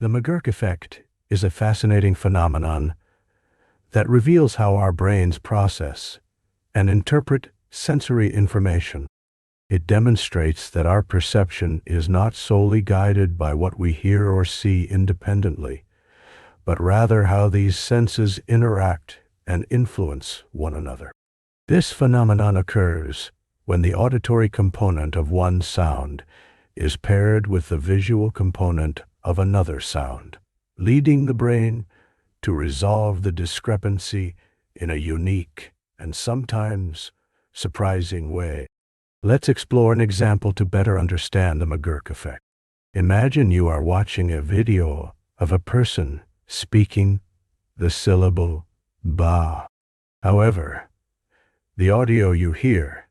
The McGurk Effect is a fascinating phenomenon that reveals how our brains process and interpret sensory information. It demonstrates that our perception is not solely guided by what we hear or see independently, but rather how these senses interact and influence one another. This phenomenon occurs when the auditory component of one sound is paired with the visual component of another sound, leading the brain to resolve the discrepancy in a unique and sometimes surprising way. Let's explore an example to better understand the McGurk Effect. Imagine you are watching a video of a person speaking the syllable ba. However, the audio you hear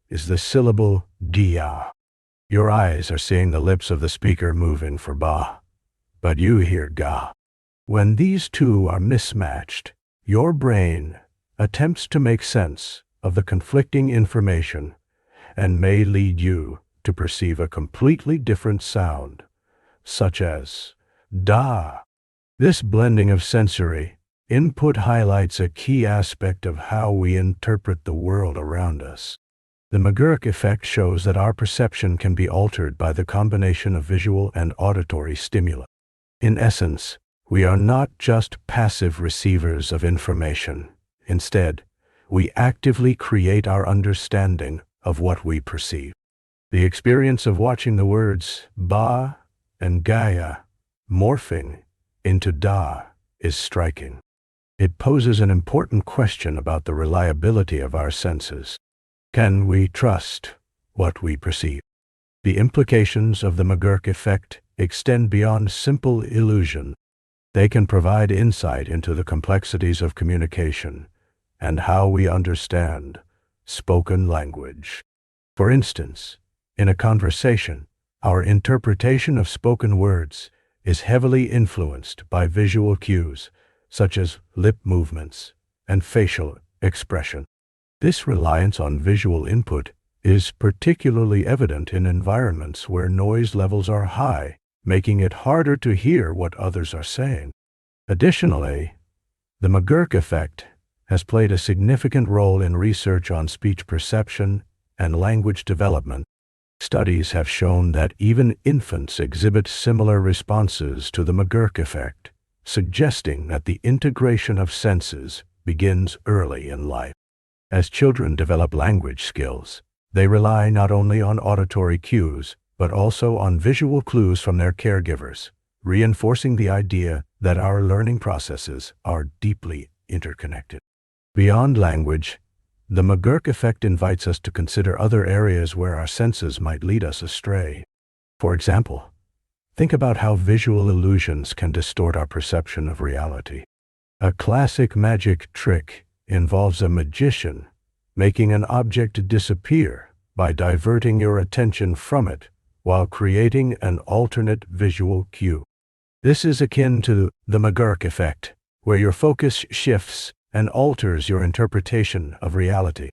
is the syllable dia. Your eyes are seeing the lips of the speaker moving for ba, but you hear ga. When these two are mismatched, your brain attempts to make sense of the conflicting information and may lead you to perceive a completely different sound, such as da. This blending of sensory input highlights a key aspect of how we interpret the world around us. The McGurk Effect shows that our perception can be altered by the combination of visual and auditory stimuli. In essence, we are not just passive receivers of information. Instead, we actively create our understanding of what we perceive. The experience of watching the words ba and gaya morphing into da is striking. It poses an important question about the reliability of our senses. Can we trust what we perceive? The implications of the McGurk Effect extend beyond simple illusion. They can provide insight into the complexities of communication and how we understand spoken language. For instance, in a conversation, our interpretation of spoken words is heavily influenced by visual cues, such as lip movements and facial expression. This reliance on visual input is particularly evident in environments where noise levels are high, making it harder to hear what others are saying. Additionally, the McGurk Effect has played a significant role in research on speech perception and language development. Studies have shown that even infants exhibit similar responses to the McGurk Effect, suggesting that the integration of senses begins early in life. As children develop language skills, they rely not only on auditory cues, but also on visual clues from their caregivers, reinforcing the idea that our learning processes are deeply interconnected. Beyond language, the McGurk Effect invites us to consider other areas where our senses might lead us astray. For example, think about how visual illusions can distort our perception of reality. A classic magic trick involves a magician making an object disappear by diverting your attention from it while creating an alternate visual cue. This is akin to the McGurk Effect, where your focus shifts and alters your interpretation of reality.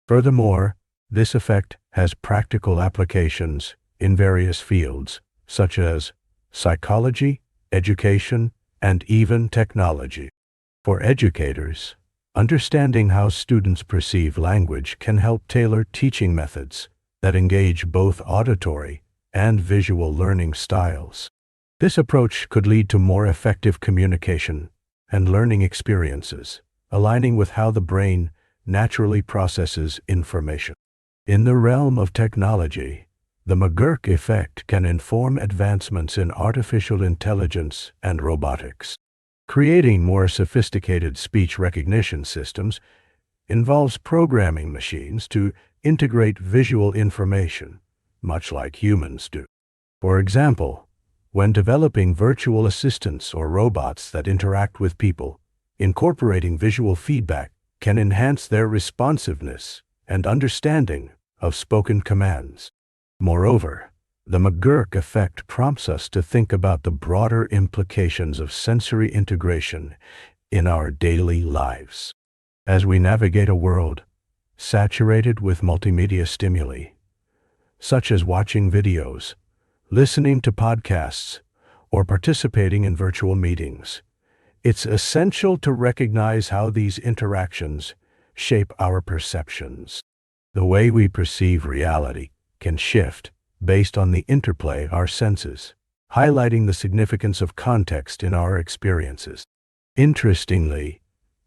Furthermore, this effect has practical applications in various fields, such as psychology, education, and even technology. For educators, understanding how students perceive language can help tailor teaching methods that engage both auditory and visual learning styles. This approach could lead to more effective communication and learning experiences, aligning with how the brain naturally processes information. In the realm of technology, the McGurk Effect can inform advancements in artificial intelligence and robotics. Creating more sophisticated speech recognition systems involves programming machines to integrate visual information, much like humans do. For example, when developing virtual assistants or robots that interact with people, incorporating visual feedback can enhance their responsiveness and understanding of spoken commands. Moreover, the McGurk Effect prompts us to think about the broader implications of sensory integration in our daily lives. As we navigate a world saturated with multimedia stimuli, such as watching videos, listening to podcasts, or participating in virtual meetings. It's essential to recognize how these interactions shape our perceptions. The way we perceive reality can shift based on the interplay of our senses, highlighting the significance of context in our experiences. Interestingly,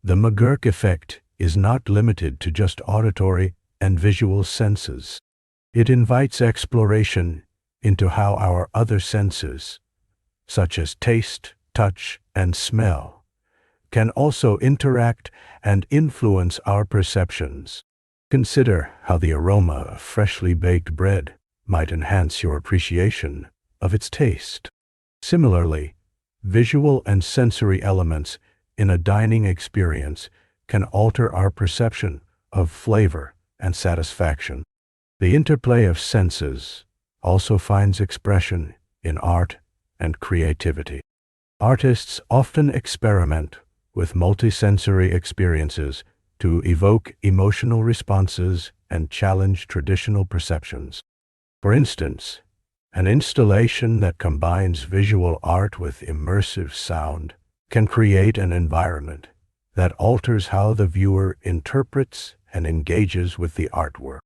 the McGurk effect is not limited to just auditory and visual senses. It invites exploration into how our other senses, such as taste, touch, and smell, can also interact and influence our perceptions. Consider how the aroma of freshly baked bread might enhance your appreciation of its taste. Similarly, visual and sensory elements in a dining experience can alter our perception of flavor and satisfaction. The interplay of senses also finds expression in art and creativity. Artists often experiment with multisensory experiences to evoke emotional responses and challenge traditional perceptions. For instance, an installation that combines visual art with immersive sound can create an environment that alters how the viewer interprets and engages with the artwork.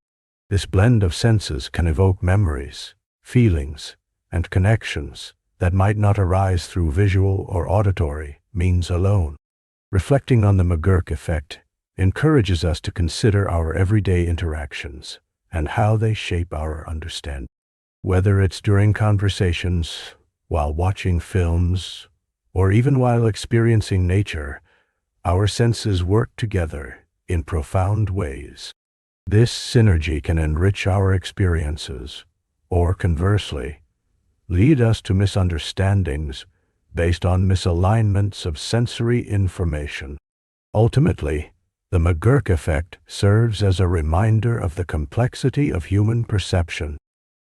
This blend of senses can evoke memories, feelings, and connections that might not arise through visual or auditory means alone. Reflecting on the McGurk effect encourages us to consider our everyday interactions and how they shape our understanding. Whether it's during conversations, while watching films, or even while experiencing nature, our senses work together in profound ways. This synergy can enrich our experiences, or conversely, lead us to misunderstandings based on misalignments of sensory information. Ultimately, the McGurk effect serves as a reminder of the complexity of human perception.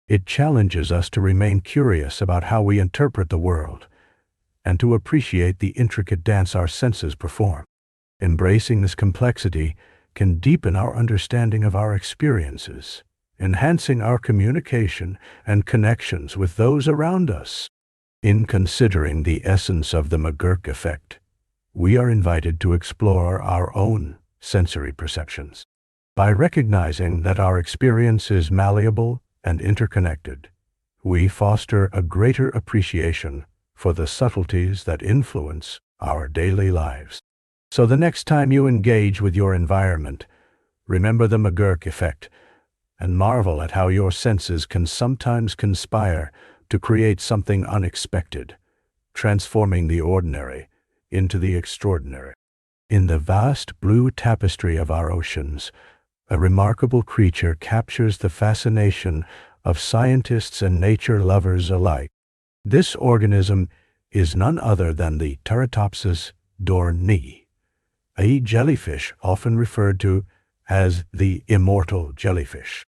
It challenges us to remain curious about how we interpret the world and to appreciate the intricate dance our senses perform. Embracing this complexity can deepen our understanding of our experiences, enhancing our communication and connections with those around us. In considering the essence of the McGurk effect, we are invited to explore our own sensory perceptions. By recognizing that our experience is malleable and interconnected, we foster a greater appreciation for the subtleties that influence our daily lives. So the next time you engage with your environment, remember the McGurk effect and marvel at how your senses can sometimes conspire to create something unexpected, transforming the ordinary into the extraordinary. In the vast blue tapestry of our oceans, a remarkable creature captures the fascination of scientists and nature lovers alike. This organism is none other than the Turritopsis dohrnii, a jellyfish often referred to as the Immortal Jellyfish.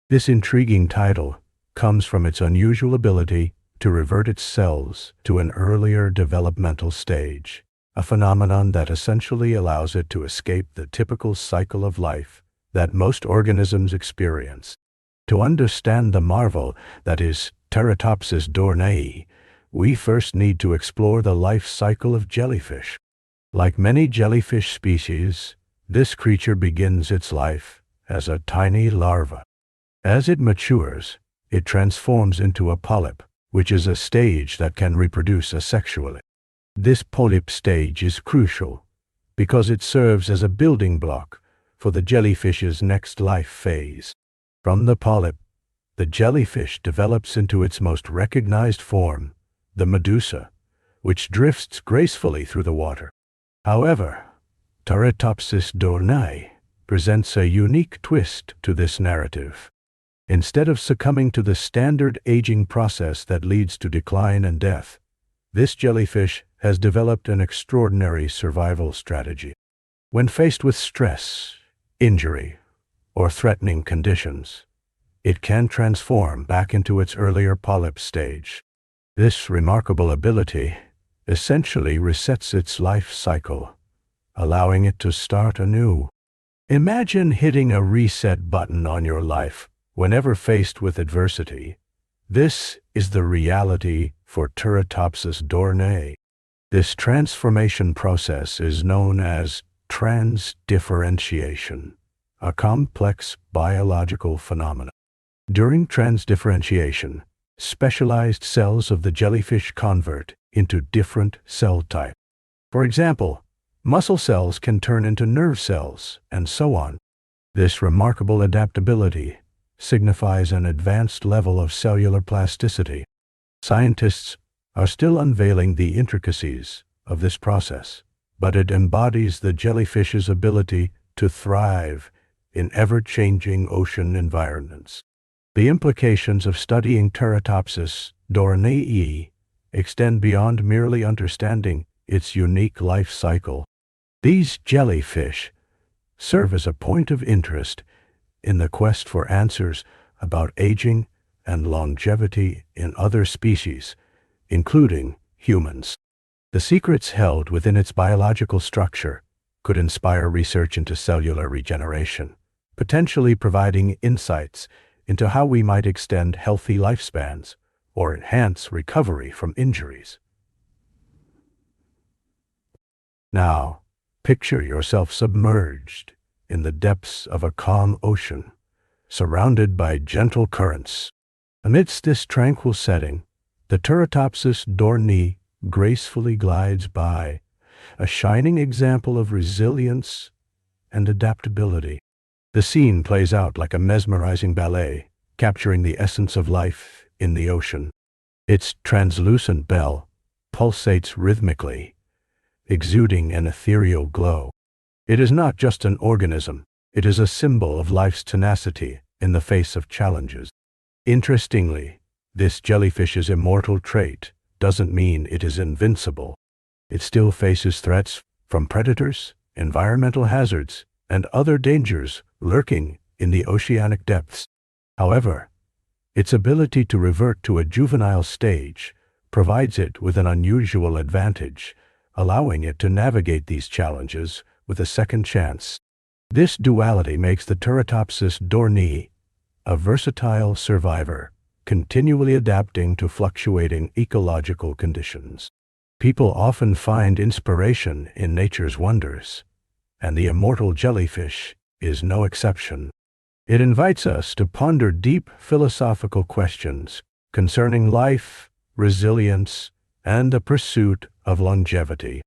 This intriguing title comes from its unusual ability to revert its cells to an earlier developmental stage, a phenomenon that essentially allows it to escape the typical cycle of life that most organisms experience. To understand the marvel that is Turritopsis dohrnii, we first need to explore the life cycle of jellyfish. Like many jellyfish species, this creature begins its life as a tiny larva. As it matures, it transforms into a polyp, which is a stage that can reproduce asexually. This polyp stage is crucial because it serves as a building block for the jellyfish's next life phase. From the polyp, the jellyfish develops into its most recognized form, the medusa, which drifts gracefully through the water. However, Turritopsis dohrnii presents a unique twist to this narrative. Instead of succumbing to the standard aging process that leads to decline and death, this jellyfish has developed an extraordinary survival strategy. When faced with stress, injury, or threatening conditions, it can transform back into its earlier polyp stage. This remarkable ability essentially resets its life cycle, allowing it to start anew. Imagine hitting a reset button on your life whenever faced with adversity, This is the reality for Turritopsis dohrnii. This transformation process is known as transdifferentiation, a complex biological phenomenon. During transdifferentiation, specialized cells of the jellyfish convert into different cell types. For example, muscle cells can turn into nerve cells, and so on. This remarkable adaptability signifies an advanced level of cellular plasticity. Scientists are still unveiling the intricacies of this process, but it embodies the jellyfish's ability to thrive in ever-changing ocean environments. The implications of studying Turritopsis dohrnii extend beyond merely understanding its unique life cycle. These jellyfish serve as a point of interest in the quest for answers about aging and longevity in other species, including humans. The secrets held within its biological structure could inspire research into cellular regeneration, potentially providing insights into how we might extend healthy lifespans or enhance recovery from injuries. Now, picture yourself submerged in the depths of a calm ocean, surrounded by gentle currents. Amidst this tranquil setting, the Turritopsis dohrnii gracefully glides by, a shining example of resilience and adaptability. The scene plays out like a mesmerizing ballet, capturing the essence of life in the ocean. Its translucent bell pulsates rhythmically, exuding an ethereal glow. It is not just an organism, it is a symbol of life's tenacity in the face of challenges. Interestingly, this jellyfish's immortal trait doesn't mean it is invincible. It still faces threats from predators, environmental hazards, and other dangers lurking in the oceanic depths. However, its ability to revert to a juvenile stage provides it with an unusual advantage, allowing it to navigate these challenges with a second chance. This duality makes the Turritopsis dohrnii a versatile survivor, continually adapting to fluctuating ecological conditions. People often find inspiration in nature's wonders, and the immortal jellyfish is no exception. It invites us to ponder deep philosophical questions concerning life, resilience, and the pursuit of longevity.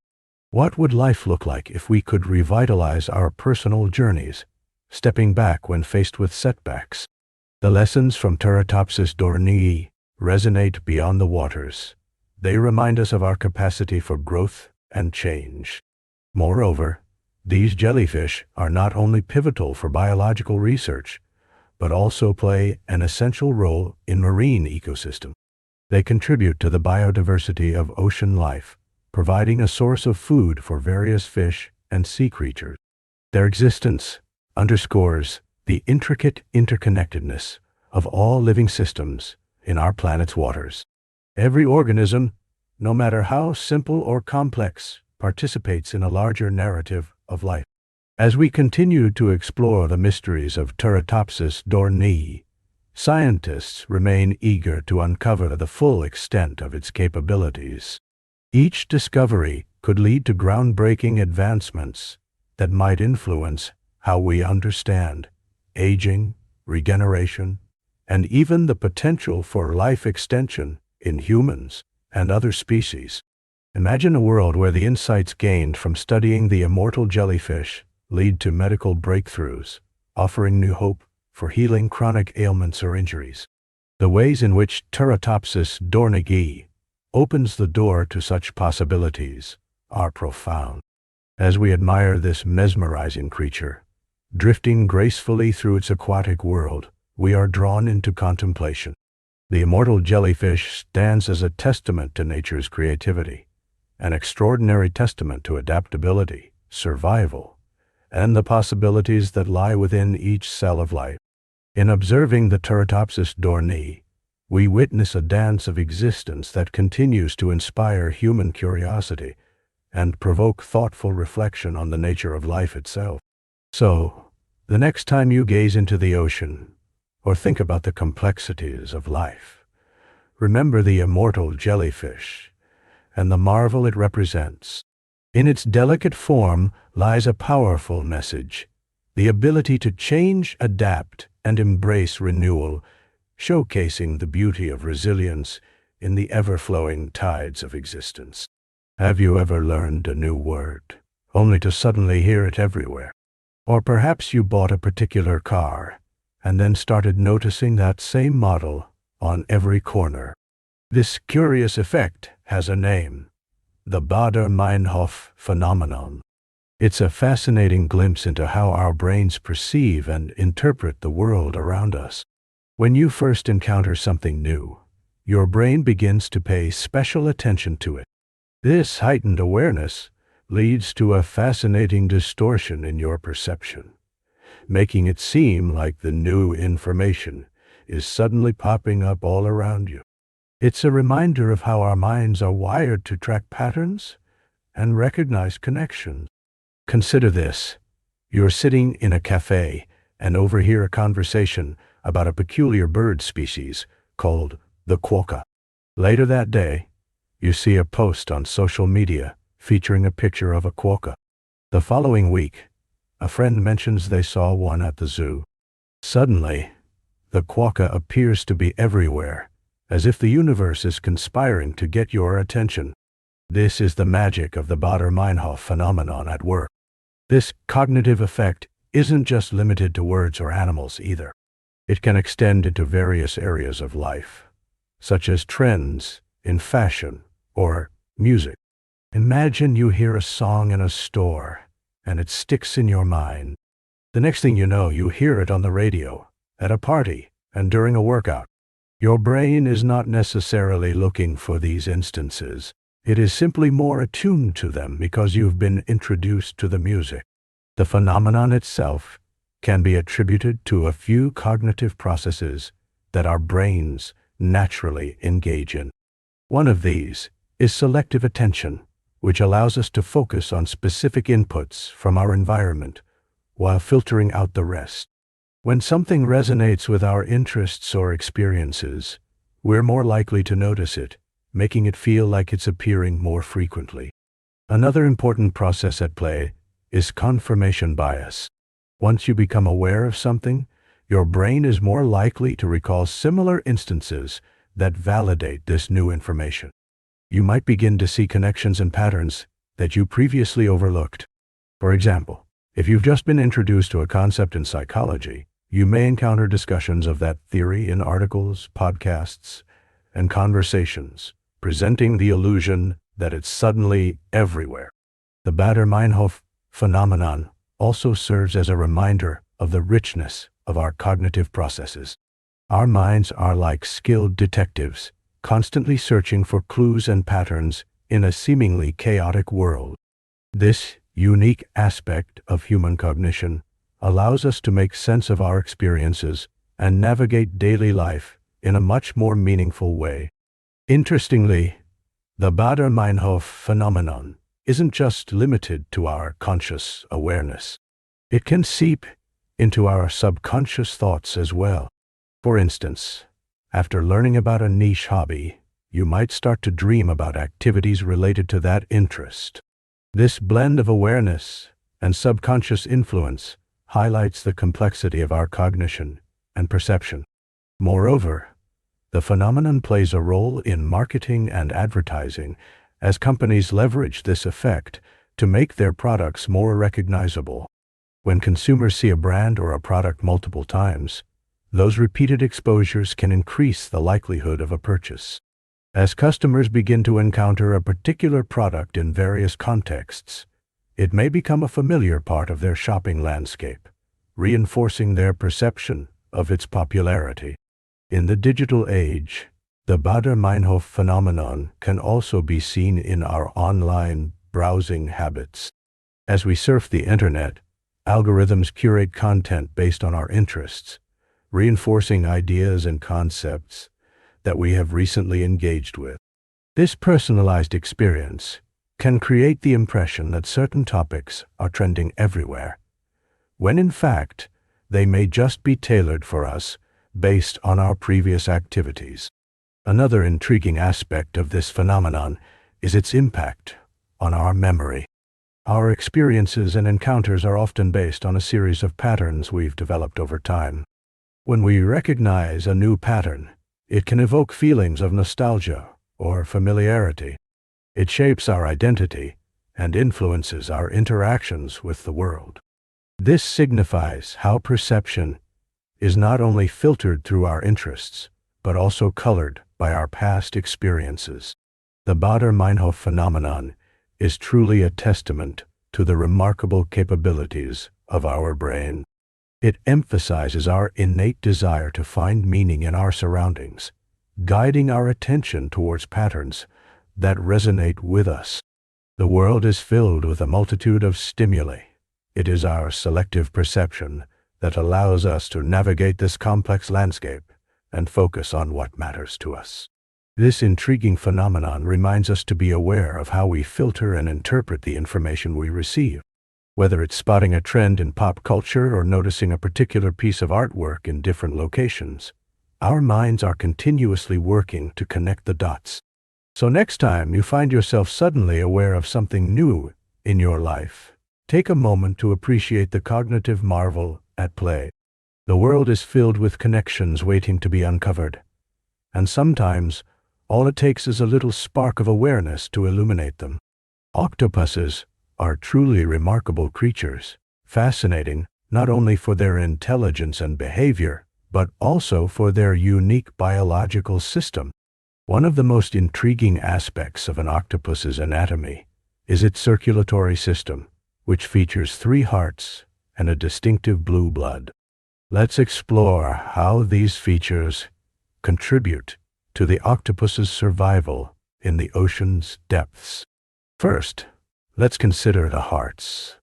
What would life look like if we could revitalize our personal journeys, stepping back when faced with setbacks? The lessons from Turritopsis dohrnii resonate beyond the waters. They remind us of our capacity for growth and change. Moreover, these jellyfish are not only pivotal for biological research, but also play an essential role in marine ecosystems. They contribute to the biodiversity of ocean life, providing a source of food for various fish and sea creatures. Their existence underscores the intricate interconnectedness of all living systems in our planet's waters. Every organism, no matter how simple or complex, participates in a larger narrative of life. As we continue to explore the mysteries of Turritopsis dohrnii, scientists remain eager to uncover the full extent of its capabilities. Each discovery could lead to groundbreaking advancements that might influence how we understand aging, regeneration, and even the potential for life extension in humans and other species. Imagine a world where the insights gained from studying the immortal jellyfish lead to medical breakthroughs, offering new hope for healing chronic ailments or injuries. The ways in which Turritopsis dohrnii opens the door to such possibilities are profound. As we admire this mesmerizing creature, drifting gracefully through its aquatic world, we are drawn into contemplation. The immortal jellyfish stands as a testament to nature's creativity, an extraordinary testament to adaptability, survival, and the possibilities that lie within each cell of life. In observing the Turritopsis dohrnii, we witness a dance of existence that continues to inspire human curiosity and provoke thoughtful reflection on the nature of life itself. So, the next time you gaze into the ocean or think about the complexities of life, Remember the immortal jellyfish and the marvel it represents. In its delicate form lies a powerful message, the ability to change, adapt, and embrace renewal, showcasing the beauty of resilience in the ever-flowing tides of existence. Have you ever learned a new word, only to suddenly hear it everywhere? Or perhaps you bought a particular car, and then started noticing that same model on every corner. This curious effect has a name: the Baader-Meinhof Phenomenon. It's a fascinating glimpse into how our brains perceive and interpret the world around us. When you first encounter something new, your brain begins to pay special attention to it. This heightened awareness leads to a fascinating distortion in your perception, making it seem like the new information is suddenly popping up all around you. It's a reminder of how our minds are wired to track patterns and recognize connections. Consider this. You're sitting in a cafe and overhear a conversation about a peculiar bird species called the quokka. Later that day, you see a post on social media featuring a picture of a quokka. The following week, a friend mentions they saw one at the zoo. Suddenly, the quokka appears to be everywhere, as if the universe is conspiring to get your attention. This is the magic of the Baader-Meinhof phenomenon at work. This cognitive effect isn't just limited to words or animals either. It can extend into various areas of life, such as trends in fashion or music. Imagine you hear a song in a store, and it sticks in your mind. The next thing you know, you hear it on the radio, at a party, and during a workout. Your brain is not necessarily looking for these instances. It is simply more attuned to them because you've been introduced to the music. The phenomenon itself can be attributed to a few cognitive processes that our brains naturally engage in. One of these is selective attention, which allows us to focus on specific inputs from our environment while filtering out the rest. When something resonates with our interests or experiences, we're more likely to notice it, making it feel like it's appearing more frequently. Another important process at play is confirmation bias. Once you become aware of something, your brain is more likely to recall similar instances that validate this new information. You might begin to see connections and patterns that you previously overlooked. For example, if you've just been introduced to a concept in psychology, you may encounter discussions of that theory in articles, podcasts, and conversations, presenting the illusion that it's suddenly everywhere. The Baader-Meinhof phenomenon also serves as a reminder of the richness of our cognitive processes. Our minds are like skilled detectives, constantly searching for clues and patterns in a seemingly chaotic world. This unique aspect of human cognition allows us to make sense of our experiences and navigate daily life in a much more meaningful way. Interestingly, the Baader-Meinhof phenomenon isn't just limited to our conscious awareness. It can seep into our subconscious thoughts as well. For instance, after learning about a niche hobby, you might start to dream about activities related to that interest. This blend of awareness and subconscious influence highlights the complexity of our cognition and perception. Moreover, the phenomenon plays a role in marketing and advertising as companies leverage this effect to make their products more recognizable. When consumers see a brand or a product multiple times, those repeated exposures can increase the likelihood of a purchase. As customers begin to encounter a particular product in various contexts, it may become a familiar part of their shopping landscape, reinforcing their perception of its popularity. In the digital age, the Baader-Meinhof phenomenon can also be seen in our online browsing habits. As we surf the internet, algorithms curate content based on our interests, reinforcing ideas and concepts that we have recently engaged with. This personalized experience can create the impression that certain topics are trending everywhere, when in fact, they may just be tailored for us based on our previous activities. Another intriguing aspect of this phenomenon is its impact on our memory. Our experiences and encounters are often based on a series of patterns we've developed over time. When we recognize a new pattern, it can evoke feelings of nostalgia or familiarity. It shapes our identity and influences our interactions with the world. This signifies how perception is not only filtered through our interests, but also colored by our past experiences. The Baader-Meinhof Phenomenon is truly a testament to the remarkable capabilities of our brain. It emphasizes our innate desire to find meaning in our surroundings, guiding our attention towards patterns that resonate with us. The world is filled with a multitude of stimuli. It is our selective perception that allows us to navigate this complex landscape and focus on what matters to us. This intriguing phenomenon reminds us to be aware of how we filter and interpret the information we receive. Whether it's spotting a trend in pop culture or noticing a particular piece of artwork in different locations, our minds are continuously working to connect the dots. So next time you find yourself suddenly aware of something new in your life, take a moment to appreciate the cognitive marvel at play. The world is filled with connections waiting to be uncovered, and sometimes all it takes is a little spark of awareness to illuminate them. Octopuses are truly remarkable creatures, fascinating not only for their intelligence and behavior, but also for their unique biological system. One of the most intriguing aspects of an octopus's anatomy is its circulatory system, which features 3 hearts and a distinctive blue blood. Let's explore how these features contribute to the octopus's survival in the ocean's depths. First, let's consider the hearts.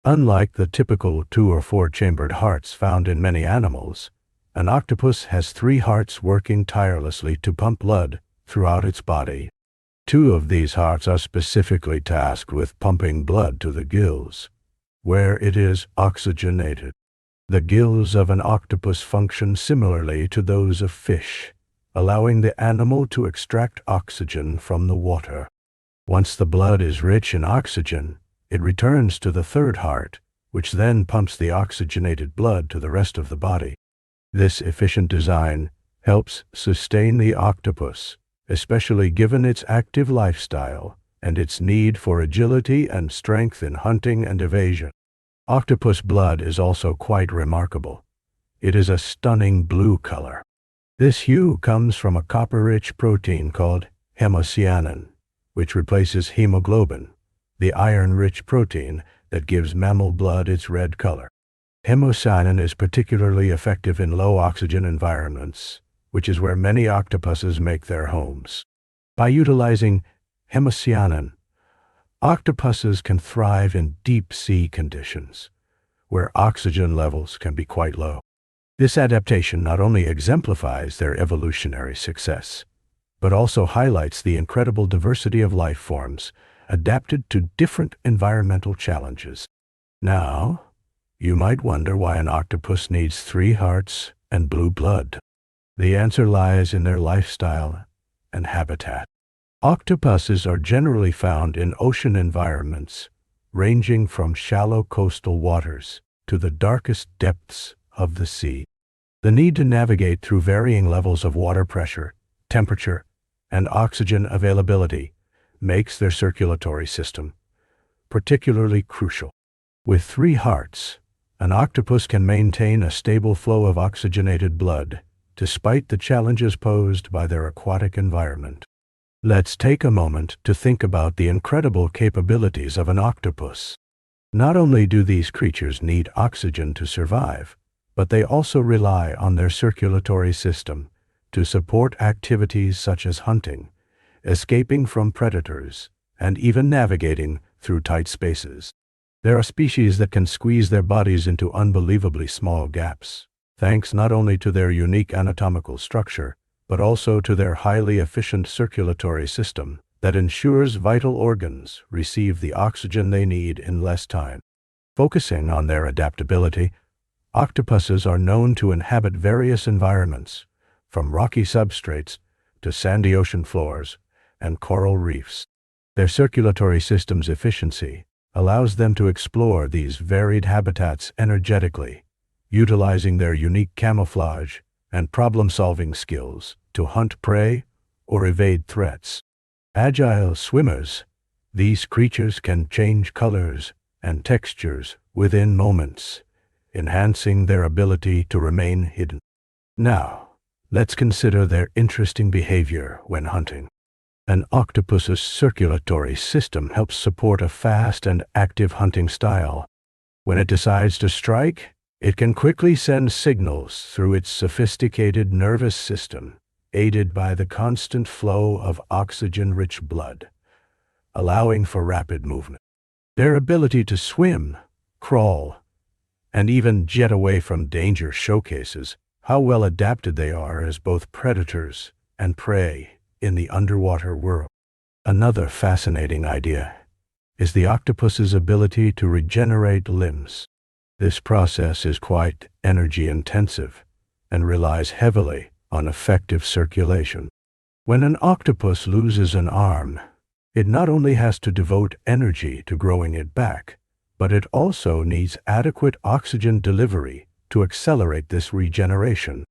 Unlike the typical 2 or 4-chambered hearts found in many animals, an octopus has 3 hearts working tirelessly to pump blood throughout its body. 2 of these hearts are specifically tasked with pumping blood to the gills, where it is oxygenated. The gills of an octopus function similarly to those of fish, allowing the animal to extract oxygen from the water. Once the blood is rich in oxygen, it returns to the 3rd heart, which then pumps the oxygenated blood to the rest of the body. This efficient design helps sustain the octopus, especially given its active lifestyle and its need for agility and strength in hunting and evasion. Octopus blood is also quite remarkable. It is a stunning blue color. This hue comes from a copper-rich protein called hemocyanin, which replaces hemoglobin, the iron-rich protein that gives mammal blood its red color. Hemocyanin is particularly effective in low-oxygen environments, which is where many octopuses make their homes. By utilizing hemocyanin, octopuses can thrive in deep-sea conditions, where oxygen levels can be quite low. This adaptation not only exemplifies their evolutionary success, but also highlights the incredible diversity of life forms adapted to different environmental challenges. Now, you might wonder why an octopus needs 3 hearts and blue blood. The answer lies in their lifestyle and habitat. Octopuses are generally found in ocean environments, ranging from shallow coastal waters to the darkest depths of the sea. The need to navigate through varying levels of water pressure, temperature, and oxygen availability makes their circulatory system particularly crucial. With 3 hearts, an octopus can maintain a stable flow of oxygenated blood despite the challenges posed by their aquatic environment. Let's take a moment to think about the incredible capabilities of an octopus. Not only do these creatures need oxygen to survive, but they also rely on their circulatory system to support activities such as hunting, escaping from predators, and even navigating through tight spaces. There are species that can squeeze their bodies into unbelievably small gaps, thanks not only to their unique anatomical structure, but also to their highly efficient circulatory system that ensures vital organs receive the oxygen they need in less time. Focusing on their adaptability, octopuses are known to inhabit various environments, from rocky substrates to sandy ocean floors and coral reefs. Their circulatory system's efficiency allows them to explore these varied habitats energetically, utilizing their unique camouflage and problem-solving skills to hunt prey or evade threats. Agile swimmers, these creatures can change colors and textures within moments, enhancing their ability to remain hidden. Now, let's consider their interesting behavior when hunting. An octopus's circulatory system helps support a fast and active hunting style. When it decides to strike, it can quickly send signals through its sophisticated nervous system, aided by the constant flow of oxygen-rich blood, allowing for rapid movement. Their ability to swim, crawl, and even jet away from danger showcases how well adapted they are as both predators and prey in the underwater world. Another fascinating idea is the octopus's ability to regenerate limbs. This process is quite energy-intensive and relies heavily on effective circulation. When an octopus loses an arm, it not only has to devote energy to growing it back, but it also needs adequate oxygen delivery to accelerate this regeneration.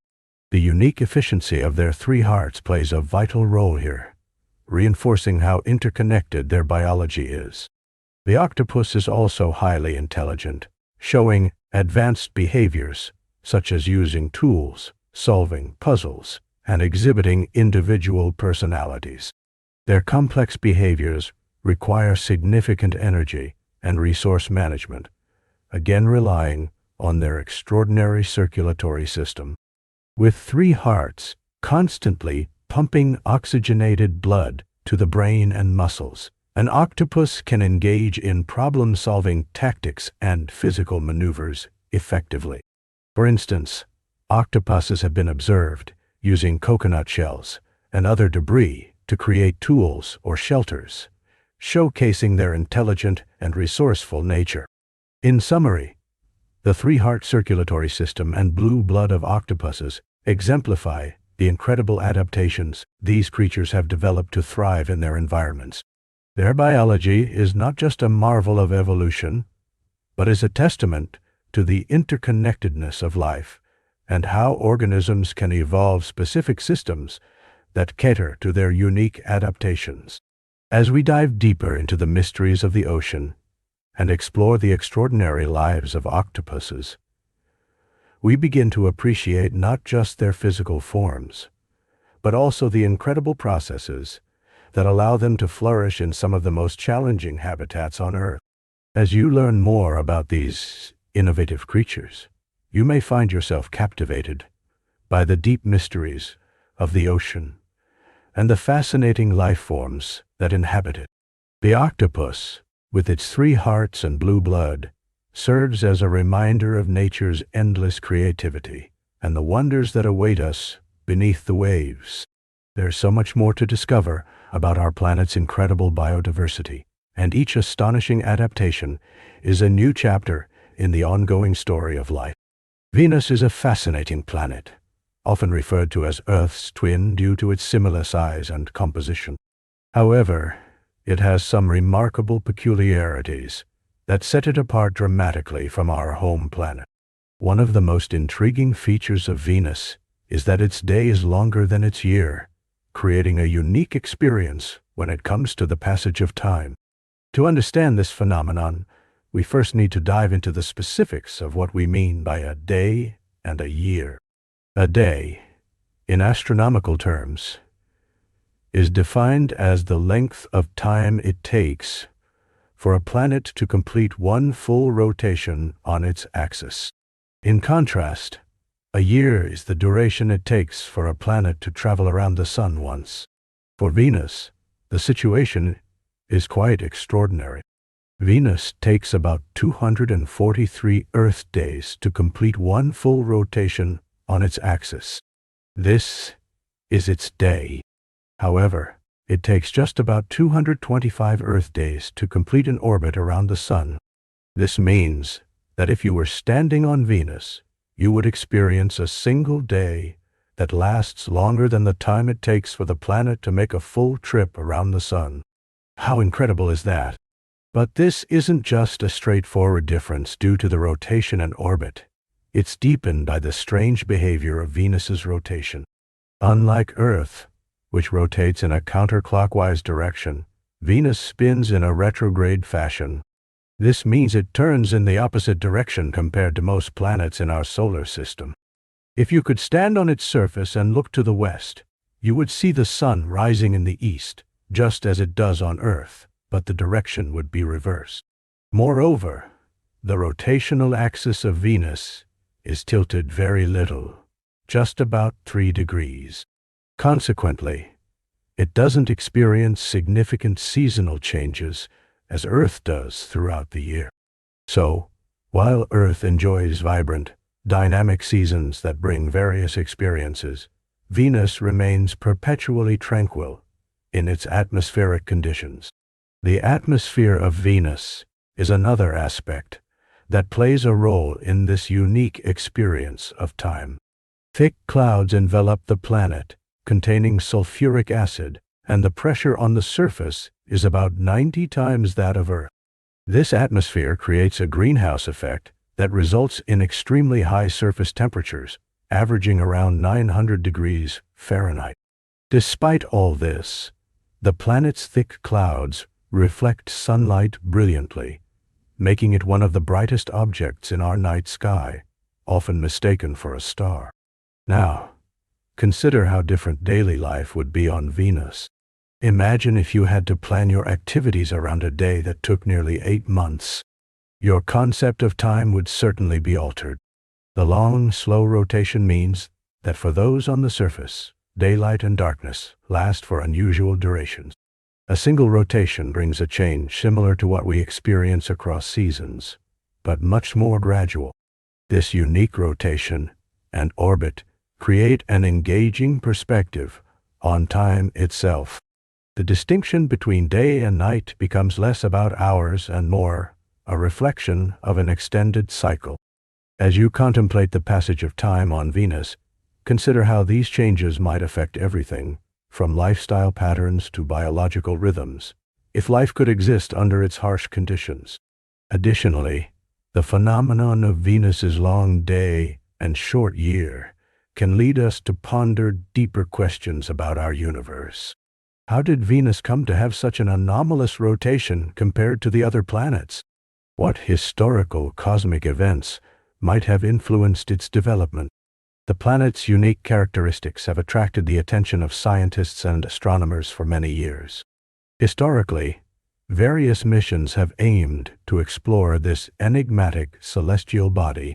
The unique efficiency of their three hearts plays a vital role here, reinforcing how interconnected their biology is. The octopus is also highly intelligent, showing advanced behaviors such as using tools, solving puzzles, and exhibiting individual personalities. Their complex behaviors require significant energy and resource management, again relying on their extraordinary circulatory system. With three hearts constantly pumping oxygenated blood to the brain and muscles, an octopus can engage in problem-solving tactics and physical maneuvers effectively. For instance, octopuses have been observed using coconut shells and other debris to create tools or shelters, showcasing their intelligent and resourceful nature. In summary, the three-heart circulatory system and blue blood of octopuses exemplify the incredible adaptations these creatures have developed to thrive in their environments. Their biology is not just a marvel of evolution, but is a testament to the interconnectedness of life and how organisms can evolve specific systems that cater to their unique adaptations. As we dive deeper into the mysteries of the ocean and explore the extraordinary lives of octopuses, we begin to appreciate not just their physical forms, but also the incredible processes that allow them to flourish in some of the most challenging habitats on Earth. As you learn more about these innovative creatures, you may find yourself captivated by the deep mysteries of the ocean and the fascinating life forms that inhabit it. The octopus, with its three hearts and blue blood, serves as a reminder of nature's endless creativity and the wonders that await us beneath the waves. There's so much more to discover about our planet's incredible biodiversity, and each astonishing adaptation is a new chapter in the ongoing story of life. Venus is a fascinating planet, often referred to as Earth's twin due to its similar size and composition. However, it has some remarkable peculiarities that set it apart dramatically from our home planet. One of the most intriguing features of Venus is that its day is longer than its year, creating a unique experience when it comes to the passage of time. To understand this phenomenon, we first need to dive into the specifics of what we mean by a day and a year. A day, in astronomical terms, is defined as the length of time it takes for a planet to complete one full rotation on its axis. In contrast, a year is the duration it takes for a planet to travel around the Sun once. For Venus, the situation is quite extraordinary. Venus takes about 243 Earth days to complete one full rotation on its axis. This is its day. However, it takes just about 225 Earth days to complete an orbit around the Sun. This means that if you were standing on Venus, you would experience a single day that lasts longer than the time it takes for the planet to make a full trip around the sun. How incredible is that? But this isn't just a straightforward difference due to the rotation and orbit. It's deepened by the strange behavior of Venus's rotation. Unlike Earth, which rotates in a counterclockwise direction, Venus spins in a retrograde fashion. This means it turns in the opposite direction compared to most planets in our solar system. If you could stand on its surface and look to the west, you would see the sun rising in the east, just as it does on Earth, but the direction would be reversed. Moreover, the rotational axis of Venus is tilted very little, just about 3 degrees. Consequently, it doesn't experience significant seasonal changes as Earth does throughout the year. So, while Earth enjoys vibrant, dynamic seasons that bring various experiences, Venus remains perpetually tranquil in its atmospheric conditions. The atmosphere of Venus is another aspect that plays a role in this unique experience of time. Thick clouds envelop the planet, containing sulfuric acid, and the pressure on the surface is about 90 times that of Earth. This atmosphere creates a greenhouse effect that results in extremely high surface temperatures, averaging around 900 degrees Fahrenheit. Despite all this, the planet's thick clouds reflect sunlight brilliantly, making it one of the brightest objects in our night sky, often mistaken for a star. Now, consider how different daily life would be on Venus. Imagine if you had to plan your activities around a day that took nearly 8 months. Your concept of time would certainly be altered. The long, slow rotation means that for those on the surface, daylight and darkness last for unusual durations. A single rotation brings a change similar to what we experience across seasons, but much more gradual. This unique rotation and orbit create an engaging perspective on time itself. The distinction between day and night becomes less about hours and more a reflection of an extended cycle. As you contemplate the passage of time on Venus, consider how these changes might affect everything, from lifestyle patterns to biological rhythms, if life could exist under its harsh conditions. Additionally, the phenomenon of Venus's long day and short year can lead us to ponder deeper questions about our universe. How did Venus come to have such an anomalous rotation compared to the other planets? What historical cosmic events might have influenced its development? The planet's unique characteristics have attracted the attention of scientists and astronomers for many years. Historically, various missions have aimed to explore this enigmatic celestial body.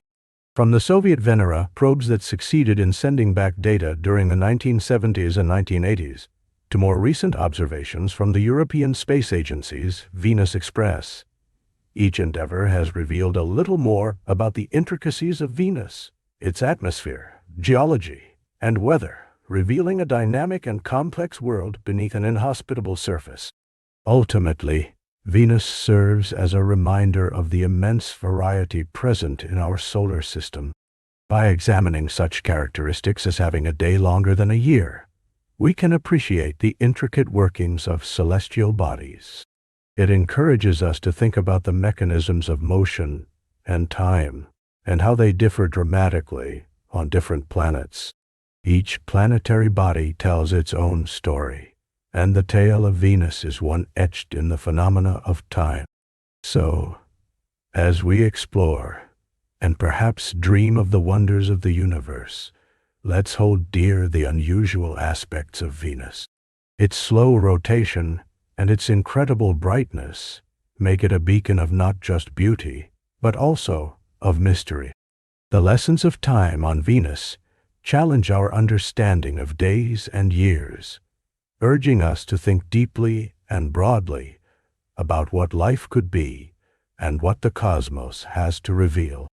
From the Soviet Venera probes that succeeded in sending back data during the 1970s and 1980s, to more recent observations from the European Space Agency's Venus Express. Each endeavor has revealed a little more about the intricacies of Venus, its atmosphere, geology, and weather, revealing a dynamic and complex world beneath an inhospitable surface. Ultimately, Venus serves as a reminder of the immense variety present in our solar system. By examining such characteristics as having a day longer than a year, we can appreciate the intricate workings of celestial bodies. It encourages us to think about the mechanisms of motion and time, and how they differ dramatically on different planets. Each planetary body tells its own story, and the tale of Venus is one etched in the phenomena of time. So, as we explore, and perhaps dream of the wonders of the universe, let's hold dear the unusual aspects of Venus. Its slow rotation and its incredible brightness make it a beacon of not just beauty, but also of mystery. The lessons of time on Venus challenge our understanding of days and years, urging us to think deeply and broadly about what life could be and what the cosmos has to reveal.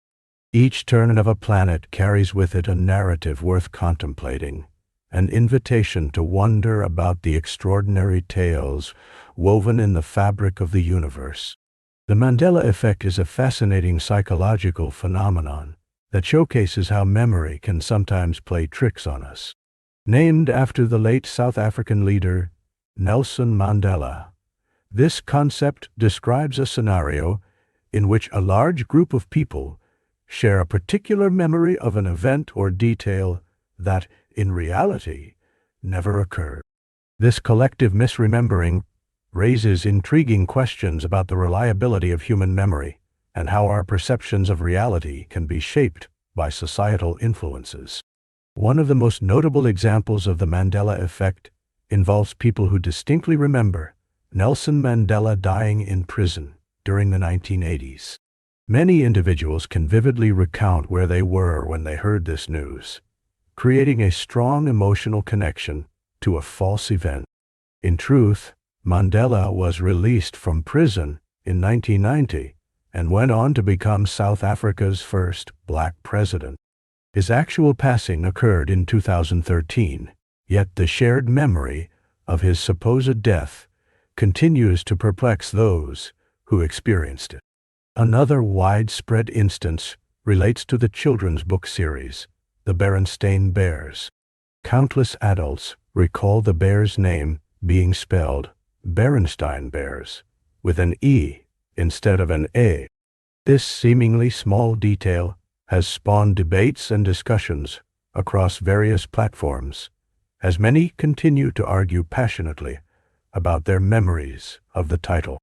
Each turn of a planet carries with it a narrative worth contemplating, an invitation to wonder about the extraordinary tales woven in the fabric of the universe. The Mandela Effect is a fascinating psychological phenomenon that showcases how memory can sometimes play tricks on us. Named after the late South African leader Nelson Mandela, this concept describes a scenario in which a large group of people share a particular memory of an event or detail that, in reality, never occurred. This collective misremembering raises intriguing questions about the reliability of human memory and how our perceptions of reality can be shaped by societal influences. One of the most notable examples of the Mandela Effect involves people who distinctly remember Nelson Mandela dying in prison during the 1980s. Many individuals can vividly recount where they were when they heard this news, creating a strong emotional connection to a false event. In truth, Mandela was released from prison in 1990 and went on to become South Africa's first black president. His actual passing occurred in 2013, yet the shared memory of his supposed death continues to perplex those who experienced it. Another widespread instance relates to the children's book series, The Berenstain Bears. Countless adults recall the bear's name being spelled Berenstain Bears, with an E instead of an A. This seemingly small detail has spawned debates and discussions across various platforms, as many continue to argue passionately about their memories of the title.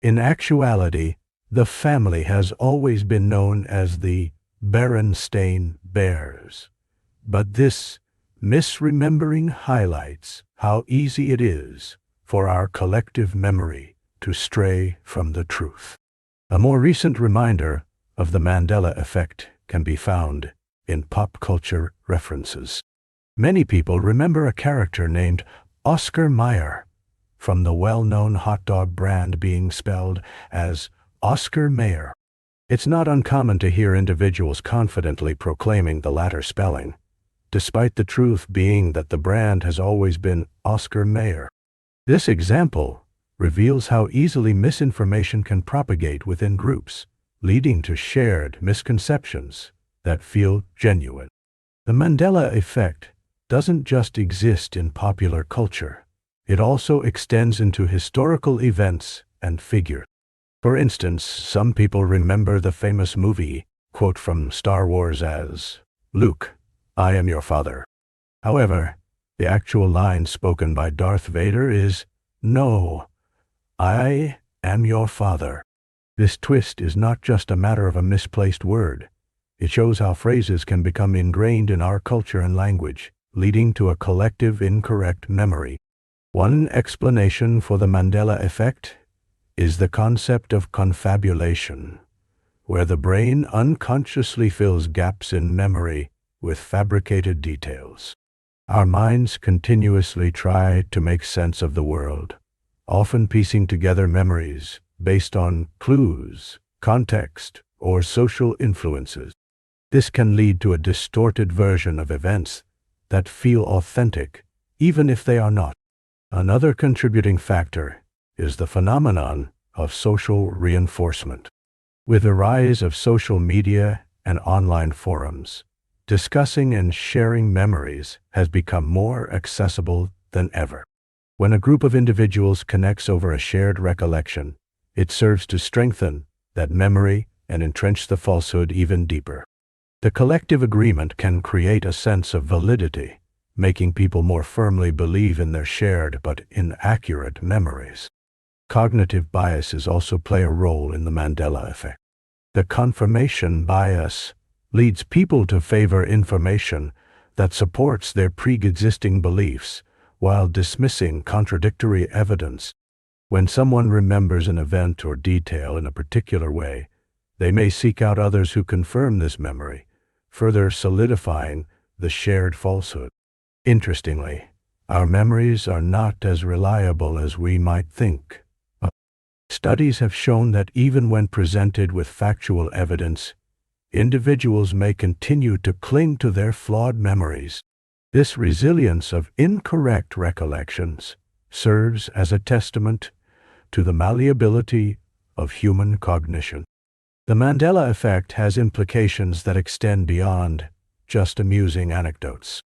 In actuality, the family has always been known as the Berenstain Bears, but this misremembering highlights how easy it is for our collective memory to stray from the truth. A more recent reminder of the Mandela Effect can be found in pop culture references. Many people remember a character named Oscar Mayer from the well-known hot dog brand being spelled as Oscar Mayer. It's not uncommon to hear individuals confidently proclaiming the latter spelling, despite the truth being that the brand has always been Oscar Mayer. This example reveals how easily misinformation can propagate within groups, leading to shared misconceptions that feel genuine. The Mandela Effect doesn't just exist in popular culture. It also extends into historical events and figures. For instance, some people remember the famous movie quote from Star Wars as, "Luke, I am your father." However, the actual line spoken by Darth Vader is, "No, I am your father." This twist is not just a matter of a misplaced word. It shows how phrases can become ingrained in our culture and language, leading to a collective incorrect memory. One explanation for the Mandela Effect is the concept of confabulation, where the brain unconsciously fills gaps in memory with fabricated details. Our minds continuously try to make sense of the world, often piecing together memories based on clues, context, or social influences. This can lead to a distorted version of events that feel authentic, even if they are not. Another contributing factor is the phenomenon of social reinforcement. With the rise of social media and online forums, discussing and sharing memories has become more accessible than ever. When a group of individuals connects over a shared recollection, it serves to strengthen that memory and entrench the falsehood even deeper. The collective agreement can create a sense of validity, making people more firmly believe in their shared but inaccurate memories. Cognitive biases also play a role in the Mandela Effect. The confirmation bias leads people to favor information that supports their pre-existing beliefs while dismissing contradictory evidence. When someone remembers an event or detail in a particular way, they may seek out others who confirm this memory, further solidifying the shared falsehood. Interestingly, our memories are not as reliable as we might think. Studies have shown that even when presented with factual evidence, individuals may continue to cling to their flawed memories. This resilience of incorrect recollections serves as a testament to the malleability of human cognition. The Mandela Effect has implications that extend beyond just amusing anecdotes.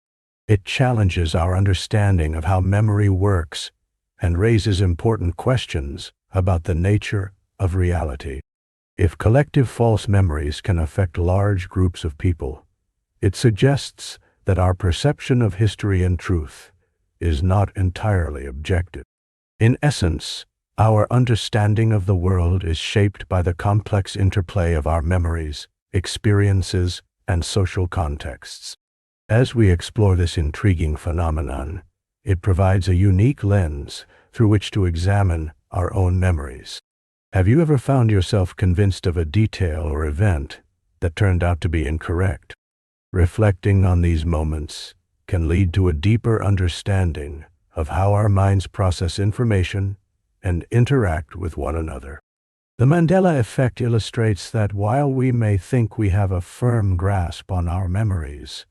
It challenges our understanding of how memory works and raises important questions about the nature of reality. If collective false memories can affect large groups of people, it suggests that our perception of history and truth is not entirely objective. In essence, our understanding of the world is shaped by the complex interplay of our memories, experiences, and social contexts. As we explore this intriguing phenomenon, it provides a unique lens through which to examine our own memories. Have you ever found yourself convinced of a detail or event that turned out to be incorrect? Reflecting on these moments can lead to a deeper understanding of how our minds process information and interact with one another. The Mandela Effect illustrates that while we may think we have a firm grasp on our memories,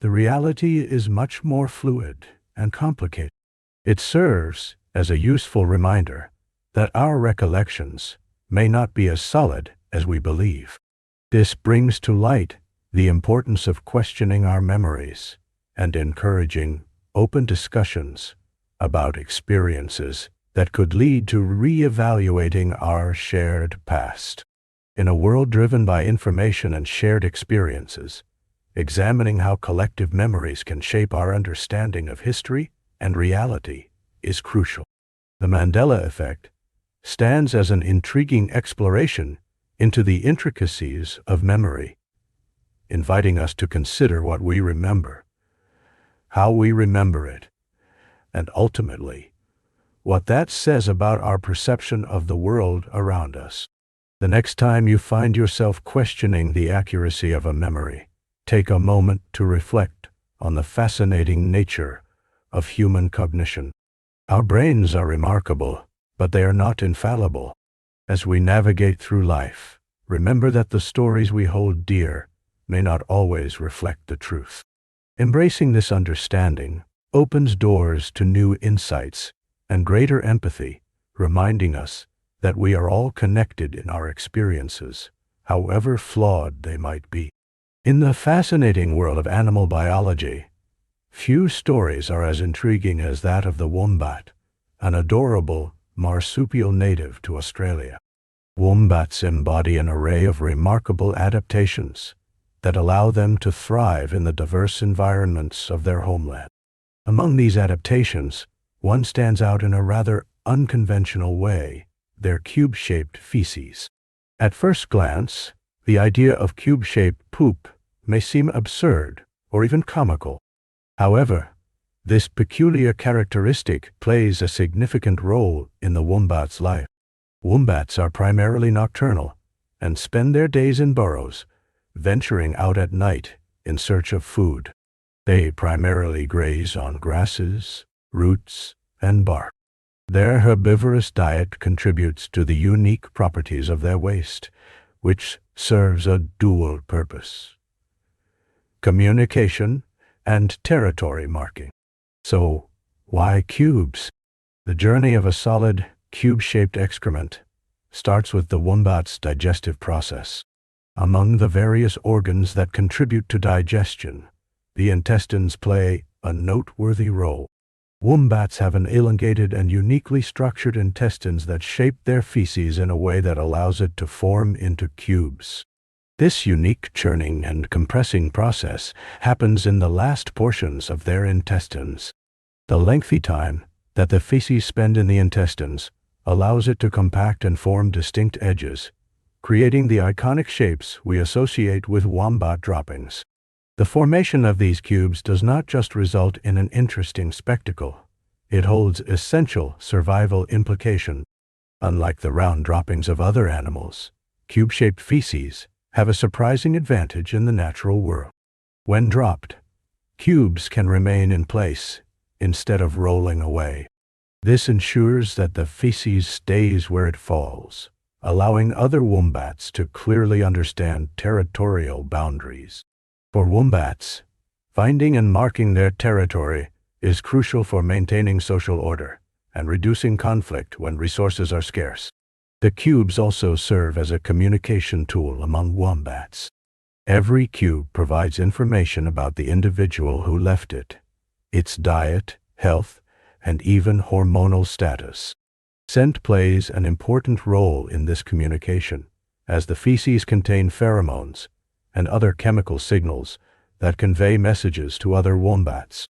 the reality is much more fluid and complicated. It serves as a useful reminder that our recollections may not be as solid as we believe. This brings to light the importance of questioning our memories and encouraging open discussions about experiences that could lead to re-evaluating our shared past. In a world driven by information and shared experiences, examining how collective memories can shape our understanding of history and reality is crucial. The Mandela Effect stands as an intriguing exploration into the intricacies of memory, inviting us to consider what we remember, how we remember it, and ultimately, what that says about our perception of the world around us. The next time you find yourself questioning the accuracy of a memory, take a moment to reflect on the fascinating nature of human cognition. Our brains are remarkable, but they are not infallible. As we navigate through life, remember that the stories we hold dear may not always reflect the truth. Embracing this understanding opens doors to new insights and greater empathy, reminding us that we are all connected in our experiences, however flawed they might be. In the fascinating world of animal biology, few stories are as intriguing as that of the wombat, an adorable marsupial native to Australia. Wombats embody an array of remarkable adaptations that allow them to thrive in the diverse environments of their homeland. Among these adaptations, one stands out in a rather unconventional way: their cube-shaped feces. At first glance, the idea of cube-shaped poop may seem absurd or even comical. However, this peculiar characteristic plays a significant role in the wombat's life. Wombats are primarily nocturnal and spend their days in burrows, venturing out at night in search of food. They primarily graze on grasses, roots, and bark. Their herbivorous diet contributes to the unique properties of their waste, which serves a dual purpose: communication and territory marking. So, why cubes? The journey of a solid, cube-shaped excrement starts with the wombat's digestive process. Among the various organs that contribute to digestion, the intestines play a noteworthy role. Wombats have an elongated and uniquely structured intestines that shape their feces in a way that allows it to form into cubes. This unique churning and compressing process happens in the last portions of their intestines. The lengthy time that the feces spend in the intestines allows it to compact and form distinct edges, creating the iconic shapes we associate with wombat droppings. The formation of these cubes does not just result in an interesting spectacle. It holds essential survival implications. Unlike the round droppings of other animals, cube-shaped feces have a surprising advantage in the natural world. When dropped, cubes can remain in place instead of rolling away. This ensures that the feces stays where it falls, allowing other wombats to clearly understand territorial boundaries. For wombats, finding and marking their territory is crucial for maintaining social order and reducing conflict when resources are scarce. The cubes also serve as a communication tool among wombats. Every cube provides information about the individual who left it, its diet, health, and even hormonal status. Scent plays an important role in this communication, as the feces contain pheromones and other chemical signals that convey messages to other wombats.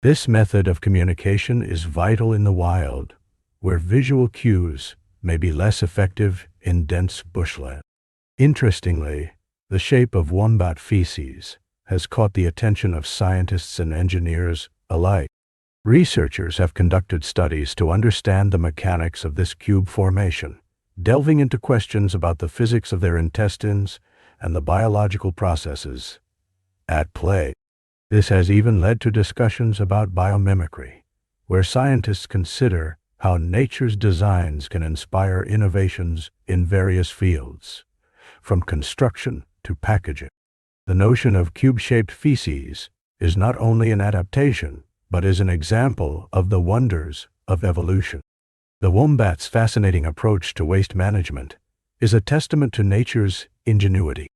This method of communication is vital in the wild, where visual cues may be less effective in dense bushland. Interestingly, the shape of wombat feces has caught the attention of scientists and engineers alike. Researchers have conducted studies to understand the mechanics of this cube formation, delving into questions about the physics of their intestines and the biological processes at play. This has even led to discussions about biomimicry, where scientists consider how nature's designs can inspire innovations in various fields, from construction to packaging. The notion of cube-shaped feces is not only an adaptation, but is an example of the wonders of evolution. The wombat's fascinating approach to waste management is a testament to nature's ingenuity.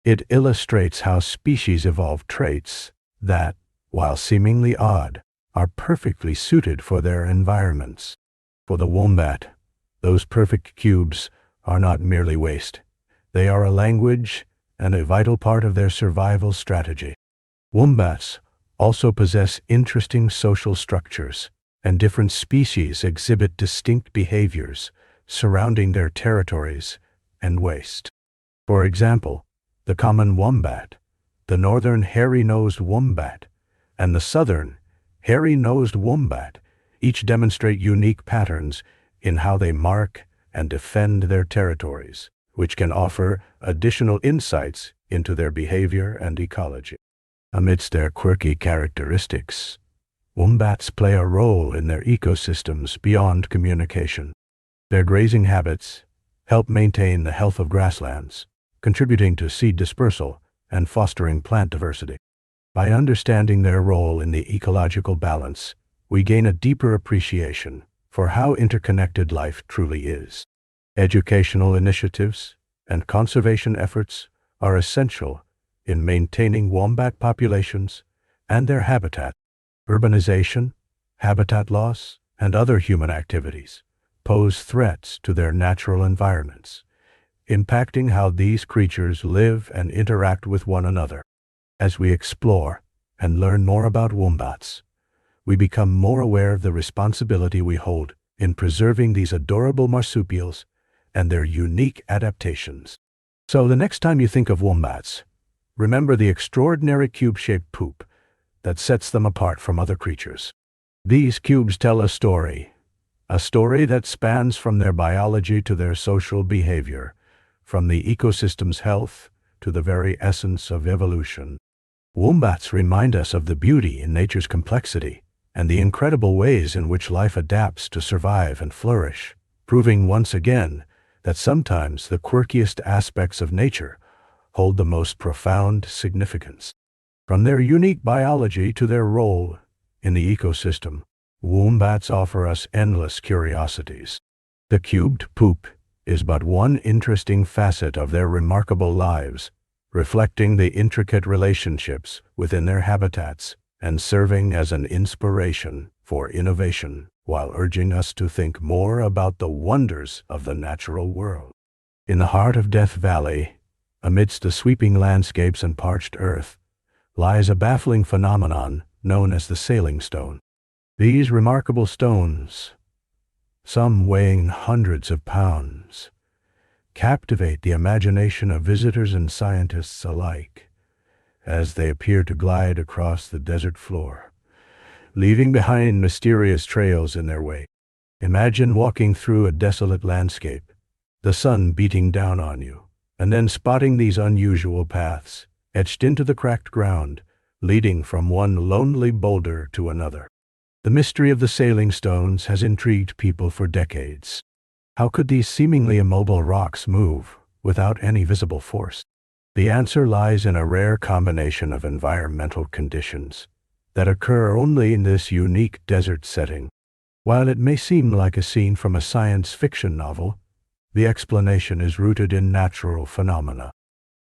It illustrates how species evolve traits that, while seemingly odd, are perfectly suited for their environments. For the wombat, those perfect cubes are not merely waste. They are a language and a vital part of their survival strategy. Wombats also possess interesting social structures, and different species exhibit distinct behaviors surrounding their territories and waste. For example, the common wombat, the northern hairy-nosed wombat, and the southern hairy-nosed wombat each demonstrate unique patterns in how they mark and defend their territories, which can offer additional insights into their behavior and ecology. Amidst their quirky characteristics, wombats play a role in their ecosystems beyond communication. Their grazing habits help maintain the health of grasslands, contributing to seed dispersal and fostering plant diversity. By understanding their role in the ecological balance, we gain a deeper appreciation for how interconnected life truly is. Educational initiatives and conservation efforts are essential in maintaining wombat populations and their habitat. Urbanization, habitat loss, and other human activities pose threats to their natural environments, impacting how these creatures live and interact with one another. As we explore and learn more about wombats, we become more aware of the responsibility we hold in preserving these adorable marsupials and their unique adaptations. So the next time you think of wombats, remember the extraordinary cube-shaped poop that sets them apart from other creatures. These cubes tell a story that spans from their biology to their social behavior, from the ecosystem's health to the very essence of evolution. Wombats remind us of the beauty in nature's complexity and the incredible ways in which life adapts to survive and flourish, proving once again that sometimes the quirkiest aspects of nature hold the most profound significance. From their unique biology to their role in the ecosystem, wombats offer us endless curiosities. The cubed poop is but one interesting facet of their remarkable lives, reflecting the intricate relationships within their habitats and serving as an inspiration for innovation while urging us to think more about the wonders of the natural world. In the heart of Death Valley, amidst the sweeping landscapes and parched earth, lies a baffling phenomenon known as the sailing stone. These remarkable stones, some weighing hundreds of pounds, captivate the imagination of visitors and scientists alike as they appear to glide across the desert floor, leaving behind mysterious trails in their wake. Imagine walking through a desolate landscape, the sun beating down on you, and then spotting these unusual paths etched into the cracked ground, leading from one lonely boulder to another. The mystery of the sailing stones has intrigued people for decades. How could these seemingly immobile rocks move without any visible force? The answer lies in a rare combination of environmental conditions that occur only in this unique desert setting. While it may seem like a scene from a science fiction novel, The explanation is rooted in natural phenomena.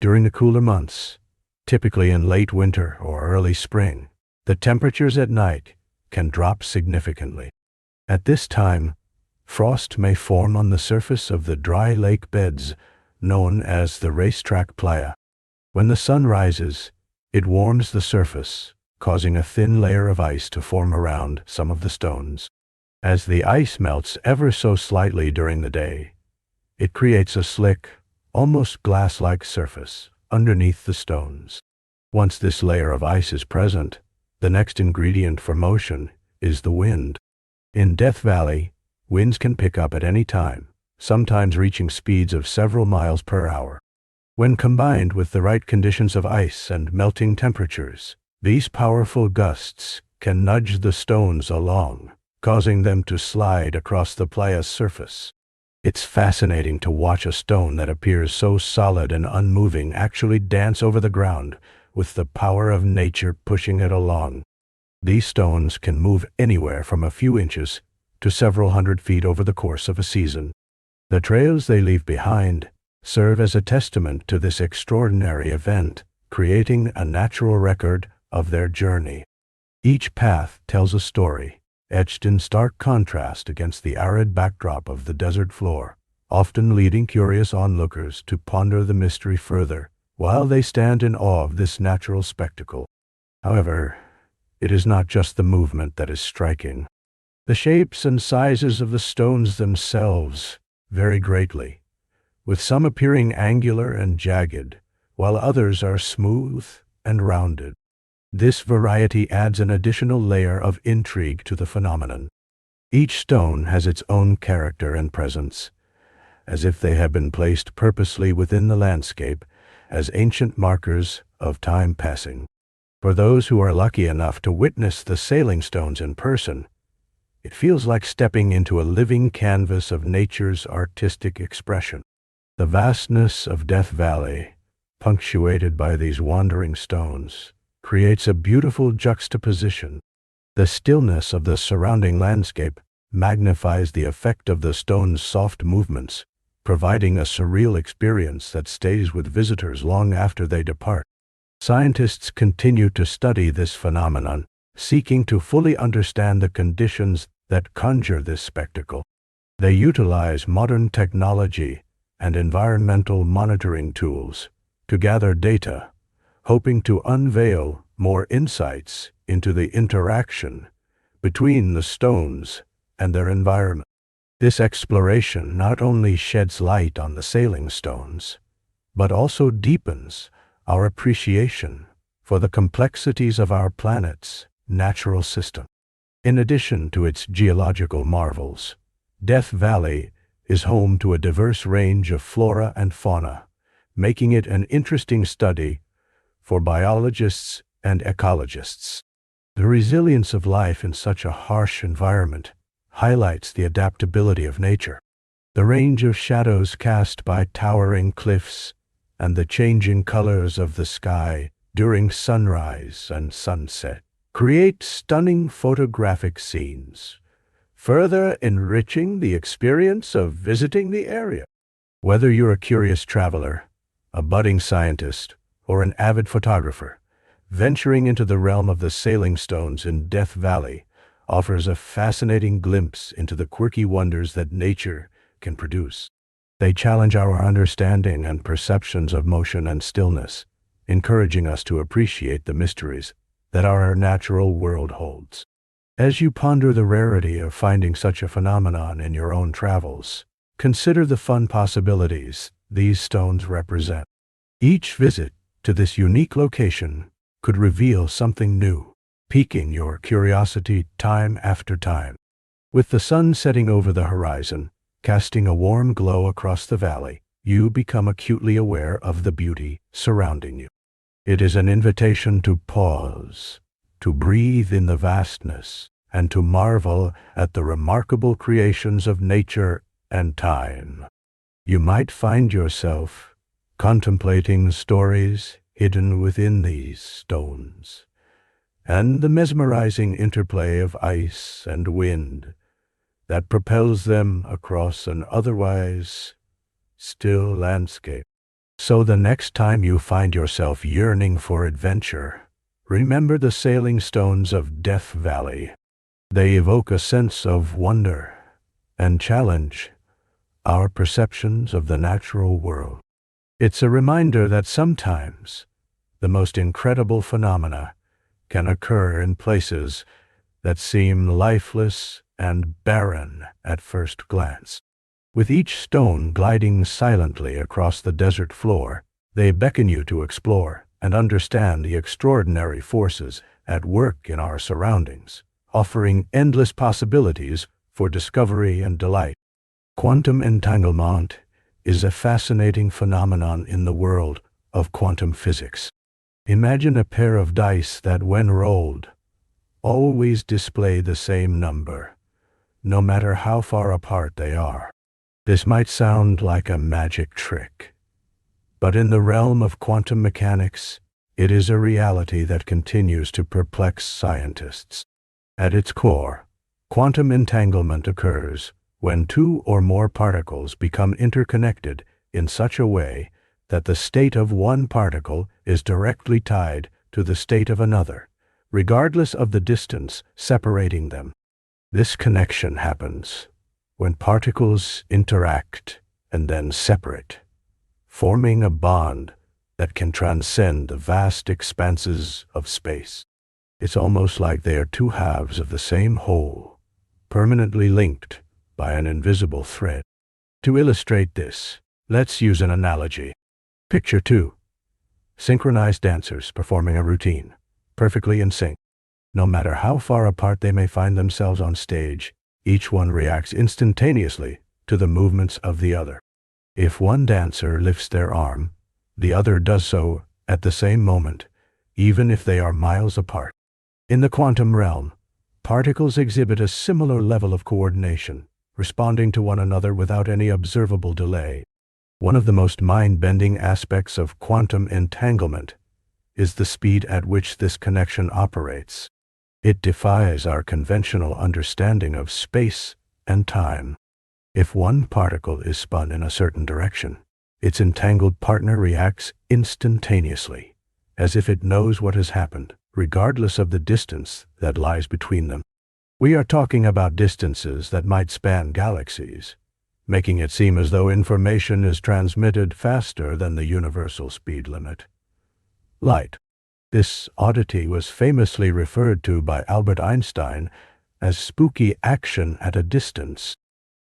During the cooler months, typically in late winter or early spring, the temperatures at night can drop significantly. At this time, frost may form on the surface of the dry lake beds known as the racetrack playa. When the sun rises, it warms the surface, causing a thin layer of ice to form around some of the stones. As the ice melts ever so slightly during the day, it creates a slick, almost glass-like surface underneath the stones. Once this layer of ice is present, the next ingredient for motion is the wind. In Death Valley, winds can pick up at any time, sometimes reaching speeds of several miles per hour. When combined with the right conditions of ice and melting temperatures, these powerful gusts can nudge the stones along, causing them to slide across the playa's surface. It's fascinating to watch a stone that appears so solid and unmoving actually dance over the ground with the power of nature pushing it along. These stones can move anywhere from a few inches to several hundred feet over the course of a season. The trails they leave behind serve as a testament to this extraordinary event, creating a natural record of their journey. Each path tells a story, etched in stark contrast against the arid backdrop of the desert floor, often leading curious onlookers to ponder the mystery further while they stand in awe of this natural spectacle. However, it is not just the movement that is striking. The shapes and sizes of the stones themselves vary greatly, with some appearing angular and jagged, while others are smooth and rounded. This variety adds an additional layer of intrigue to the phenomenon. Each stone has its own character and presence, as if they have been placed purposely within the landscape as ancient markers of time passing. For those who are lucky enough to witness the sailing stones in person, it feels like stepping into a living canvas of nature's artistic expression. The vastness of Death Valley, punctuated by these wandering stones, creates a beautiful juxtaposition. The stillness of the surrounding landscape magnifies the effect of the stone's soft movements, providing a surreal experience that stays with visitors long after they depart. Scientists continue to study this phenomenon, seeking to fully understand the conditions that conjure this spectacle. They utilize modern technology and environmental monitoring tools to gather data, hoping to unveil more insights into the interaction between the stones and their environment. This exploration not only sheds light on the sailing stones, but also deepens our appreciation for the complexities of our planet's natural system. In addition to its geological marvels, Death Valley is home to a diverse range of flora and fauna, making it an interesting study for biologists and ecologists. The resilience of life in such a harsh environment highlights the adaptability of nature. The range of shadows cast by towering cliffs and the changing colors of the sky during sunrise and sunset create stunning photographic scenes, further enriching the experience of visiting the area. Whether you're a curious traveler, a budding scientist, or an avid photographer, venturing into the realm of the sailing stones in Death Valley offers a fascinating glimpse into the quirky wonders that nature can produce. They challenge our understanding and perceptions of motion and stillness, encouraging us to appreciate the mysteries that our natural world holds. As you ponder the rarity of finding such a phenomenon in your own travels, consider the fun possibilities these stones represent. Each visit to this unique location could reveal something new, piquing your curiosity time after time. With the sun setting over the horizon, casting a warm glow across the valley, you become acutely aware of the beauty surrounding you. It is an invitation to pause, to breathe in the vastness, and to marvel at the remarkable creations of nature and time. You might find yourself contemplating stories hidden within these stones, and the mesmerizing interplay of ice and wind that propels them across an otherwise still landscape. So the next time you find yourself yearning for adventure, remember the sailing stones of Death Valley. They evoke a sense of wonder and challenge our perceptions of the natural world. It's a reminder that sometimes the most incredible phenomena can occur in places that seem lifeless and barren at first glance. With each stone gliding silently across the desert floor, they beckon you to explore and understand the extraordinary forces at work in our surroundings, offering endless possibilities for discovery and delight. Quantum entanglement is a fascinating phenomenon in the world of quantum physics. Imagine a pair of dice that, when rolled, always display the same number, no matter how far apart they are. This might sound like a magic trick, but in the realm of quantum mechanics, it is a reality that continues to perplex scientists. At its core, quantum entanglement occurs when two or more particles become interconnected in such a way that the state of one particle is directly tied to the state of another, regardless of the distance separating them. This connection happens when particles interact and then separate, forming a bond that can transcend the vast expanses of space. It's almost like they are two halves of the same whole, permanently linked by an invisible thread. To illustrate this, let's use an analogy. Picture two synchronized dancers performing a routine, perfectly in sync. No matter how far apart they may find themselves on stage, each one reacts instantaneously to the movements of the other. If one dancer lifts their arm, the other does so at the same moment, even if they are miles apart. In the quantum realm, particles exhibit a similar level of coordination, responding to one another without any observable delay. One of the most mind-bending aspects of quantum entanglement is the speed at which this connection operates. It defies our conventional understanding of space and time. If one particle is spun in a certain direction, its entangled partner reacts instantaneously, as if it knows what has happened, regardless of the distance that lies between them. We are talking about distances that might span galaxies, making it seem as though information is transmitted faster than the universal speed limit. Light. This oddity was famously referred to by Albert Einstein as spooky action at a distance.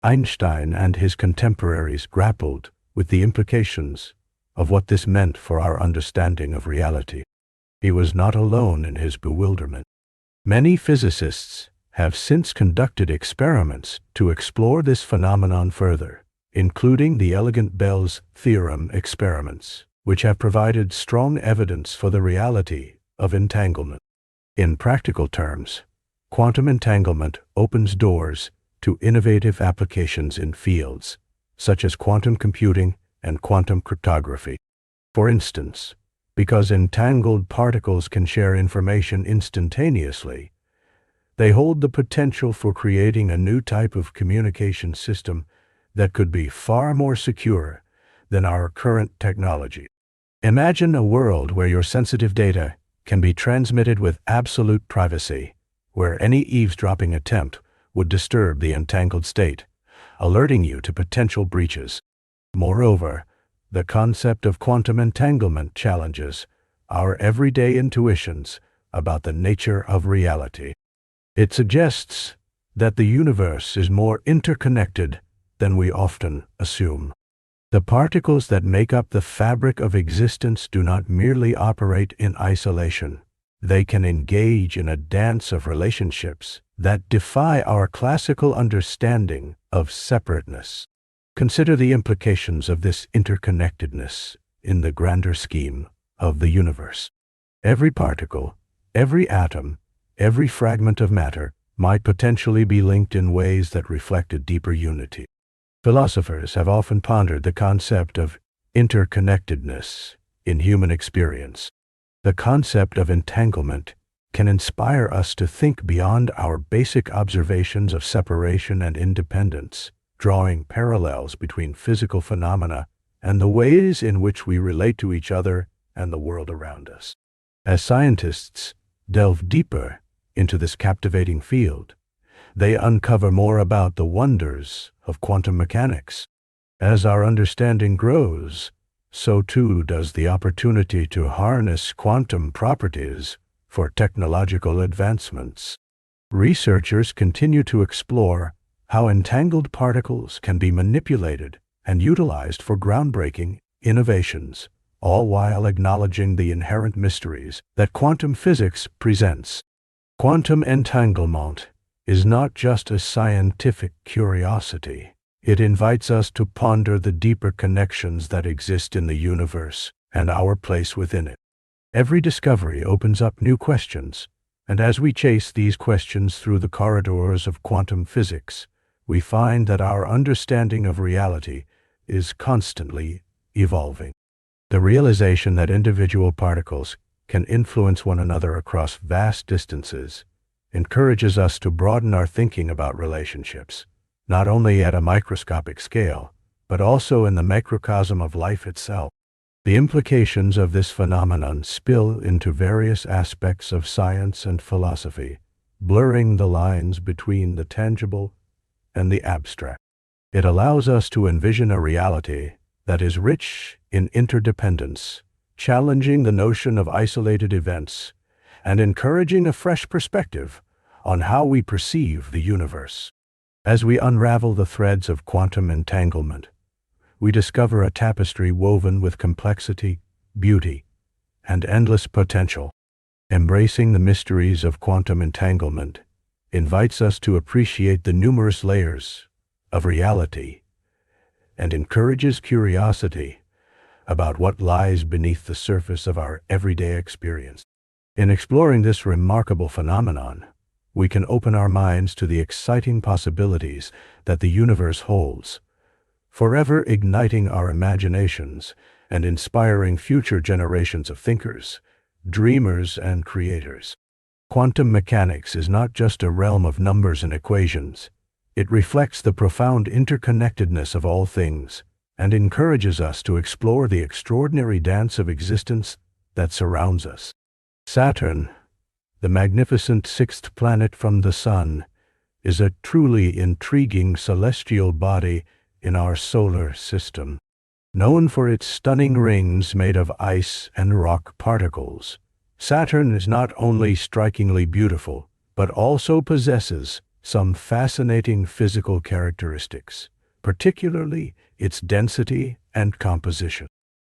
Einstein and his contemporaries grappled with the implications of what this meant for our understanding of reality. He was not alone in his bewilderment. Many physicists have since conducted experiments to explore this phenomenon further, including the elegant Bell's theorem experiments, which have provided strong evidence for the reality of entanglement. In practical terms, quantum entanglement opens doors to innovative applications in fields such as quantum computing and quantum cryptography. For instance, because entangled particles can share information instantaneously, they hold the potential for creating a new type of communication system that could be far more secure than our current technology. Imagine a world where your sensitive data can be transmitted with absolute privacy, where any eavesdropping attempt would disturb the entangled state, alerting you to potential breaches. Moreover, the concept of quantum entanglement challenges our everyday intuitions about the nature of reality. It suggests that the universe is more interconnected than we often assume. The particles that make up the fabric of existence do not merely operate in isolation. They can engage in a dance of relationships that defy our classical understanding of separateness. Consider the implications of this interconnectedness in the grander scheme of the universe. Every particle, every atom, every fragment of matter might potentially be linked in ways that reflect a deeper unity. Philosophers have often pondered the concept of interconnectedness in human experience. The concept of entanglement can inspire us to think beyond our basic observations of separation and independence, drawing parallels between physical phenomena and the ways in which we relate to each other and the world around us. As scientists delve deeper into this captivating field, they uncover more about the wonders of quantum mechanics. As our understanding grows, so too does the opportunity to harness quantum properties for technological advancements. Researchers continue to explore how entangled particles can be manipulated and utilized for groundbreaking innovations, all while acknowledging the inherent mysteries that quantum physics presents. Quantum entanglement is not just a scientific curiosity. It invites us to ponder the deeper connections that exist in the universe and our place within it. Every discovery opens up new questions, and as we chase these questions through the corridors of quantum physics, we find that our understanding of reality is constantly evolving. The realization that individual particles can influence one another across vast distances encourages us to broaden our thinking about relationships, not only at a microscopic scale, but also in the microcosm of life itself. The implications of this phenomenon spill into various aspects of science and philosophy, blurring the lines between the tangible and the abstract. It allows us to envision a reality that is rich in interdependence, challenging the notion of isolated events, and encouraging a fresh perspective on how we perceive the universe. As we unravel the threads of quantum entanglement, we discover a tapestry woven with complexity, beauty, and endless potential. Embracing the mysteries of quantum entanglement invites us to appreciate the numerous layers of reality and encourages curiosity about what lies beneath the surface of our everyday experience. In exploring this remarkable phenomenon, we can open our minds to the exciting possibilities that the universe holds, forever igniting our imaginations and inspiring future generations of thinkers, dreamers, and creators. Quantum mechanics is not just a realm of numbers and equations. It reflects the profound interconnectedness of all things and encourages us to explore the extraordinary dance of existence that surrounds us. Saturn, the magnificent sixth planet from the Sun, is a truly intriguing celestial body in our solar system. Known for its stunning rings made of ice and rock particles, Saturn is not only strikingly beautiful, but also possesses some fascinating physical characteristics, particularly its density and composition.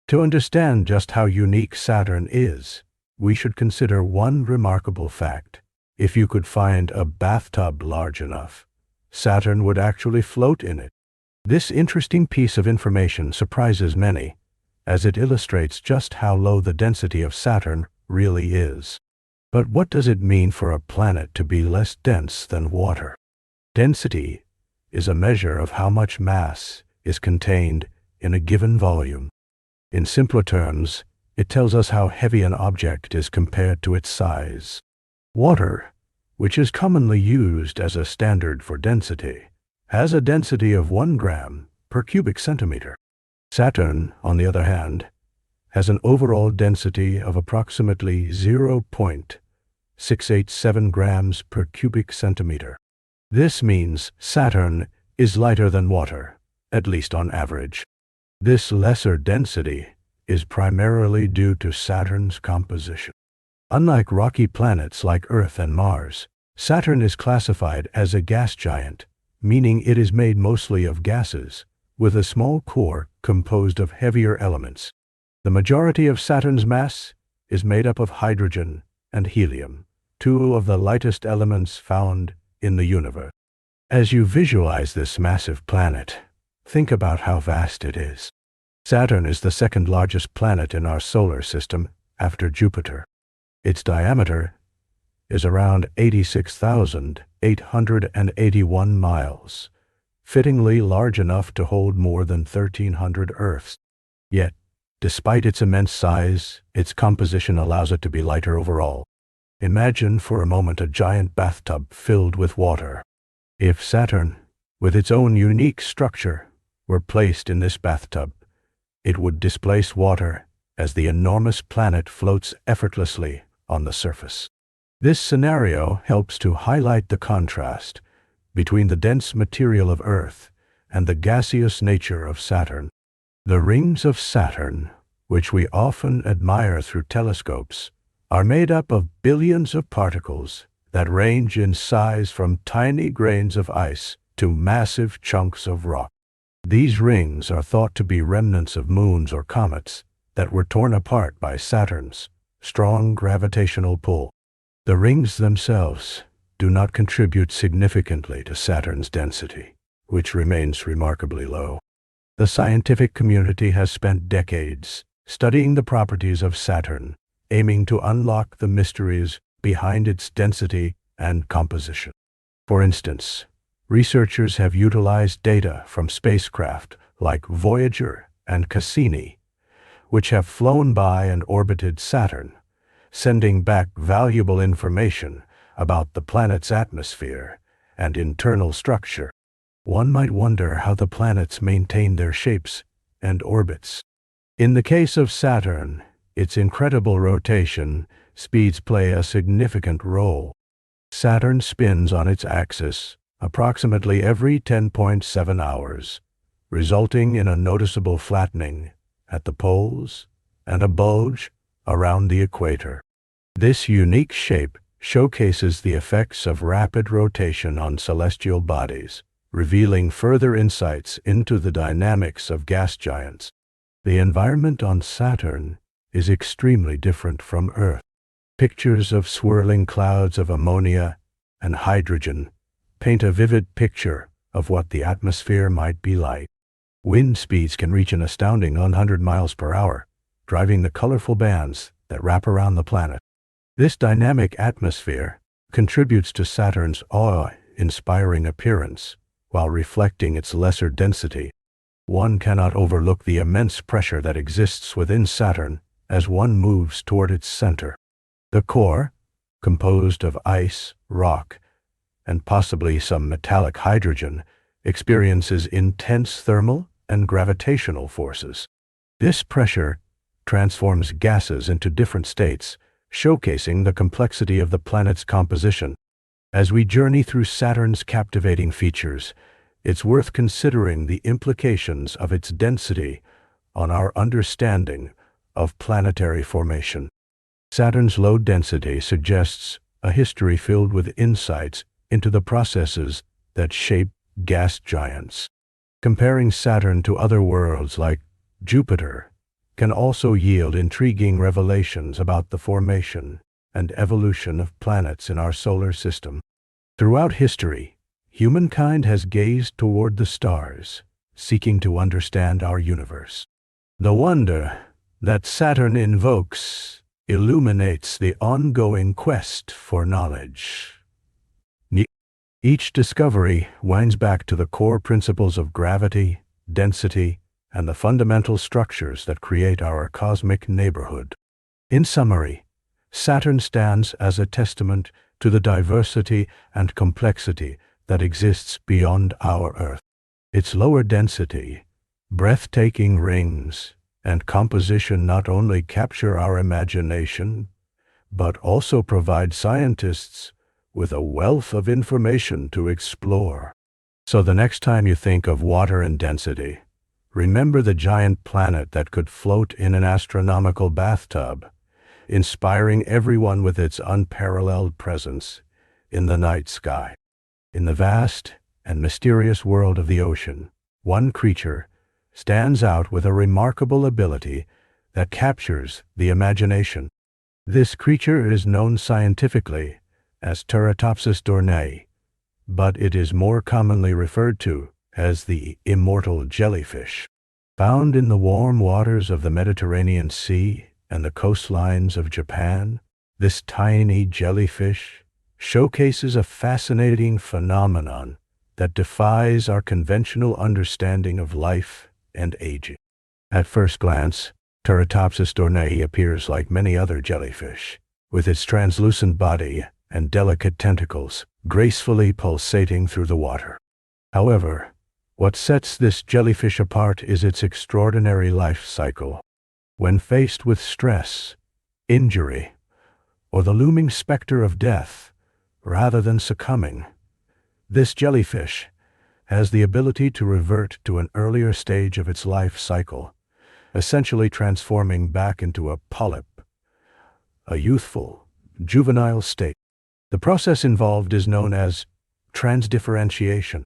To understand just how unique Saturn is, we should consider one remarkable fact. If you could find a bathtub large enough, Saturn would actually float in it. This interesting piece of information surprises many, as it illustrates just how low the density of Saturn really is. But what does it mean for a planet to be less dense than water? Density is a measure of how much mass is contained in a given volume. In simpler terms, it tells us how heavy an object is compared to its size. Water, which is commonly used as a standard for density, has a density of 1 gram per cubic centimeter. Saturn, on the other hand, has an overall density of approximately 0.687 grams per cubic centimeter. This means Saturn is lighter than water, at least on average. This lesser density is primarily due to Saturn's composition. Unlike rocky planets like Earth and Mars, Saturn is classified as a gas giant, meaning it is made mostly of gases, with a small core composed of heavier elements. The majority of Saturn's mass is made up of hydrogen and helium, two of the lightest elements found in the universe. As you visualize this massive planet, think about how vast it is. Saturn is the second largest planet in our solar system after Jupiter. Its diameter is around 86,881 miles, fittingly large enough to hold more than 1,300 Earths. Yet, despite its immense size, its composition allows it to be lighter overall. Imagine for a moment a giant bathtub filled with water. If Saturn with its own unique structure, were placed in this bathtub, it would displace water as the enormous planet floats effortlessly on the surface. This scenario helps to highlight the contrast between the dense material of Earth and the gaseous nature of Saturn. The rings of Saturn, which we often admire through telescopes, are made up of billions of particles that range in size from tiny grains of ice to massive chunks of rock. These rings are thought to be remnants of moons or comets that were torn apart by Saturn's strong gravitational pull. The rings themselves do not contribute significantly to Saturn's density, which remains remarkably low. The scientific community has spent decades studying the properties of Saturn, aiming to unlock the mysteries behind its density and composition. For instance, researchers have utilized data from spacecraft like Voyager and Cassini, which have flown by and orbited Saturn, sending back valuable information about the planet's atmosphere and internal structure. One might wonder how the planets maintain their shapes and orbits. In the case of Saturn, its incredible rotation speeds play a significant role. Saturn spins on its axis approximately every 10.7 hours, resulting in a noticeable flattening at the poles and a bulge around the equator. This unique shape showcases the effects of rapid rotation on celestial bodies, revealing further insights into the dynamics of gas giants. The environment on Saturn is extremely different from Earth. Pictures of swirling clouds of ammonia and hydrogen paint a vivid picture of what the atmosphere might be like. Wind speeds can reach an astounding 100 miles per hour, driving the colorful bands that wrap around the planet. This dynamic atmosphere contributes to Saturn's awe-inspiring appearance while reflecting its lesser density. One cannot overlook the immense pressure that exists within Saturn as one moves toward its center. The core, composed of ice, rock, and possibly some metallic hydrogen, experiences intense thermal and gravitational forces. This pressure transforms gases into different states, showcasing the complexity of the planet's composition. As we journey through Saturn's captivating features, it's worth considering the implications of its density on our understanding of planetary formation. Saturn's low density suggests a history filled with insights into the processes that shape gas giants. Comparing Saturn to other worlds like Jupiter can also yield intriguing revelations about the formation and evolution of planets in our solar system. Throughout history, humankind has gazed toward the stars, seeking to understand our universe. The wonder that Saturn invokes illuminates the ongoing quest for knowledge. Each discovery winds back to the core principles of gravity, density, and the fundamental structures that create our cosmic neighborhood. In summary, Saturn stands as a testament to the diversity and complexity that exists beyond our Earth. Its lower density, breathtaking rings, and composition not only capture our imagination, but also provide scientists with a wealth of information to explore. So the next time you think of water and density, remember the giant planet that could float in an astronomical bathtub, inspiring everyone with its unparalleled presence in the night sky. In the vast and mysterious world of the ocean, one creature stands out with a remarkable ability that captures the imagination. This creature is known scientifically as Turritopsis dohrnii, but it is more commonly referred to as the Immortal Jellyfish. Found in the warm waters of the Mediterranean Sea and the coastlines of Japan, this tiny jellyfish showcases a fascinating phenomenon that defies our conventional understanding of life and aging. At first glance, Turritopsis dohrnii appears like many other jellyfish, with its translucent body and delicate tentacles gracefully pulsating through the water. However, what sets this jellyfish apart is its extraordinary life cycle. When faced with stress, injury, or the looming specter of death, rather than succumbing, this jellyfish has the ability to revert to an earlier stage of its life cycle, essentially transforming back into a polyp, a youthful, juvenile state. The process involved is known as transdifferentiation.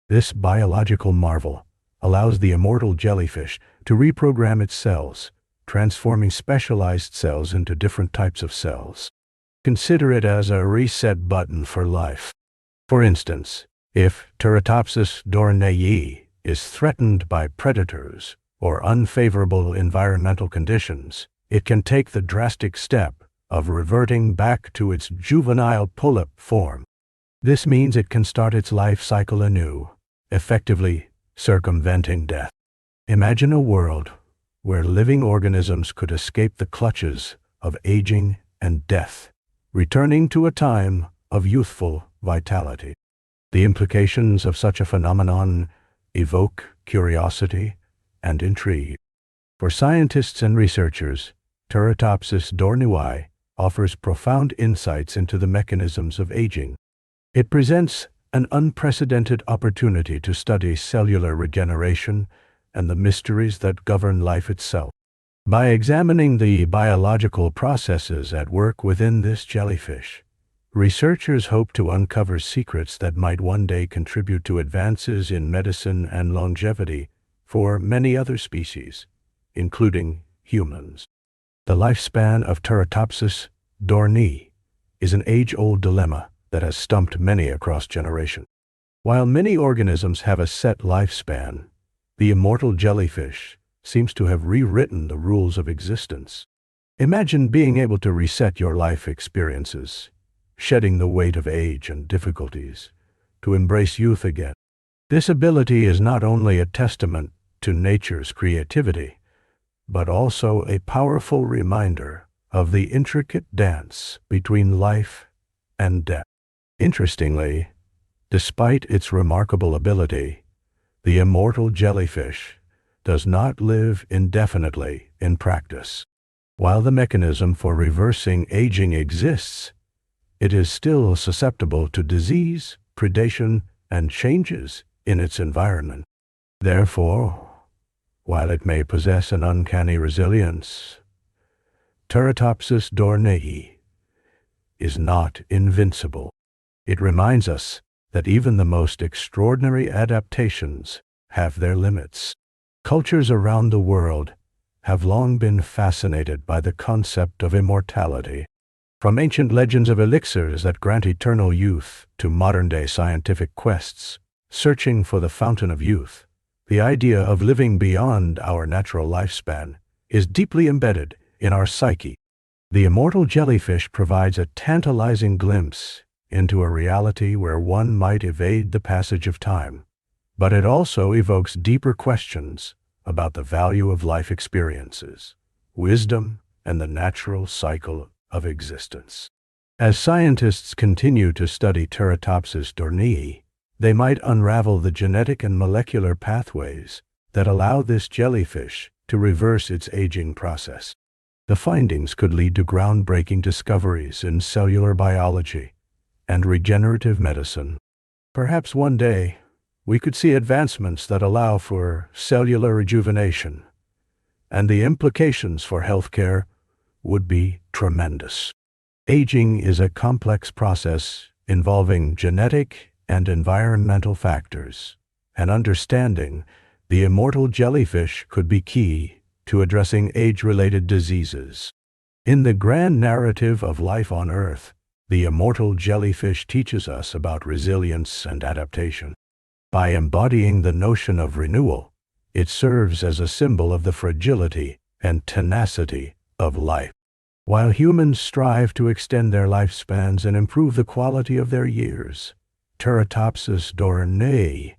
This biological marvel allows the immortal jellyfish to reprogram its cells, transforming specialized cells into different types of cells. Consider it as a reset button for life. For instance, if Turritopsis dohrnii is threatened by predators or unfavorable environmental conditions, it can take the drastic step of reverting back to its juvenile polyp form. This means it can start its life cycle anew, effectively circumventing death. Imagine a world where living organisms could escape the clutches of aging and death, returning to a time of youthful vitality. The implications of such a phenomenon evoke curiosity and intrigue. For scientists and researchers, Turritopsis dohrnii offers profound insights into the mechanisms of aging. It presents an unprecedented opportunity to study cellular regeneration and the mysteries that govern life itself. By examining the biological processes at work within this jellyfish, researchers hope to uncover secrets that might one day contribute to advances in medicine and longevity for many other species, including humans. The lifespan of Turritopsis dohrnii is an age-old dilemma that has stumped many across generations. While many organisms have a set lifespan, the immortal jellyfish seems to have rewritten the rules of existence. Imagine being able to reset your life experiences, shedding the weight of age and difficulties, to embrace youth again. This ability is not only a testament to nature's creativity, but also a powerful reminder of the intricate dance between life and death. Interestingly, despite its remarkable ability, the immortal jellyfish does not live indefinitely in practice. While the mechanism for reversing aging exists, it is still susceptible to disease, predation, and changes in its environment. Therefore, while it may possess an uncanny resilience, Turritopsis dohrnii is not invincible. It reminds us that even the most extraordinary adaptations have their limits. Cultures around the world have long been fascinated by the concept of immortality. From ancient legends of elixirs that grant eternal youth to modern-day scientific quests searching for the fountain of youth, the idea of living beyond our natural lifespan is deeply embedded in our psyche. The immortal jellyfish provides a tantalizing glimpse into a reality where one might evade the passage of time, but it also evokes deeper questions about the value of life experiences, wisdom, and the natural cycle of existence. As scientists continue to study Turritopsis dohrnii, they might unravel the genetic and molecular pathways that allow this jellyfish to reverse its aging process. The findings could lead to groundbreaking discoveries in cellular biology and regenerative medicine. Perhaps one day, we could see advancements that allow for cellular rejuvenation, and the implications for healthcare would be tremendous. Aging is a complex process involving genetic and environmental factors, and understanding the immortal jellyfish could be key to addressing age-related diseases. In the grand narrative of life on Earth, the immortal jellyfish teaches us about resilience and adaptation. By embodying the notion of renewal, it serves as a symbol of the fragility and tenacity of life. While humans strive to extend their lifespans and improve the quality of their years, Turritopsis dohrnii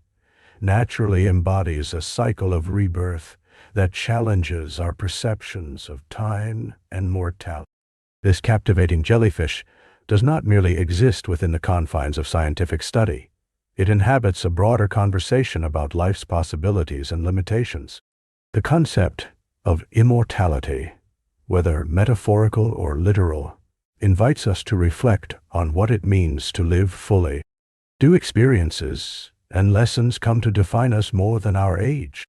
naturally embodies a cycle of rebirth that challenges our perceptions of time and mortality. This captivating jellyfish does not merely exist within the confines of scientific study. It inhabits a broader conversation about life's possibilities and limitations. The concept of immortality, whether metaphorical or literal, invites us to reflect on what it means to live fully. Do experiences and lessons come to define us more than our age?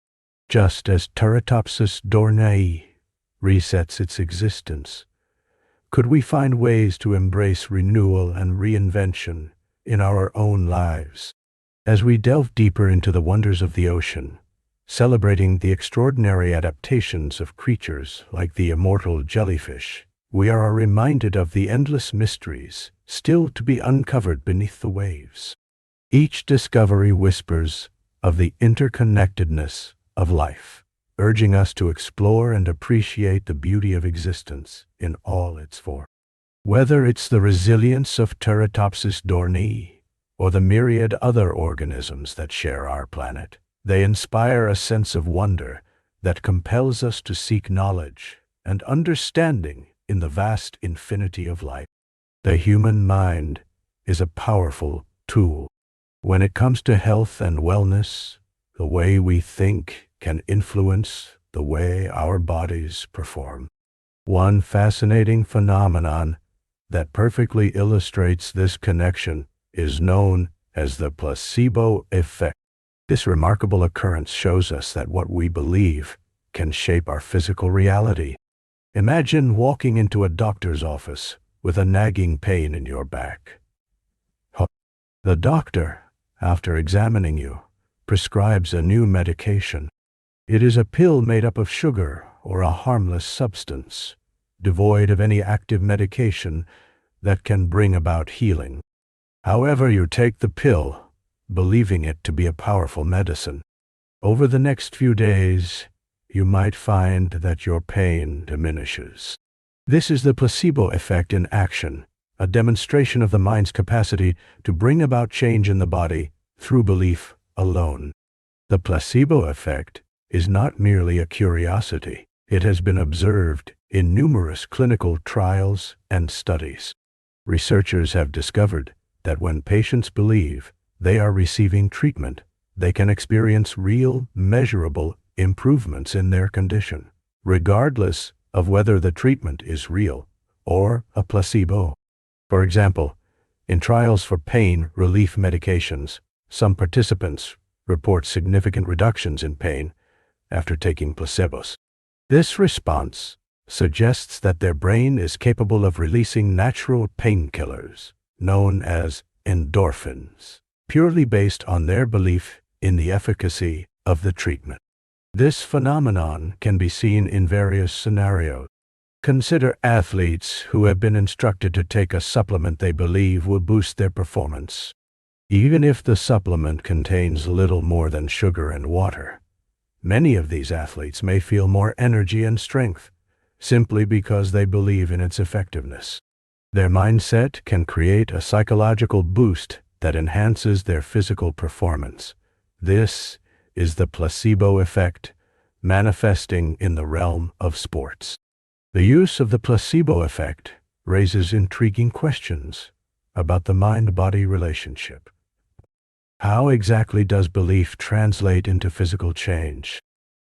Just as Turritopsis dohrnii resets its existence, could we find ways to embrace renewal and reinvention in our own lives? As we delve deeper into the wonders of the ocean, celebrating the extraordinary adaptations of creatures like the immortal jellyfish, we are reminded of the endless mysteries still to be uncovered beneath the waves. Each discovery whispers of the interconnectedness of life, urging us to explore and appreciate the beauty of existence in all its forms. Whether it's the resilience of Turritopsis dohrnii or the myriad other organisms that share our planet, they inspire a sense of wonder that compels us to seek knowledge and understanding in the vast infinity of life. The human mind is a powerful tool. When it comes to health and wellness, the way we think can influence the way our bodies perform. One fascinating phenomenon that perfectly illustrates this connection is known as the placebo effect. This remarkable occurrence shows us that what we believe can shape our physical reality. Imagine walking into a doctor's office with a nagging pain in your back. The doctor, after examining you, prescribes a new medication. It is a pill made up of sugar or a harmless substance, devoid of any active medication that can bring about healing. However, you take the pill, believing it to be a powerful medicine. Over the next few days, you might find that your pain diminishes. This is the placebo effect in action, a demonstration of the mind's capacity to bring about change in the body through belief alone. The placebo effect is not merely a curiosity. It has been observed in numerous clinical trials and studies. Researchers have discovered that when patients believe they are receiving treatment, they can experience real, measurable improvements in their condition, regardless of whether the treatment is real or a placebo. For example, in trials for pain relief medications, some participants report significant reductions in pain after taking placebos. This response suggests that their brain is capable of releasing natural painkillers, known as endorphins, purely based on their belief in the efficacy of the treatment. This phenomenon can be seen in various scenarios. Consider athletes who have been instructed to take a supplement they believe will boost their performance. Even if the supplement contains little more than sugar and water, many of these athletes may feel more energy and strength simply because they believe in its effectiveness. Their mindset can create a psychological boost that enhances their physical performance. This is the placebo effect manifesting in the realm of sports. The use of the placebo effect raises intriguing questions about the mind-body relationship. How exactly does belief translate into physical change?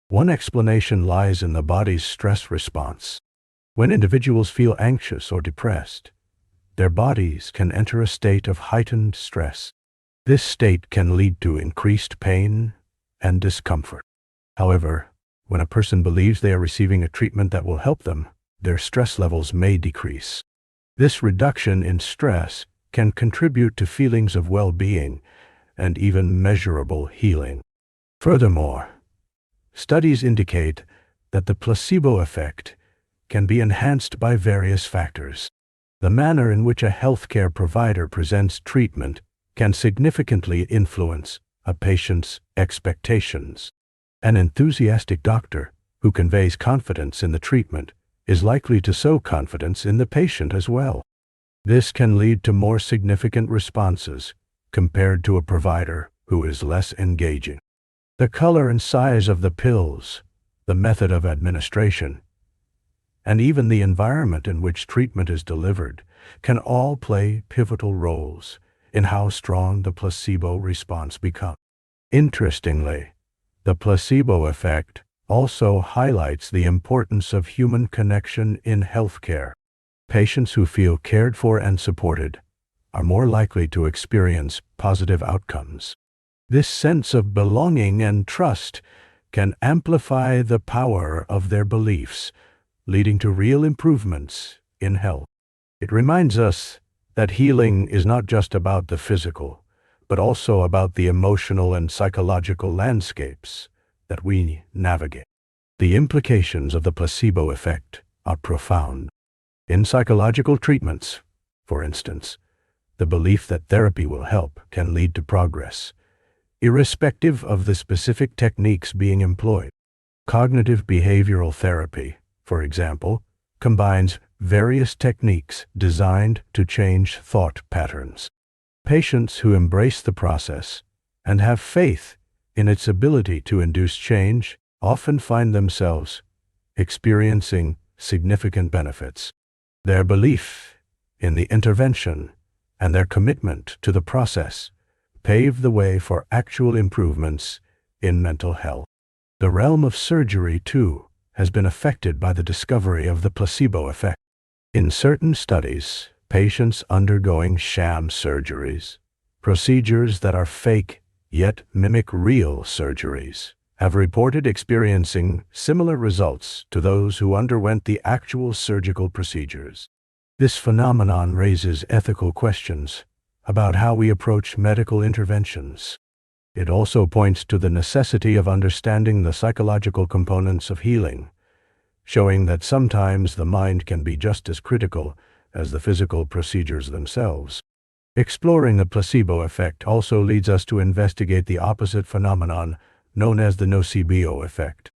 One explanation lies in the body's stress response. When individuals feel anxious or depressed, their bodies can enter a state of heightened stress. This state can lead to increased pain and discomfort. However, when a person believes they are receiving a treatment that will help them, their stress levels may decrease. This reduction in stress can contribute to feelings of well-being and even measurable healing. Furthermore, studies indicate that the placebo effect can be enhanced by various factors. The manner in which a healthcare provider presents treatment can significantly influence a patient's expectations. An enthusiastic doctor who conveys confidence in the treatment is likely to sow confidence in the patient as well. This can lead to more significant responses compared to a provider who is less engaging. The color and size of the pills, the method of administration, and even the environment in which treatment is delivered can all play pivotal roles in how strong the placebo response becomes. Interestingly, the placebo effect also highlights the importance of human connection in healthcare. Patients who feel cared for and supported are more likely to experience positive outcomes. This sense of belonging and trust can amplify the power of their beliefs, leading to real improvements in health. It reminds us that healing is not just about the physical, but also about the emotional and psychological landscapes that we navigate. The implications of the placebo effect are profound. In psychological treatments, for instance, the belief that therapy will help can lead to progress, irrespective of the specific techniques being employed. Cognitive behavioral therapy, for example, combines various techniques designed to change thought patterns. Patients who embrace the process and have faith in its ability to induce change often find themselves experiencing significant benefits. Their belief in the intervention and their commitment to the process pave the way for actual improvements in mental health. The realm of surgery, too, has been affected by the discovery of the placebo effect. In certain studies, patients undergoing sham surgeries, procedures that are fake yet mimic real surgeries, have reported experiencing similar results to those who underwent the actual surgical procedures. This phenomenon raises ethical questions about how we approach medical interventions. It also points to the necessity of understanding the psychological components of healing, showing that sometimes the mind can be just as critical as the physical procedures themselves. Exploring the placebo effect also leads us to investigate the opposite phenomenon known as the nocebo effect.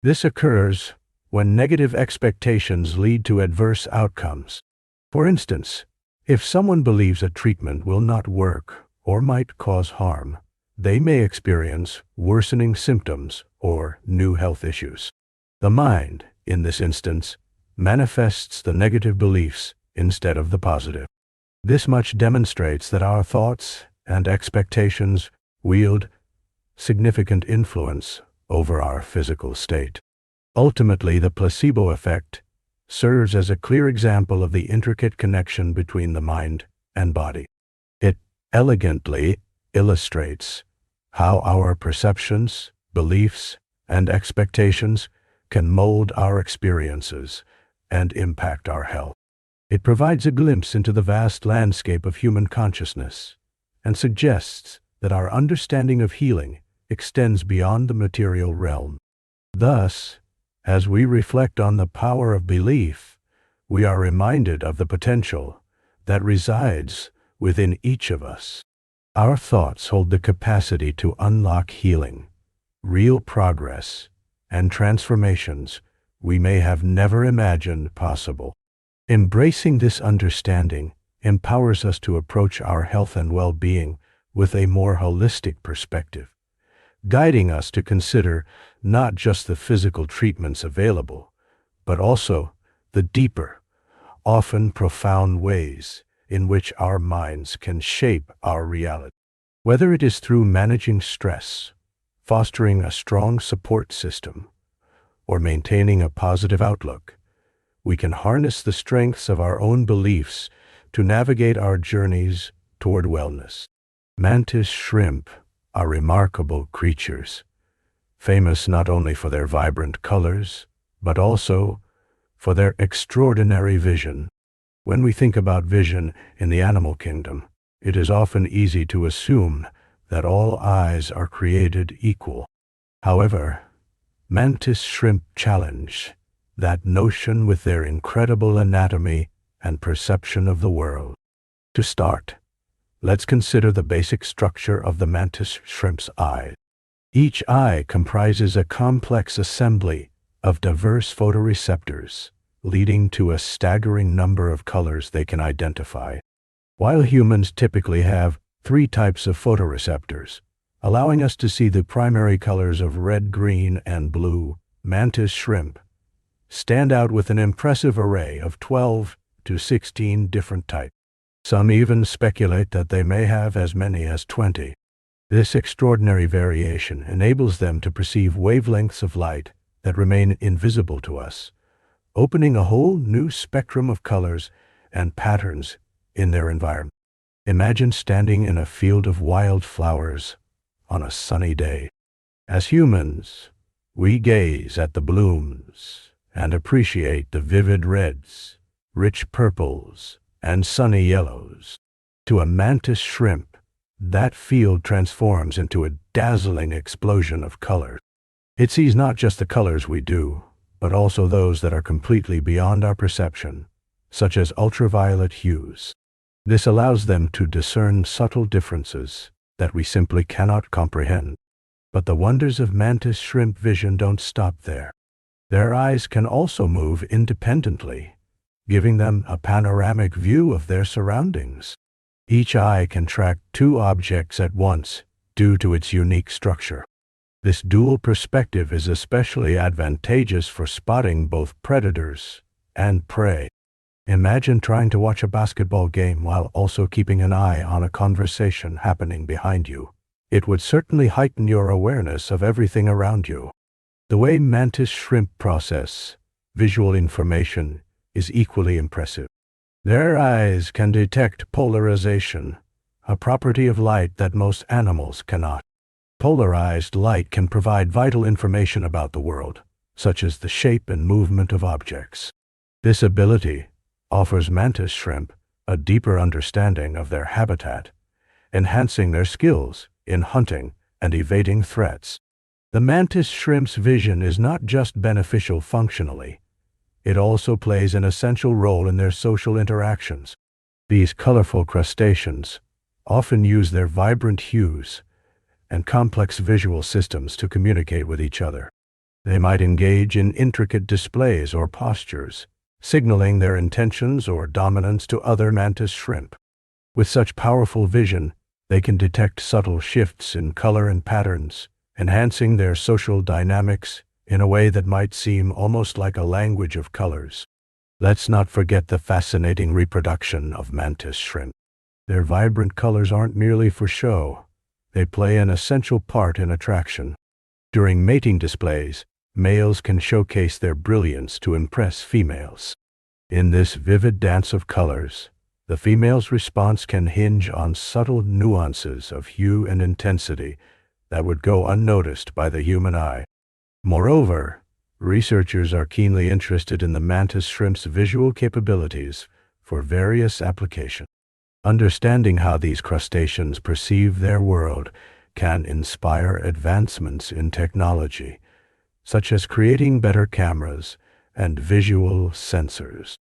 This occurs when negative expectations lead to adverse outcomes. For instance, if someone believes a treatment will not work or might cause harm, they may experience worsening symptoms or new health issues. The mind, in this instance, manifests the negative beliefs instead of the positive. This much demonstrates that our thoughts and expectations wield significant influence over our physical state. Ultimately, the placebo effect serves as a clear example of the intricate connection between the mind and body. It elegantly illustrates how our perceptions, beliefs, and expectations can mold our experiences and impact our health. It provides a glimpse into the vast landscape of human consciousness and suggests that our understanding of healing extends beyond the material realm. Thus, as we reflect on the power of belief, we are reminded of the potential that resides within each of us. Our thoughts hold the capacity to unlock healing, real progress, and transformations we may have never imagined possible. Embracing this understanding empowers us to approach our health and well-being with a more holistic perspective, guiding us to consider not just the physical treatments available, but also the deeper, often profound ways in which our minds can shape our reality. Whether it is through managing stress, fostering a strong support system, or maintaining a positive outlook, we can harness the strengths of our own beliefs to navigate our journeys toward wellness. Mantis shrimp are remarkable creatures, famous not only for their vibrant colors, but also for their extraordinary vision. When we think about vision in the animal kingdom, it is often easy to assume that all eyes are created equal. However, mantis shrimp challenge that notion with their incredible anatomy and perception of the world. To start, let's consider the basic structure of the mantis shrimp's eye. Each eye comprises a complex assembly of diverse photoreceptors, leading to a staggering number of colors they can identify. While humans typically have 3 types of photoreceptors, allowing us to see the primary colors of red, green, and blue, mantis shrimp stand out with an impressive array of 12 to 16 different types. Some even speculate that they may have as many as 20. This extraordinary variation enables them to perceive wavelengths of light that remain invisible to us, opening a whole new spectrum of colors and patterns in their environment. Imagine standing in a field of wildflowers on a sunny day. As humans, we gaze at the blooms and appreciate the vivid reds, rich purples, and sunny yellows. To a mantis shrimp, that field transforms into a dazzling explosion of color. It sees not just the colors we do, but also those that are completely beyond our perception, such as ultraviolet hues. This allows them to discern subtle differences that we simply cannot comprehend. But the wonders of mantis shrimp vision don't stop there. Their eyes can also move independently, giving them a panoramic view of their surroundings. Each eye can track two objects at once due to its unique structure. This dual perspective is especially advantageous for spotting both predators and prey. Imagine trying to watch a basketball game while also keeping an eye on a conversation happening behind you. It would certainly heighten your awareness of everything around you. The way mantis shrimp process visual information is equally impressive. Their eyes can detect polarization, a property of light that most animals cannot. Polarized light can provide vital information about the world, such as the shape and movement of objects. This ability offers mantis shrimp a deeper understanding of their habitat, enhancing their skills in hunting and evading threats. The mantis shrimp's vision is not just beneficial functionally, it also plays an essential role in their social interactions. These colorful crustaceans often use their vibrant hues and complex visual systems to communicate with each other. They might engage in intricate displays or postures, signaling their intentions or dominance to other mantis shrimp. With such powerful vision, they can detect subtle shifts in color and patterns, enhancing their social dynamics in a way that might seem almost like a language of colors. Let's not forget the fascinating reproduction of mantis shrimp. Their vibrant colors aren't merely for show. They play an essential part in attraction. During mating displays, males can showcase their brilliance to impress females. In this vivid dance of colors, the female's response can hinge on subtle nuances of hue and intensity that would go unnoticed by the human eye. Moreover, researchers are keenly interested in the mantis shrimp's visual capabilities for various applications. Understanding how these crustaceans perceive their world can inspire advancements in technology, such as creating better cameras and visual sensors.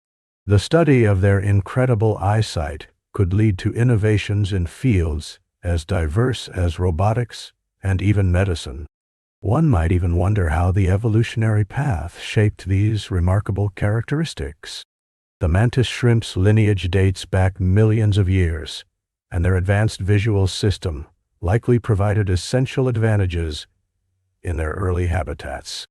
The study of their incredible eyesight could lead to innovations in fields as diverse as robotics and even medicine. One might even wonder how the evolutionary path shaped these remarkable characteristics. The mantis shrimp's lineage dates back millions of years, and their advanced visual system likely provided essential advantages in their early habitats.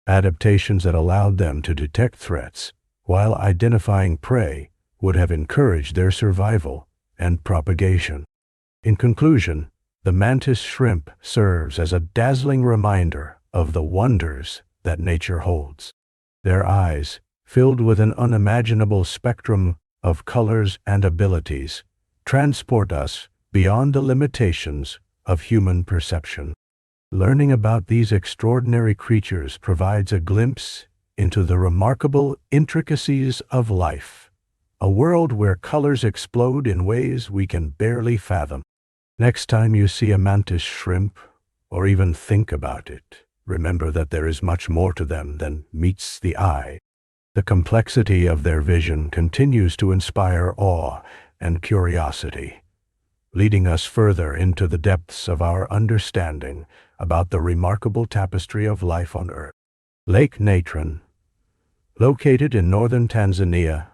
Adaptations that allowed them to detect threats while identifying prey would have encouraged their survival and propagation. In conclusion, the mantis shrimp serves as a dazzling reminder of the wonders that nature holds. Their eyes, filled with an unimaginable spectrum of colors and abilities, transport us beyond the limitations of human perception. Learning about these extraordinary creatures provides a glimpse into the remarkable intricacies of life, a world where colors explode in ways we can barely fathom. Next time you see a mantis shrimp, or even think about it, remember that there is much more to them than meets the eye. The complexity of their vision continues to inspire awe and curiosity, leading us further into the depths of our understanding about the remarkable tapestry of life on Earth. Lake Natron, located in northern Tanzania,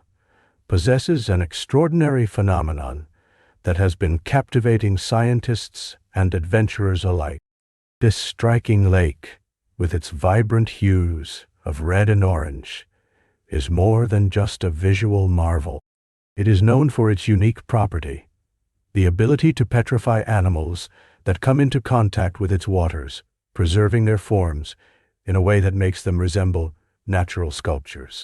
possesses an extraordinary phenomenon that has been captivating scientists and adventurers alike. This striking lake, with its vibrant hues of red and orange, is more than just a visual marvel. It is known for its unique property, the ability to petrify animals that come into contact with its waters, preserving their forms in a way that makes them resemble natural sculptures.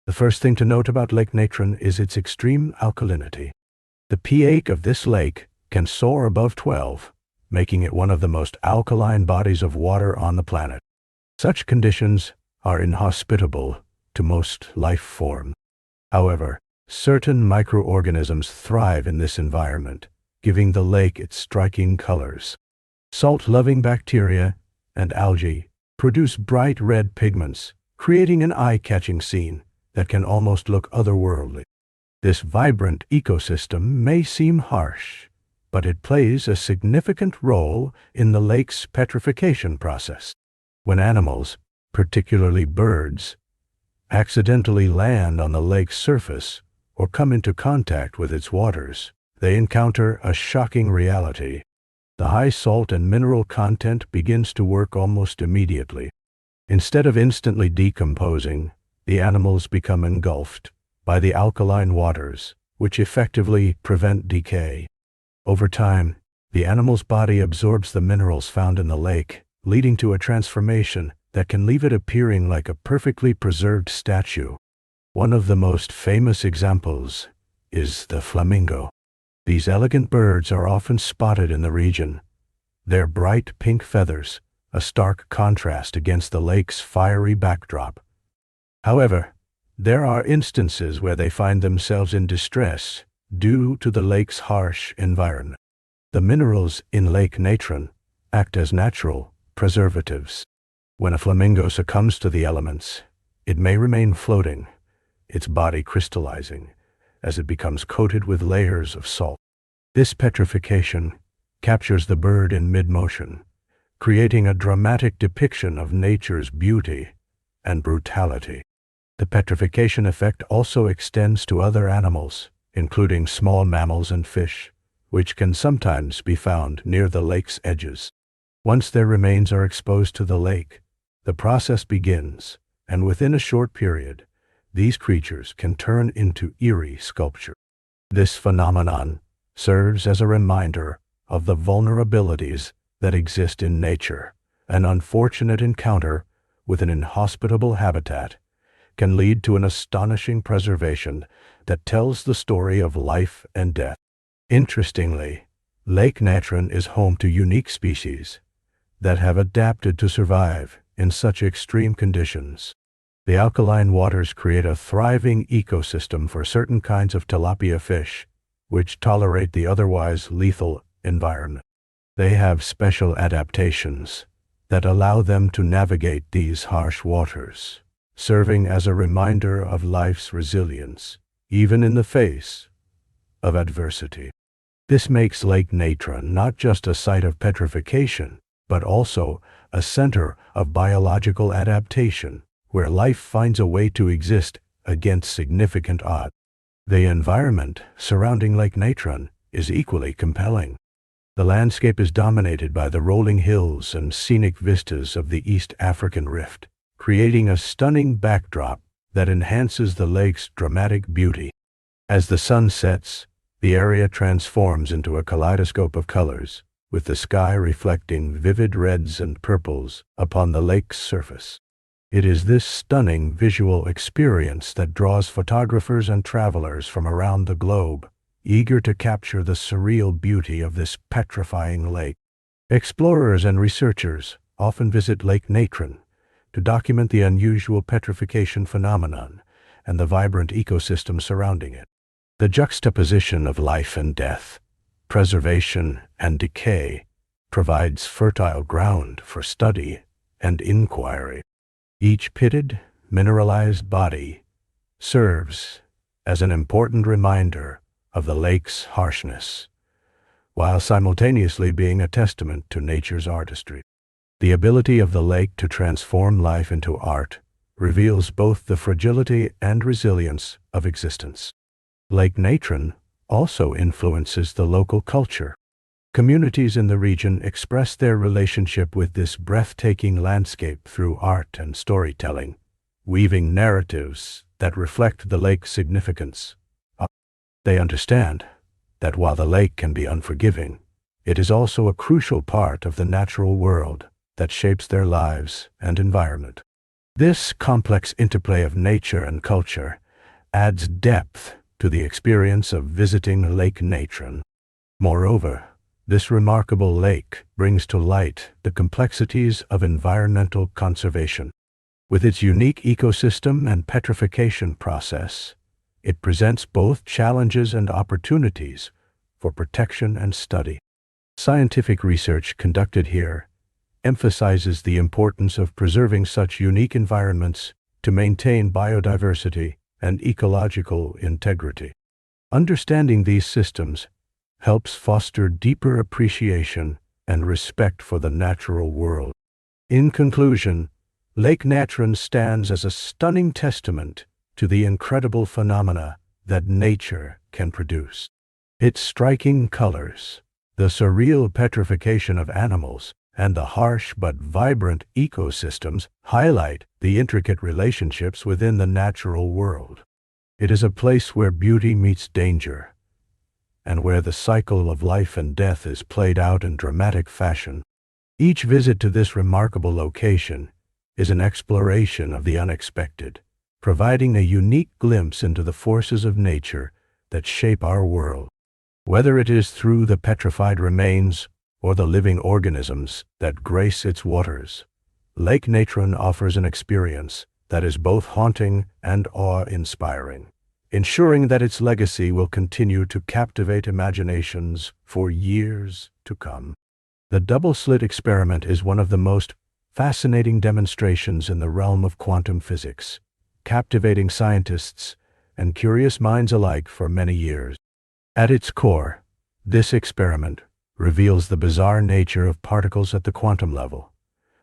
The first thing to note about Lake Natron is its extreme alkalinity. The pH of this lake can soar above 12, making it one of the most alkaline bodies of water on the planet. Such conditions are inhospitable to most life forms. However, certain microorganisms thrive in this environment, giving the lake its striking colors. Salt-loving bacteria and algae produce bright red pigments, creating an eye-catching scene that can almost look otherworldly. This vibrant ecosystem may seem harsh, but it plays a significant role in the lake's petrification process. When animals, particularly birds, accidentally land on the lake's surface or come into contact with its waters, they encounter a shocking reality. The high salt and mineral content begins to work almost immediately. Instead of instantly decomposing, the animals become engulfed by the alkaline waters, which effectively prevent decay. Over time, the animal's body absorbs the minerals found in the lake, leading to a transformation that can leave it appearing like a perfectly preserved statue. One of the most famous examples is the flamingo. These elegant birds are often spotted in the region, their bright pink feathers a stark contrast against the lake's fiery backdrop. However, there are instances where they find themselves in distress due to the lake's harsh environment. The minerals in Lake Natron act as natural preservatives. When a flamingo succumbs to the elements, it may remain floating, its body crystallizing as it becomes coated with layers of salt. This petrification captures the bird in mid-motion, creating a dramatic depiction of nature's beauty and brutality. The petrification effect also extends to other animals, including small mammals and fish, which can sometimes be found near the lake's edges. Once their remains are exposed to the lake, the process begins, and within a short period, these creatures can turn into eerie sculpture. This phenomenon serves as a reminder of the vulnerabilities that exist in nature. An unfortunate encounter with an inhospitable habitat can lead to an astonishing preservation that tells the story of life and death. Interestingly, Lake Natron is home to unique species that have adapted to survive in such extreme conditions. The alkaline waters create a thriving ecosystem for certain kinds of tilapia fish, which tolerate the otherwise lethal environment. They have special adaptations that allow them to navigate these harsh waters, serving as a reminder of life's resilience, even in the face of adversity. This makes Lake Natron not just a site of petrification, but also a center of biological adaptation, where life finds a way to exist against significant odds. The environment surrounding Lake Natron is equally compelling. The landscape is dominated by the rolling hills and scenic vistas of the East African Rift, creating a stunning backdrop that enhances the lake's dramatic beauty. As the sun sets, the area transforms into a kaleidoscope of colors, with the sky reflecting vivid reds and purples upon the lake's surface. It is this stunning visual experience that draws photographers and travelers from around the globe, eager to capture the surreal beauty of this petrifying lake. Explorers and researchers often visit Lake Natron to document the unusual petrification phenomenon and the vibrant ecosystem surrounding it. The juxtaposition of life and death, preservation and decay, provides fertile ground for study and inquiry. Each pitted, mineralized body serves as an important reminder of the lake's harshness, while simultaneously being a testament to nature's artistry. The ability of the lake to transform life into art reveals both the fragility and resilience of existence. Lake Natron also influences the local culture. Communities in the region express their relationship with this breathtaking landscape through art and storytelling, weaving narratives that reflect the lake's significance. They understand that while the lake can be unforgiving, it is also a crucial part of the natural world that shapes their lives and environment. This complex interplay of nature and culture adds depth to the experience of visiting Lake Natron. Moreover, this remarkable lake brings to light the complexities of environmental conservation. With its unique ecosystem and petrification process, it presents both challenges and opportunities for protection and study. Scientific research conducted here emphasizes the importance of preserving such unique environments to maintain biodiversity and ecological integrity. Understanding these systems helps foster deeper appreciation and respect for the natural world. In conclusion, Lake Natron stands as a stunning testament to the incredible phenomena that nature can produce. Its striking colors, the surreal petrification of animals, and the harsh but vibrant ecosystems highlight the intricate relationships within the natural world. It is a place where beauty meets danger, and where the cycle of life and death is played out in dramatic fashion. Each visit to this remarkable location is an exploration of the unexpected, providing a unique glimpse into the forces of nature that shape our world. Whether it is through the petrified remains or the living organisms that grace its waters, Lake Natron offers an experience that is both haunting and awe-inspiring, ensuring that its legacy will continue to captivate imaginations for years to come. The Double-Slit Experiment is one of the most fascinating demonstrations in the realm of quantum physics, captivating scientists and curious minds alike for many years. At its core, this experiment reveals the bizarre nature of particles at the quantum level,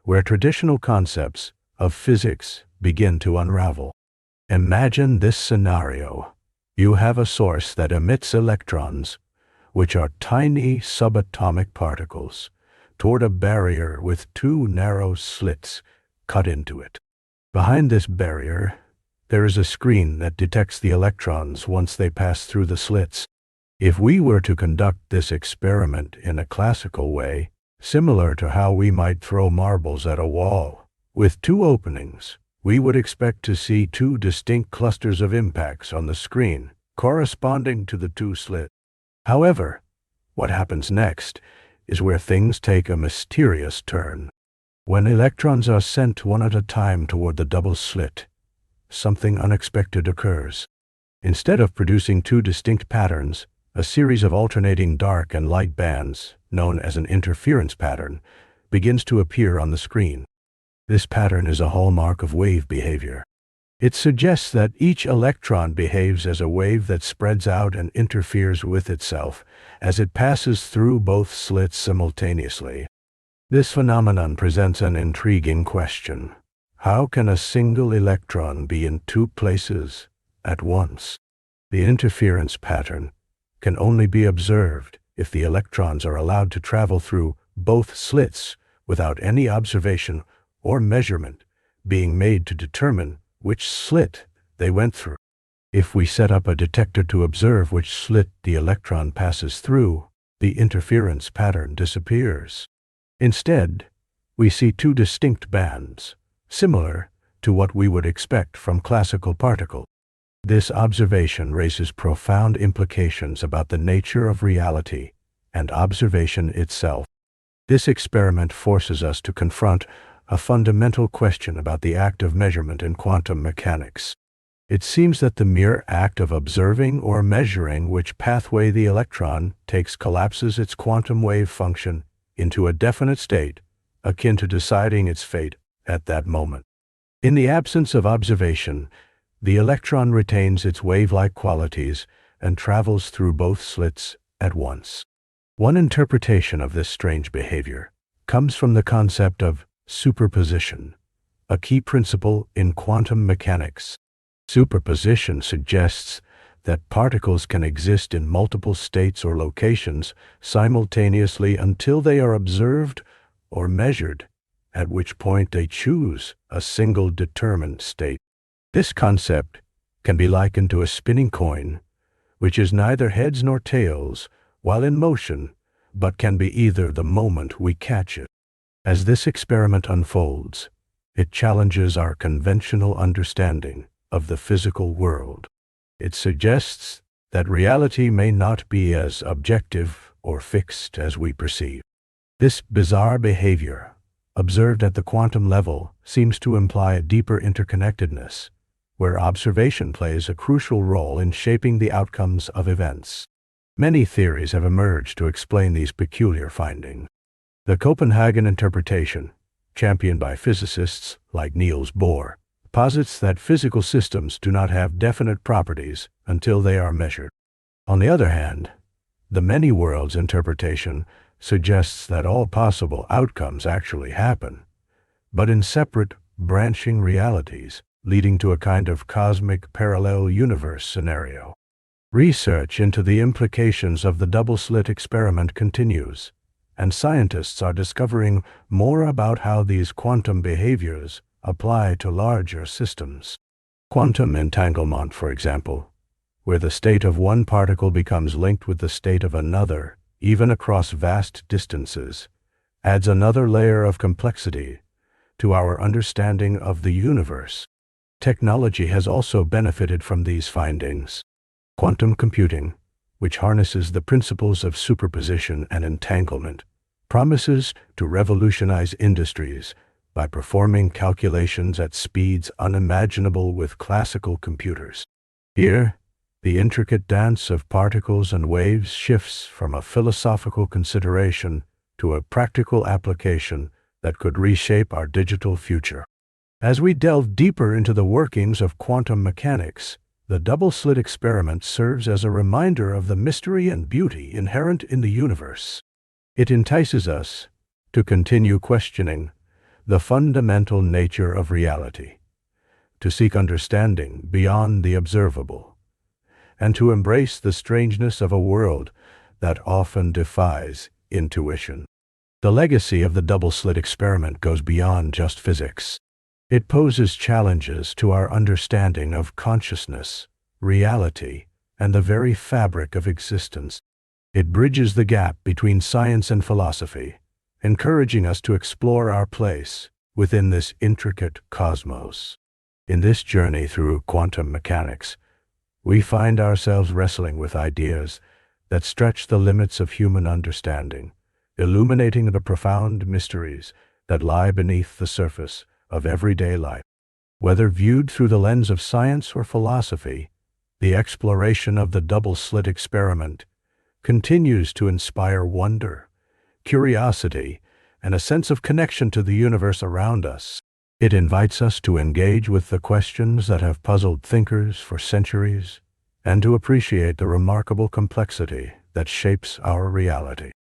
where traditional concepts of physics begin to unravel. Imagine this scenario. You have a source that emits electrons, which are tiny subatomic particles, toward a barrier with two narrow slits cut into it. Behind this barrier, there is a screen that detects the electrons once they pass through the slits. If we were to conduct this experiment in a classical way, similar to how we might throw marbles at a wall, with two openings, we would expect to see two distinct clusters of impacts on the screen, corresponding to the two slits. However, what happens next is where things take a mysterious turn. When electrons are sent one at a time toward the double slit, something unexpected occurs. Instead of producing two distinct patterns, a series of alternating dark and light bands, known as an interference pattern, begins to appear on the screen. This pattern is a hallmark of wave behavior. It suggests that each electron behaves as a wave that spreads out and interferes with itself as it passes through both slits simultaneously. This phenomenon presents an intriguing question. How can a single electron be in two places at once? The interference pattern can only be observed if the electrons are allowed to travel through both slits without any observation or measurement being made to determine which slit they went through. If we set up a detector to observe which slit the electron passes through, the interference pattern disappears. Instead, we see two distinct bands, similar to what we would expect from classical particles. This observation raises profound implications about the nature of reality and observation itself. This experiment forces us to confront a fundamental question about the act of measurement in quantum mechanics. It seems that the mere act of observing or measuring which pathway the electron takes collapses its quantum wave function into a definite state, akin to deciding its fate at that moment. In the absence of observation, the electron retains its wave-like qualities and travels through both slits at once. One interpretation of this strange behavior comes from the concept of superposition, a key principle in quantum mechanics. Superposition suggests that particles can exist in multiple states or locations simultaneously until they are observed or measured, at which point they choose a single determined state. This concept can be likened to a spinning coin, which is neither heads nor tails while in motion, but can be either the moment we catch it. As this experiment unfolds, it challenges our conventional understanding of the physical world. It suggests that reality may not be as objective or fixed as we perceive. This bizarre behavior, observed at the quantum level, seems to imply a deeper interconnectedness, where observation plays a crucial role in shaping the outcomes of events. Many theories have emerged to explain these peculiar findings. The Copenhagen interpretation, championed by physicists like Niels Bohr, posits that physical systems do not have definite properties until they are measured. On the other hand, the many worlds interpretation suggests that all possible outcomes actually happen, but in separate, branching realities, leading to a kind of cosmic parallel universe scenario. Research into the implications of the double-slit experiment continues, and scientists are discovering more about how these quantum behaviors apply to larger systems. Quantum entanglement, for example, where the state of one particle becomes linked with the state of another, even across vast distances, adds another layer of complexity to our understanding of the universe. Technology has also benefited from these findings. Quantum computing, which harnesses the principles of superposition and entanglement, promises to revolutionize industries by performing calculations at speeds unimaginable with classical computers. Here, the intricate dance of particles and waves shifts from a philosophical consideration to a practical application that could reshape our digital future. As we delve deeper into the workings of quantum mechanics, the double-slit experiment serves as a reminder of the mystery and beauty inherent in the universe. It entices us to continue questioning the fundamental nature of reality, to seek understanding beyond the observable, and to embrace the strangeness of a world that often defies intuition. The legacy of the double-slit experiment goes beyond just physics. It poses challenges to our understanding of consciousness, reality, and the very fabric of existence. It bridges the gap between science and philosophy, encouraging us to explore our place within this intricate cosmos. In this journey through quantum mechanics, we find ourselves wrestling with ideas that stretch the limits of human understanding, illuminating the profound mysteries that lie beneath the surface of everyday life. Whether viewed through the lens of science or philosophy, the exploration of the double-slit experiment continues to inspire wonder, curiosity, and a sense of connection to the universe around us. It invites us to engage with the questions that have puzzled thinkers for centuries and to appreciate the remarkable complexity that shapes our reality.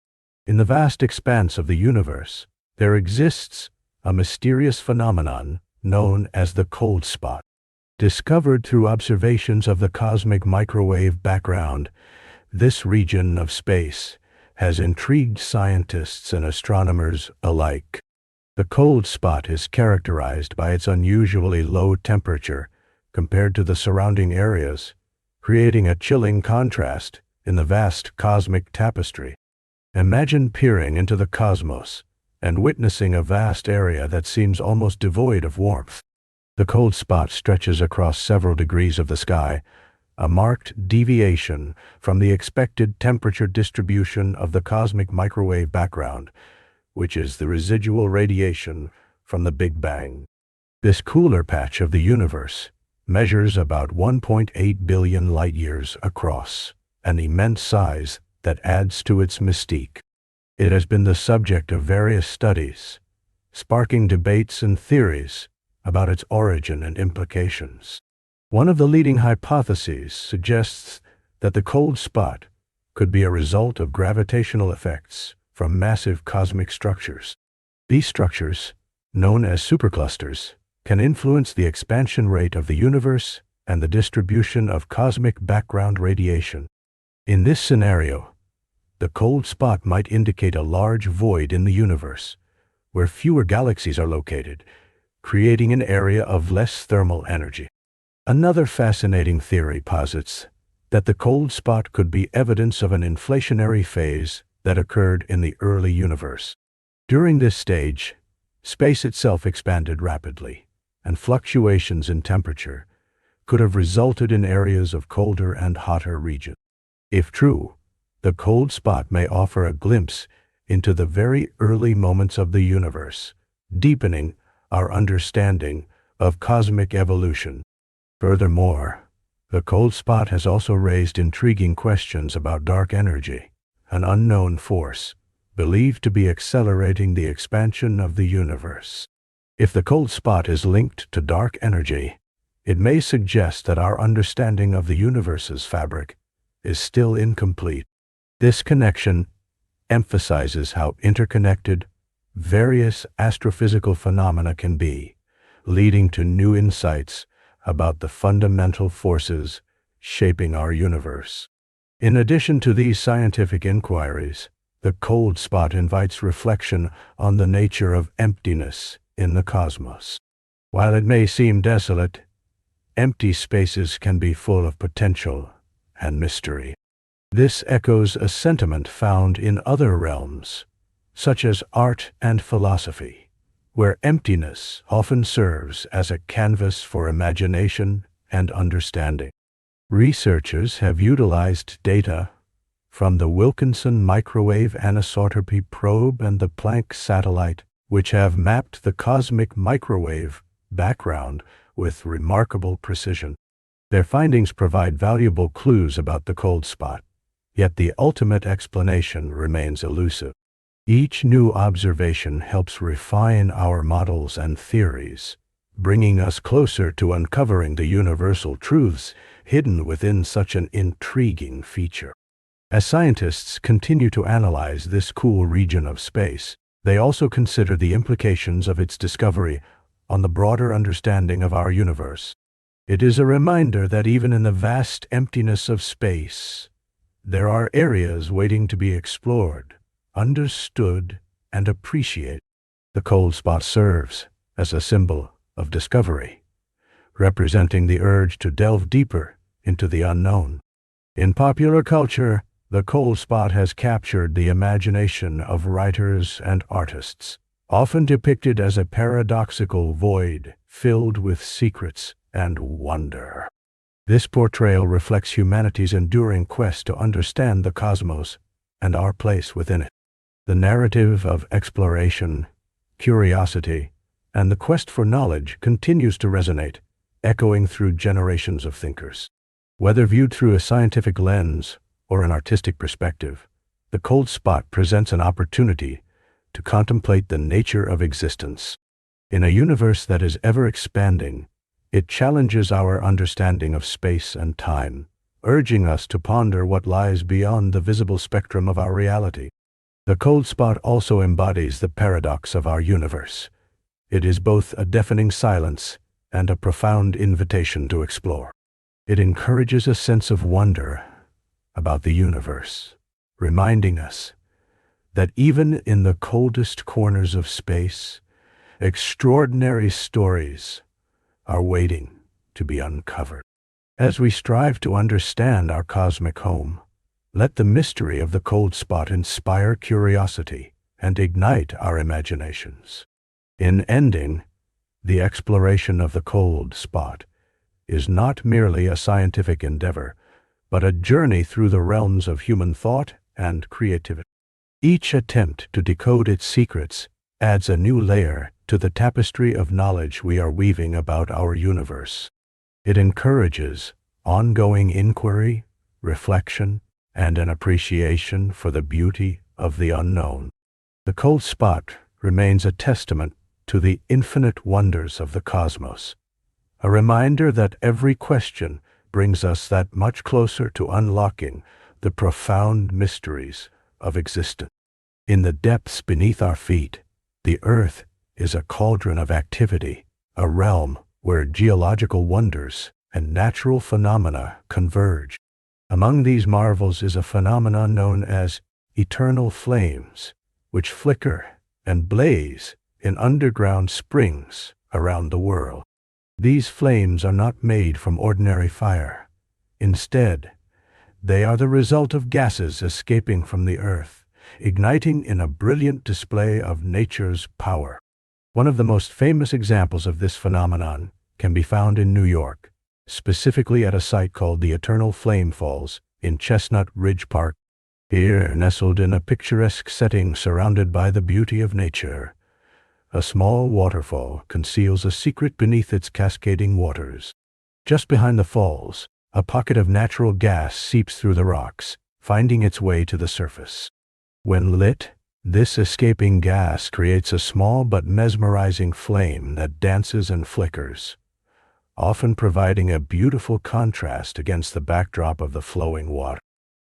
In the vast expanse of the universe, there exists a mysterious phenomenon known as the cold spot. Discovered through observations of the cosmic microwave background, this region of space has intrigued scientists and astronomers alike. The cold spot is characterized by its unusually low temperature compared to the surrounding areas, creating a chilling contrast in the vast cosmic tapestry. Imagine peering into the cosmos and witnessing a vast area that seems almost devoid of warmth. The cold spot stretches across several degrees of the sky, a marked deviation from the expected temperature distribution of the cosmic microwave background, which is the residual radiation from the Big Bang. This cooler patch of the universe measures about 1.8 billion light-years across, an immense size that adds to its mystique. It has been the subject of various studies, sparking debates and theories about its origin and implications. One of the leading hypotheses suggests that the cold spot could be a result of gravitational effects from massive cosmic structures. These structures, known as superclusters, can influence the expansion rate of the universe and the distribution of cosmic background radiation. In this scenario, the cold spot might indicate a large void in the universe, where fewer galaxies are located, creating an area of less thermal energy. Another fascinating theory posits that the cold spot could be evidence of an inflationary phase that occurred in the early universe. During this stage, space itself expanded rapidly, and fluctuations in temperature could have resulted in areas of colder and hotter regions. If true, the cold spot may offer a glimpse into the very early moments of the universe, deepening our understanding of cosmic evolution. Furthermore, the cold spot has also raised intriguing questions about dark energy, an unknown force believed to be accelerating the expansion of the universe. If the cold spot is linked to dark energy, it may suggest that our understanding of the universe's fabric is still incomplete. This connection emphasizes how interconnected various astrophysical phenomena can be, leading to new insights about the fundamental forces shaping our universe. In addition to these scientific inquiries, the cold spot invites reflection on the nature of emptiness in the cosmos. While it may seem desolate, empty spaces can be full of potential and mystery. This echoes a sentiment found in other realms, such as art and philosophy, where emptiness often serves as a canvas for imagination and understanding. Researchers have utilized data from the Wilkinson Microwave Anisotropy Probe and the Planck satellite, which have mapped the cosmic microwave background with remarkable precision. Their findings provide valuable clues about the cold spot, yet the ultimate explanation remains elusive. Each new observation helps refine our models and theories, bringing us closer to uncovering the universal truths hidden within such an intriguing feature. As scientists continue to analyze this cool region of space, they also consider the implications of its discovery on the broader understanding of our universe. It is a reminder that even in the vast emptiness of space, there are areas waiting to be explored, understood, and appreciated. The cold spot serves as a symbol of discovery, representing the urge to delve deeper into the unknown. In popular culture, the cold spot has captured the imagination of writers and artists, often depicted as a paradoxical void filled with secrets and wonder. This portrayal reflects humanity's enduring quest to understand the cosmos and our place within it. The narrative of exploration, curiosity, and the quest for knowledge continues to resonate, echoing through generations of thinkers. Whether viewed through a scientific lens or an artistic perspective, the cold spot presents an opportunity to contemplate the nature of existence. In a universe that is ever expanding, it challenges our understanding of space and time, urging us to ponder what lies beyond the visible spectrum of our reality. The cold spot also embodies the paradox of our universe. It is both a deafening silence and a profound invitation to explore. It encourages a sense of wonder about the universe, reminding us that even in the coldest corners of space, extraordinary stories are waiting to be uncovered. As we strive to understand our cosmic home, let the mystery of the cold spot inspire curiosity and ignite our imaginations. In ending, the exploration of the cold spot is not merely a scientific endeavor, but a journey through the realms of human thought and creativity. Each attempt to decode its secrets adds a new layer to the tapestry of knowledge we are weaving about our universe. It encourages ongoing inquiry, reflection, and an appreciation for the beauty of the unknown. The cold spot remains a testament to the infinite wonders of the cosmos, a reminder that every question brings us that much closer to unlocking the profound mysteries of existence. In the depths beneath our feet, the Earth is a cauldron of activity, a realm where geological wonders and natural phenomena converge. Among these marvels is a phenomenon known as eternal flames, which flicker and blaze in underground springs around the world. These flames are not made from ordinary fire. Instead, They are the result of gases escaping from the Earth, igniting in a brilliant display of nature's power. One of the most famous examples of this phenomenon can be found in New York, specifically at a site called the Eternal Flame Falls in Chestnut Ridge Park. Here, nestled in a picturesque setting surrounded by the beauty of nature, a small waterfall conceals a secret beneath its cascading waters. Just behind the falls, a pocket of natural gas seeps through the rocks, finding its way to the surface. When lit, this escaping gas creates a small but mesmerizing flame that dances and flickers, often providing a beautiful contrast against the backdrop of the flowing water.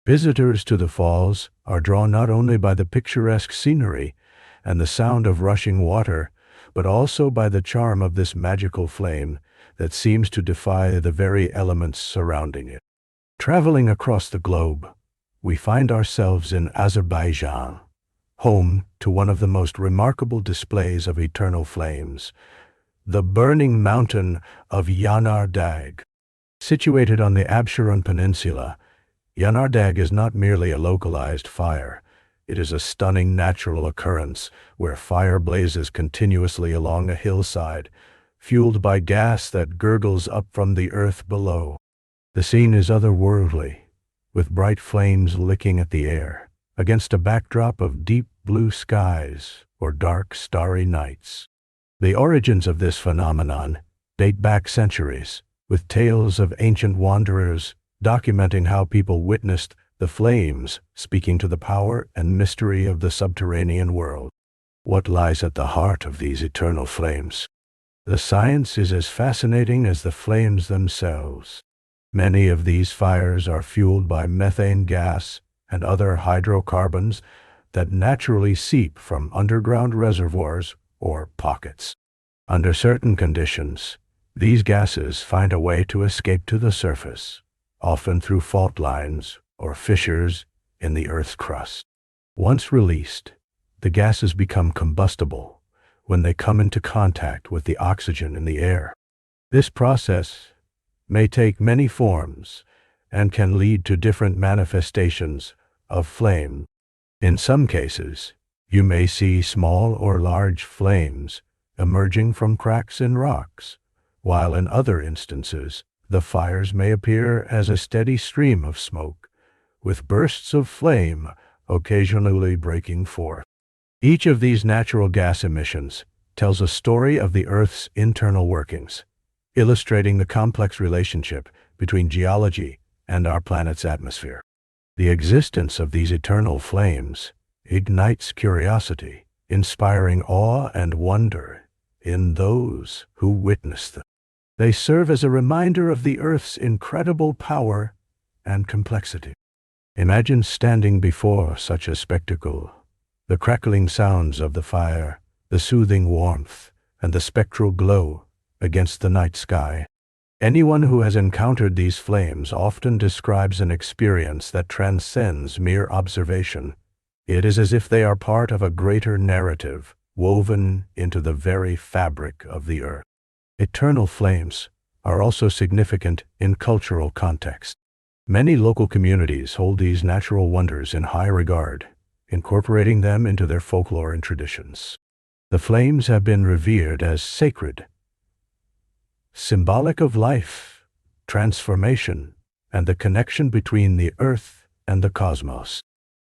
Visitors to the falls are drawn not only by the picturesque scenery and the sound of rushing water, but also by the charm of this magical flame that seems to defy the very elements surrounding it. Traveling across the globe, we find ourselves in Azerbaijan, home to one of the most remarkable displays of eternal flames, the burning mountain of Yanar Dag. Situated on the Absheron Peninsula, Yanar Dag is not merely a localized fire. It is a stunning natural occurrence where fire blazes continuously along a hillside, fueled by gas that gurgles up from the earth below. The scene is otherworldly, with bright flames licking at the air, against a backdrop of deep blue skies or dark, starry nights. The origins of this phenomenon date back centuries, with tales of ancient wanderers documenting how people witnessed the flames, speaking to the power and mystery of the subterranean world. What lies at the heart of these eternal flames? The science is as fascinating as the flames themselves. Many of these fires are fueled by methane gas and other hydrocarbons that naturally seep from underground reservoirs or pockets. Under certain conditions, these gases find a way to escape to the surface, often through fault lines or fissures in the Earth's crust. Once released, the gases become combustible when they come into contact with the oxygen in the air. This process may take many forms and can lead to different manifestations of flame. In some cases, you may see small or large flames emerging from cracks in rocks, while in other instances, the fires may appear as a steady stream of smoke, with bursts of flame occasionally breaking forth. Each of these natural gas emissions tells a story of the Earth's internal workings, illustrating the complex relationship between geology and our planet's atmosphere. The existence of these eternal flames ignites curiosity, inspiring awe and wonder in those who witness them. They serve as a reminder of the Earth's incredible power and complexity. Imagine standing before such a spectacle. The crackling sounds of the fire, the soothing warmth, and the spectral glow against the night sky. Anyone who has encountered these flames often describes an experience that transcends mere observation. It is as if they are part of a greater narrative, woven into the very fabric of the Earth. Eternal flames are also significant in cultural context. Many local communities hold these natural wonders in high regard, incorporating them into their folklore and traditions. The flames have been revered as sacred, symbolic of life, transformation, and the connection between the earth and the cosmos.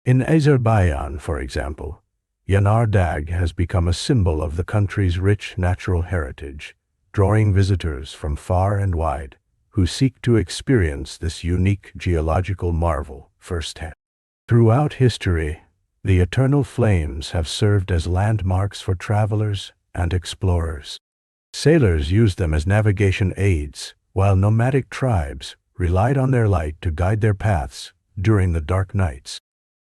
In Azerbaijan, for example, Yanar Dag has become a symbol of the country's rich natural heritage, drawing visitors from far and wide who seek to experience this unique geological marvel firsthand. Throughout history, the eternal flames have served as landmarks for travelers and explorers. Sailors used them as navigation aids, while nomadic tribes relied on their light to guide their paths during the dark nights.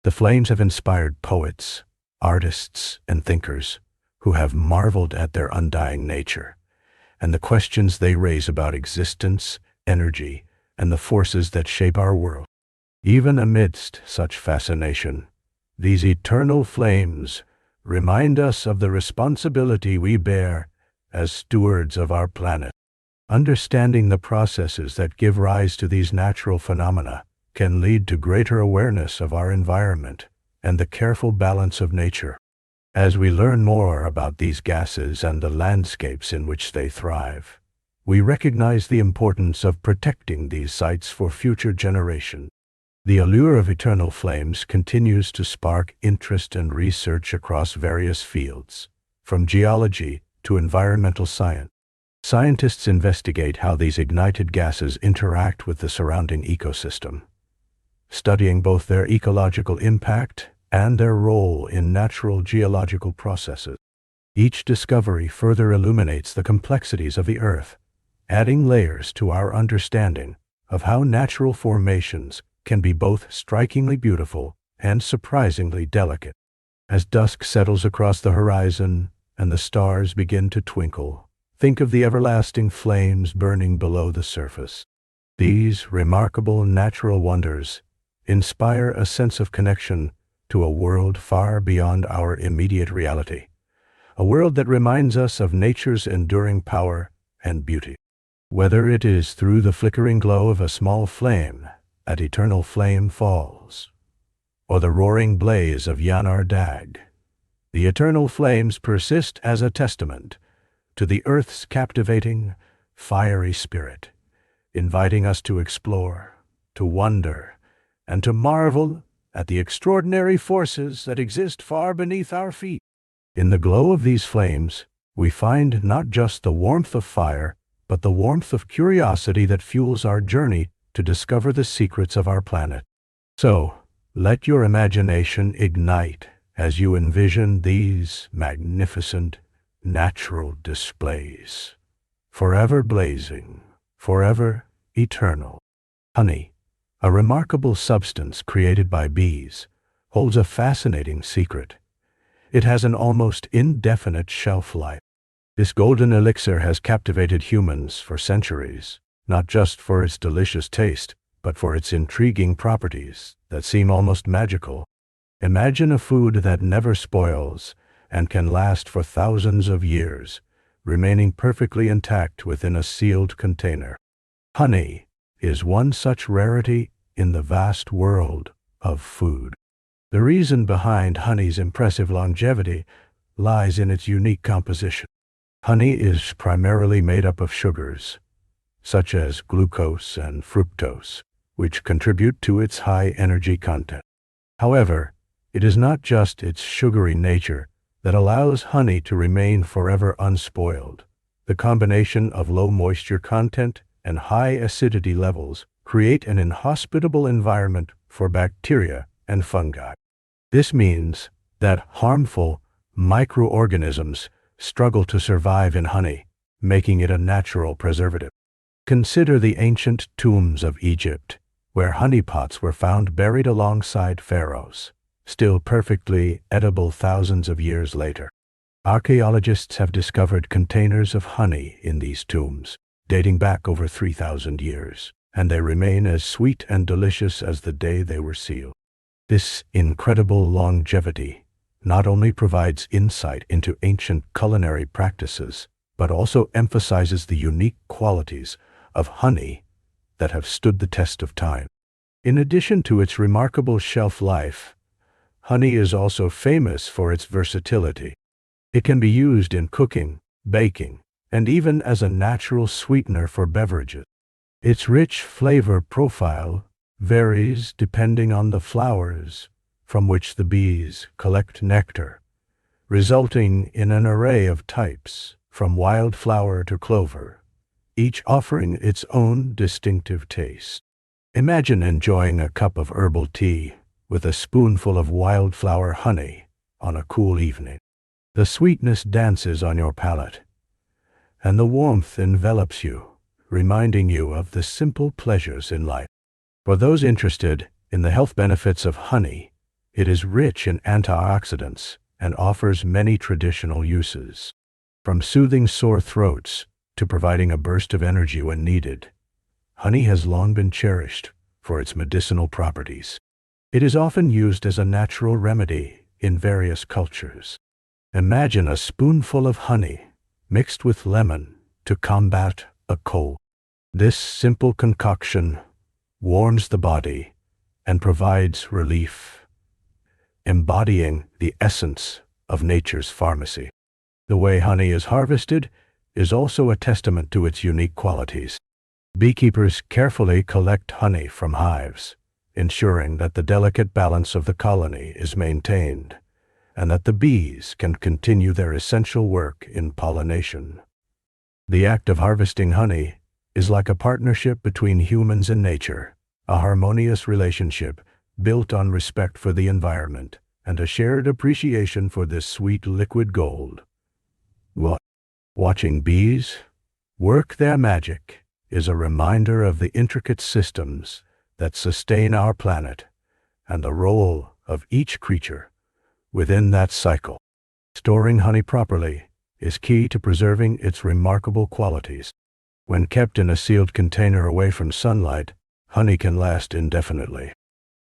The flames have inspired poets, artists, and thinkers who have marveled at their undying nature and the questions they raise about existence, energy, and the forces that shape our world. Even amidst such fascination, these eternal flames remind us of the responsibility we bear as stewards of our planet. Understanding the processes that give rise to these natural phenomena can lead to greater awareness of our environment and the careful balance of nature. As we learn more about these gases and the landscapes in which they thrive, we recognize the importance of protecting these sites for future generations. The allure of eternal flames continues to spark interest and research across various fields, from geology to environmental science. Scientists investigate how these ignited gases interact with the surrounding ecosystem, studying both their ecological impact and their role in natural geological processes. Each discovery further illuminates the complexities of the Earth, adding layers to our understanding of how natural formations can be both strikingly beautiful and surprisingly delicate. As dusk settles across the horizon and the stars begin to twinkle, think of the everlasting flames burning below the surface. These remarkable natural wonders inspire a sense of connection to a world far beyond our immediate reality, a world that reminds us of nature's enduring power and beauty. Whether it is through the flickering glow of a small flame at Eternal Flame Falls, or the roaring blaze of Yanar Dag, the eternal flames persist as a testament to the Earth's captivating, fiery spirit, inviting us to explore, to wonder, and to marvel at the extraordinary forces that exist far beneath our feet. In the glow of these flames, we find not just the warmth of fire, but the warmth of curiosity that fuels our journey to discover the secrets of our planet. So, let your imagination ignite as you envision these magnificent natural displays, forever blazing, forever eternal. Honey, a remarkable substance created by bees, holds a fascinating secret. It has an almost indefinite shelf life. This golden elixir has captivated humans for centuries, not just for its delicious taste, but for its intriguing properties that seem almost magical. Imagine a food that never spoils and can last for thousands of years, remaining perfectly intact within a sealed container. Honey is one such rarity in the vast world of food. The reason behind honey's impressive longevity lies in its unique composition. Honey is primarily made up of sugars, such as glucose and fructose, which contribute to its high energy content. However, it is not just its sugary nature that allows honey to remain forever unspoiled. The combination of low moisture content and high acidity levels create an inhospitable environment for bacteria and fungi. This means that harmful microorganisms struggle to survive in honey, making it a natural preservative. Consider the ancient tombs of Egypt, where honeypots were found buried alongside pharaohs, still perfectly edible thousands of years later. Archaeologists have discovered containers of honey in these tombs, dating back over 3,000 years, and they remain as sweet and delicious as the day they were sealed. This incredible longevity not only provides insight into ancient culinary practices, but also emphasizes the unique qualities of honey that have stood the test of time. In addition to its remarkable shelf life, honey is also famous for its versatility. It can be used in cooking, baking, and even as a natural sweetener for beverages. Its rich flavor profile varies depending on the flowers from which the bees collect nectar, resulting in an array of types, from wildflower to clover, each offering its own distinctive taste. Imagine enjoying a cup of herbal tea with a spoonful of wildflower honey on a cool evening. The sweetness dances on your palate, and the warmth envelops you, reminding you of the simple pleasures in life. For those interested in the health benefits of honey, it is rich in antioxidants and offers many traditional uses. From soothing sore throats to providing a burst of energy when needed, honey has long been cherished for its medicinal properties. It is often used as a natural remedy in various cultures. Imagine a spoonful of honey mixed with lemon to combat a cold. This simple concoction warms the body and provides relief, embodying the essence of nature's pharmacy. The way honey is harvested is also a testament to its unique qualities. Beekeepers carefully collect honey from hives, ensuring that the delicate balance of the colony is maintained and that the bees can continue their essential work in pollination. The act of harvesting honey is like a partnership between humans and nature, a harmonious relationship built on respect for the environment and a shared appreciation for this sweet liquid gold. Watching bees work their magic is a reminder of the intricate systems that sustain our planet and the role of each creature within that cycle. Storing honey properly is key to preserving its remarkable qualities. When kept in a sealed container away from sunlight, honey can last indefinitely.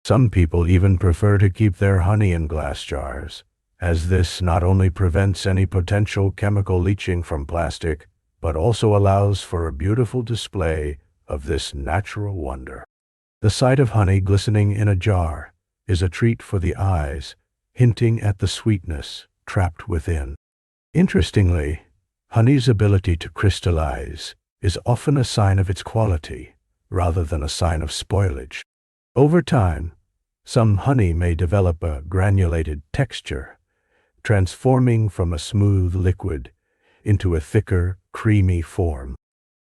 Some people even prefer to keep their honey in glass jars, as this not only prevents any potential chemical leaching from plastic, but also allows for a beautiful display of this natural wonder. The sight of honey glistening in a jar is a treat for the eyes, hinting at the sweetness trapped within. Interestingly, honey's ability to crystallize is often a sign of its quality, rather than a sign of spoilage. Over time, some honey may develop a granulated texture, transforming from a smooth liquid into a thicker, creamy form.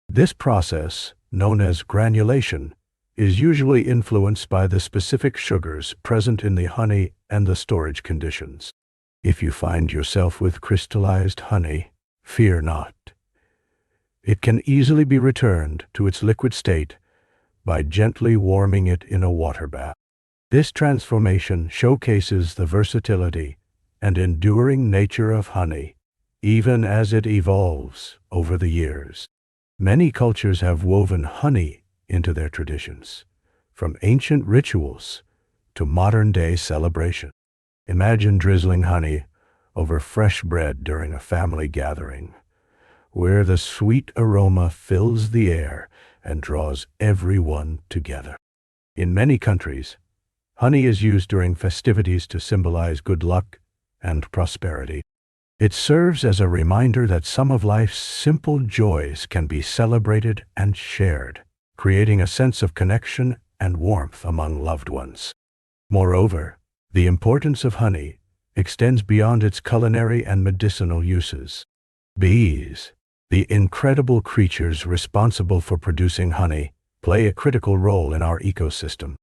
This process, known as granulation, is usually influenced by the specific sugars present in the honey and the storage conditions. If you find yourself with crystallized honey, fear not. It can easily be returned to its liquid state by gently warming it in a water bath. This transformation showcases the versatility and enduring nature of honey, even as it evolves over the years. Many cultures have woven honey into their traditions, from ancient rituals to modern-day celebration. Imagine drizzling honey over fresh bread during a family gathering, where the sweet aroma fills the air and draws everyone together. In many countries, honey is used during festivities to symbolize good luck and prosperity. It serves as a reminder that some of life's simple joys can be celebrated and shared, creating a sense of connection and warmth among loved ones. Moreover, the importance of honey extends beyond its culinary and medicinal uses. Bees, the incredible creatures responsible for producing honey, play a critical role in our ecosystem.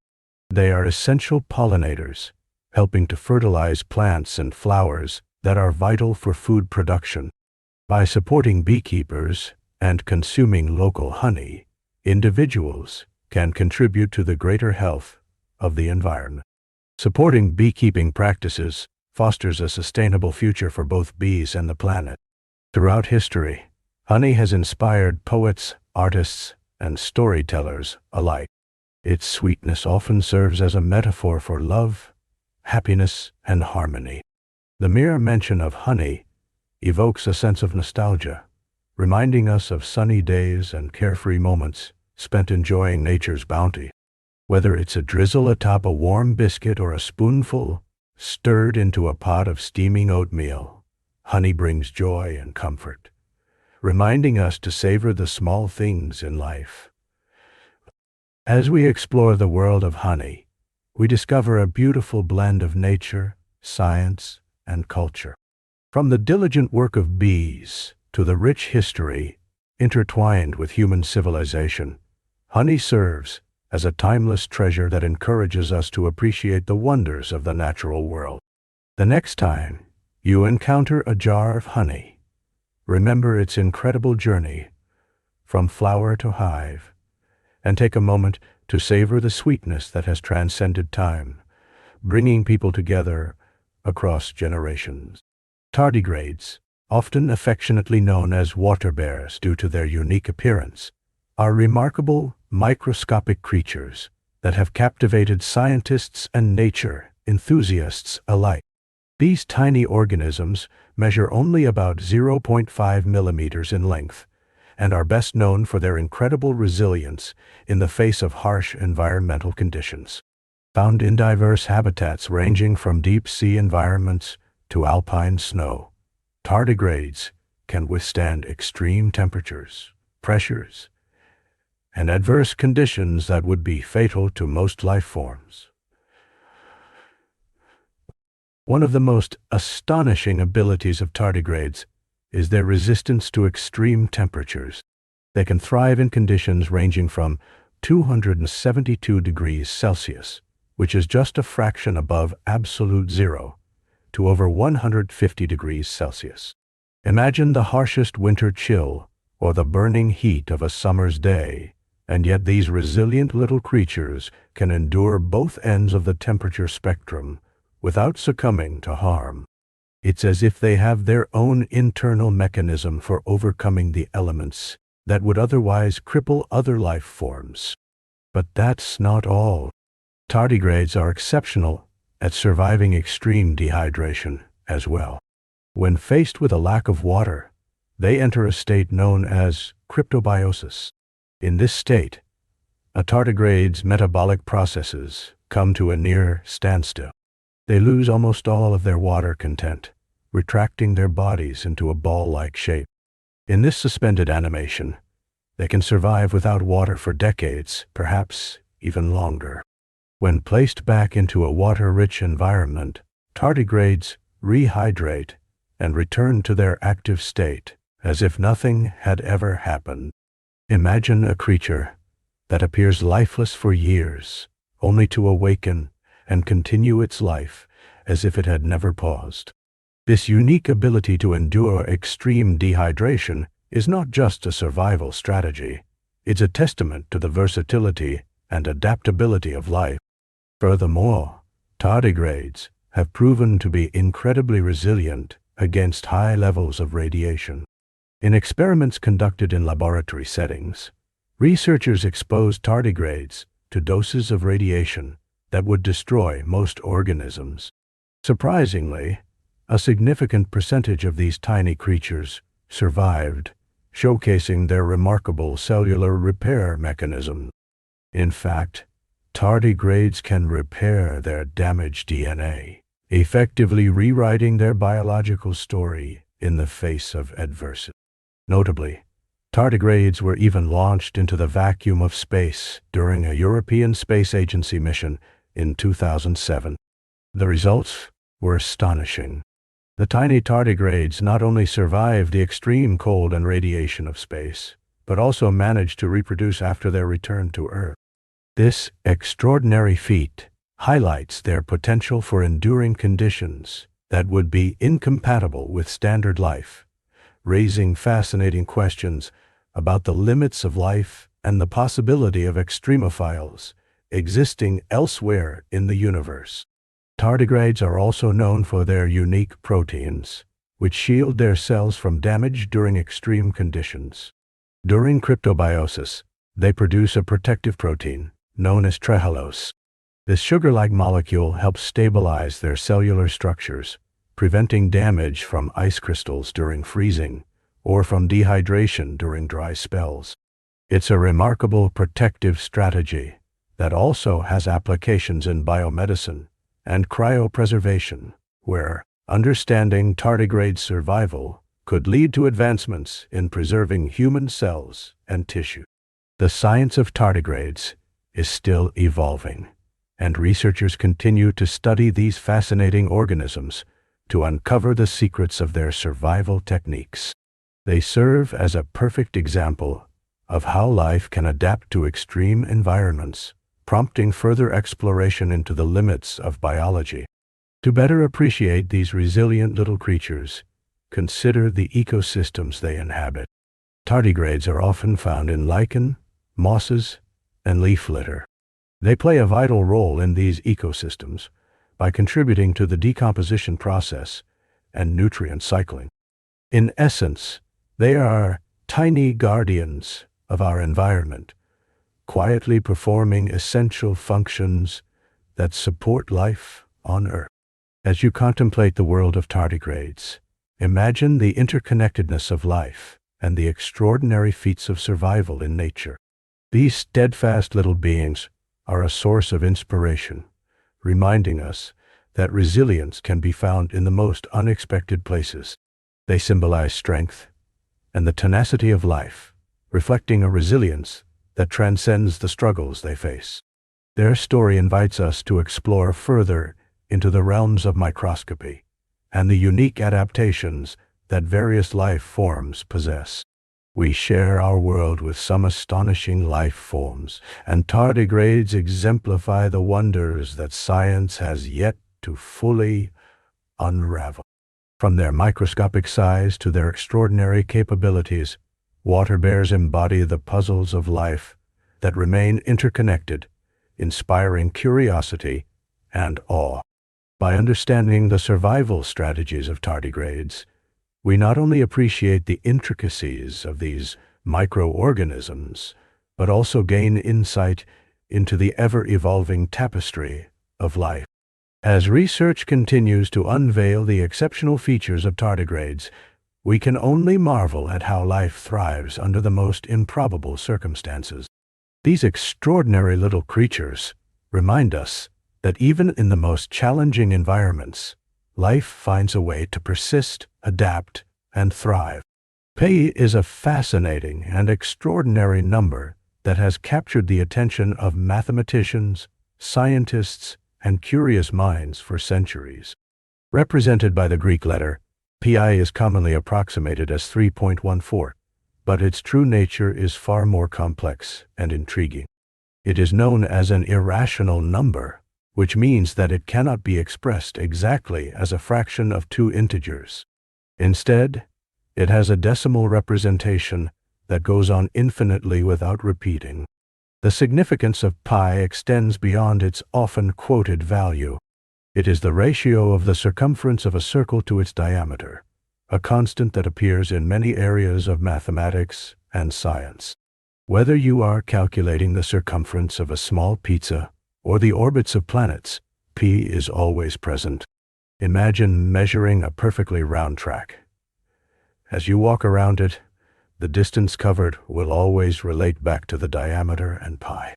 They are essential pollinators, helping to fertilize plants and flowers that are vital for food production. By supporting beekeepers and consuming local honey, individuals can contribute to the greater health of the environment. Supporting beekeeping practices fosters a sustainable future for both bees and the planet. Throughout history, honey has inspired poets, artists, and storytellers alike. Its sweetness often serves as a metaphor for love, happiness, and harmony. The mere mention of honey evokes a sense of nostalgia, reminding us of sunny days and carefree moments spent enjoying nature's bounty. Whether it's a drizzle atop a warm biscuit or a spoonful stirred into a pot of steaming oatmeal, honey brings joy and comfort, reminding us to savor the small things in life. As we explore the world of honey, we discover a beautiful blend of nature, science, and culture. From the diligent work of bees to the rich history intertwined with human civilization, honey serves as a timeless treasure that encourages us to appreciate the wonders of the natural world. The next time you encounter a jar of honey, remember its incredible journey from flower to hive, and take a moment to savor the sweetness that has transcended time, bringing people together across generations. Tardigrades, often affectionately known as water bears due to their unique appearance, are remarkable microscopic creatures that have captivated scientists and nature enthusiasts alike. These tiny organisms measure only about 0.5 millimeters in length and are best known for their incredible resilience in the face of harsh environmental conditions. Found in diverse habitats ranging from deep-sea environments to alpine snow, tardigrades can withstand extreme temperatures, pressures, and adverse conditions that would be fatal to most life forms. One of the most astonishing abilities of tardigrades is their resistance to extreme temperatures. They can thrive in conditions ranging from 272 degrees Celsius, which is just a fraction above absolute zero, to over 150 degrees Celsius. Imagine the harshest winter chill or the burning heat of a summer's day, and yet these resilient little creatures can endure both ends of the temperature spectrum without succumbing to harm. It's as if they have their own internal mechanism for overcoming the elements that would otherwise cripple other life forms. But that's not all. Tardigrades are exceptional at surviving extreme dehydration as well. When faced with a lack of water, they enter a state known as cryptobiosis. In this state, a tardigrade's metabolic processes come to a near standstill. They lose almost all of their water content, retracting their bodies into a ball-like shape. In this suspended animation, they can survive without water for decades, perhaps even longer. When placed back into a water-rich environment, tardigrades rehydrate and return to their active state as if nothing had ever happened. Imagine a creature that appears lifeless for years, only to awaken and continue its life as if it had never paused. This unique ability to endure extreme dehydration is not just a survival strategy. It's a testament to the versatility and adaptability of life. Furthermore, tardigrades have proven to be incredibly resilient against high levels of radiation. In experiments conducted in laboratory settings, researchers exposed tardigrades to doses of radiation that would destroy most organisms. Surprisingly, a significant percentage of these tiny creatures survived, showcasing their remarkable cellular repair mechanism. In fact, tardigrades can repair their damaged DNA, effectively rewriting their biological story in the face of adversity. Notably, tardigrades were even launched into the vacuum of space during a European Space Agency mission in 2007. The results were astonishing. The tiny tardigrades not only survived the extreme cold and radiation of space, but also managed to reproduce after their return to Earth. This extraordinary feat highlights their potential for enduring conditions that would be incompatible with standard life, raising fascinating questions about the limits of life and the possibility of extremophiles existing elsewhere in the universe. Tardigrades are also known for their unique proteins, which shield their cells from damage during extreme conditions. During cryptobiosis, they produce a protective protein known as trehalose. This sugar-like molecule helps stabilize their cellular structures, preventing damage from ice crystals during freezing or from dehydration during dry spells. It's a remarkable protective strategy that also has applications in biomedicine and cryopreservation, where understanding tardigrade survival could lead to advancements in preserving human cells and tissue. The science of tardigrades is still evolving, and researchers continue to study these fascinating organisms to uncover the secrets of their survival techniques. They serve as a perfect example of how life can adapt to extreme environments, prompting further exploration into the limits of biology. To better appreciate these resilient little creatures, consider the ecosystems they inhabit. Tardigrades are often found in lichen, mosses, and leaf litter. They play a vital role in these ecosystems by contributing to the decomposition process and nutrient cycling. In essence, they are tiny guardians of our environment, quietly performing essential functions that support life on Earth. As you contemplate the world of tardigrades, imagine the interconnectedness of life and the extraordinary feats of survival in nature. These steadfast little beings are a source of inspiration, reminding us that resilience can be found in the most unexpected places. They symbolize strength and the tenacity of life, reflecting a resilience that transcends the struggles they face. Their story invites us to explore further into the realms of microscopy and the unique adaptations that various life forms possess. We share our world with some astonishing life forms, and tardigrades exemplify the wonders that science has yet to fully unravel. From their microscopic size to their extraordinary capabilities, water bears embody the puzzles of life that remain interconnected, inspiring curiosity and awe. By understanding the survival strategies of tardigrades, we not only appreciate the intricacies of these microorganisms, but also gain insight into the ever-evolving tapestry of life. As research continues to unveil the exceptional features of tardigrades, we can only marvel at how life thrives under the most improbable circumstances. These extraordinary little creatures remind us that even in the most challenging environments, life finds a way to persist, adapt, and thrive. Pi is a fascinating and extraordinary number that has captured the attention of mathematicians, scientists, and curious minds for centuries. Represented by the Greek letter, pi is commonly approximated as 3.14, but its true nature is far more complex and intriguing. It is known as an irrational number, which means that it cannot be expressed exactly as a fraction of two integers. Instead, it has a decimal representation that goes on infinitely without repeating. The significance of pi extends beyond its often quoted value. It is the ratio of the circumference of a circle to its diameter, a constant that appears in many areas of mathematics and science. Whether you are calculating the circumference of a small pizza or the orbits of planets, pi is always present. Imagine measuring a perfectly round track. As you walk around it, the distance covered will always relate back to the diameter and pi.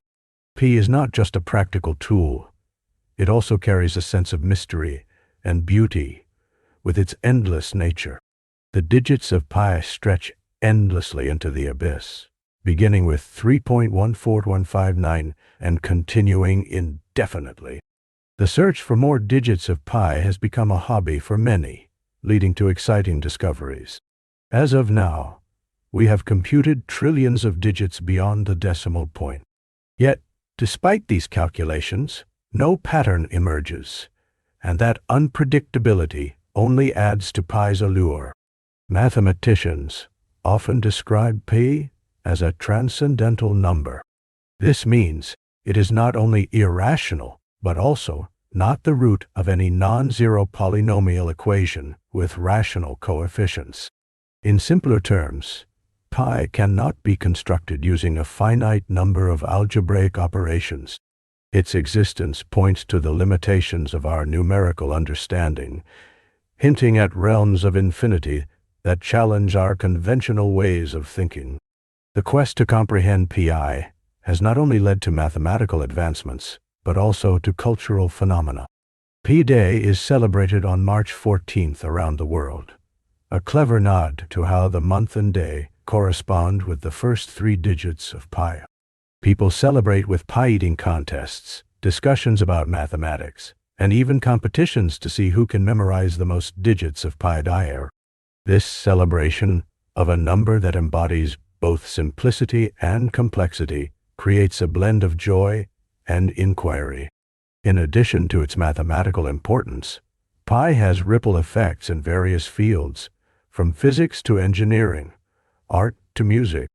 Pi is not just a practical tool. It also carries a sense of mystery and beauty with its endless nature. The digits of pi stretch endlessly into the abyss, beginning with 3.14159 and continuing indefinitely. The search for more digits of pi has become a hobby for many, leading to exciting discoveries. As of now, we have computed trillions of digits beyond the decimal point. Yet, despite these calculations, no pattern emerges, and that unpredictability only adds to pi's allure. Mathematicians often describe pi as a transcendental number. This means it is not only irrational, but also not the root of any non-zero polynomial equation with rational coefficients. In simpler terms, pi cannot be constructed using a finite number of algebraic operations. Its existence points to the limitations of our numerical understanding, hinting at realms of infinity that challenge our conventional ways of thinking. The quest to comprehend pi has not only led to mathematical advancements, but also to cultural phenomena. Pi Day is celebrated on March 14th around the world, a clever nod to how the month and day correspond with the first three digits of pi. People celebrate with pie-eating contests, discussions about mathematics, and even competitions to see who can memorize the most digits of pi Day. This celebration of a number that embodies both simplicity and complexity creates a blend of joy and inquiry. In addition to its mathematical importance, pi has ripple effects in various fields, from physics to engineering, art to music.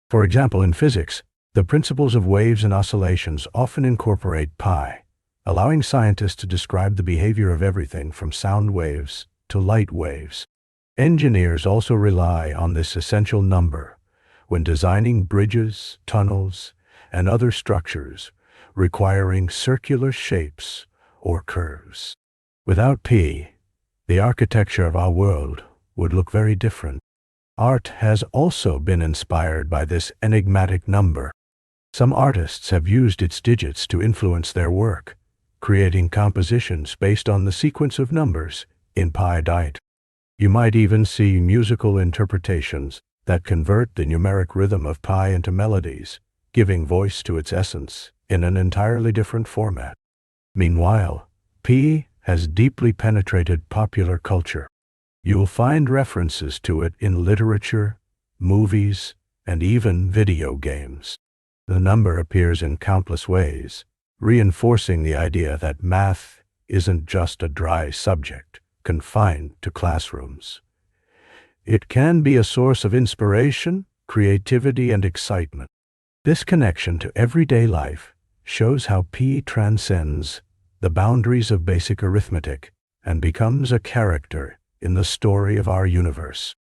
For example, in physics, the principles of waves and oscillations often incorporate pi, allowing scientists to describe the behavior of everything from sound waves to light waves. Engineers also rely on this essential number when designing bridges, tunnels, and other structures requiring circular shapes or curves. Without pi, the architecture of our world would look very different. Art has also been inspired by this enigmatic number. Some artists have used its digits to influence their work, creating compositions based on the sequence of numbers in pi diet. You might even see musical interpretations that convert the numeric rhythm of pi into melodies, giving voice to its essence in an entirely different format. Meanwhile, pi has deeply penetrated popular culture. You'll find references to it in literature, movies, and even video games. The number appears in countless ways, reinforcing the idea that math isn't just a dry subject confined to classrooms. It can be a source of inspiration, creativity, and excitement. This connection to everyday life shows how pi transcends the boundaries of basic arithmetic and becomes a character in the story of our universe.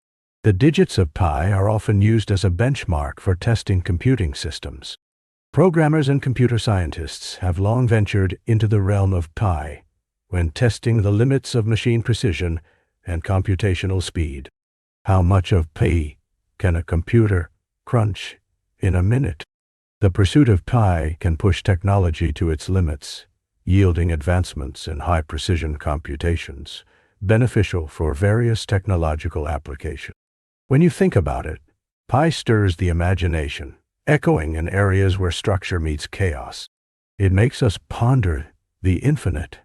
The digits of pi are often used as a benchmark for testing computing systems. Programmers and computer scientists have long ventured into the realm of pi when testing the limits of machine precision and computational speed. How much of pi can a computer crunch in a minute? The pursuit of pi can push technology to its limits, yielding advancements in high-precision computations, beneficial for various technological applications. When you think about it, pi stirs the imagination, echoing in areas where structure meets chaos. It makes us ponder the infinite,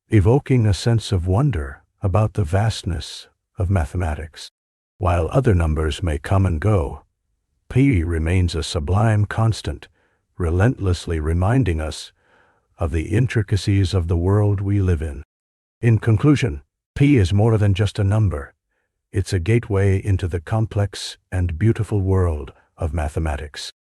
evoking a sense of wonder about the vastness of mathematics. While other numbers may come and go, pi remains a sublime constant, relentlessly reminding us of the intricacies of the world we live in. In conclusion, pi is more than just a number. It's a gateway into the complex and beautiful world of mathematics.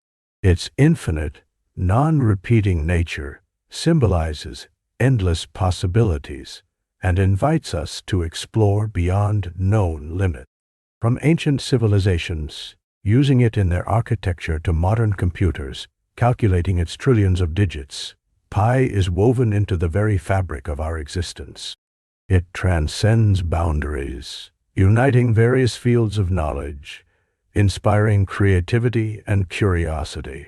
Its infinite, non-repeating nature symbolizes endless possibilities and invites us to explore beyond known limits. From ancient civilizations, using it in their architecture, to modern computers, calculating its trillions of digits, pi is woven into the very fabric of our existence. It transcends boundaries, uniting various fields of knowledge, inspiring creativity and curiosity,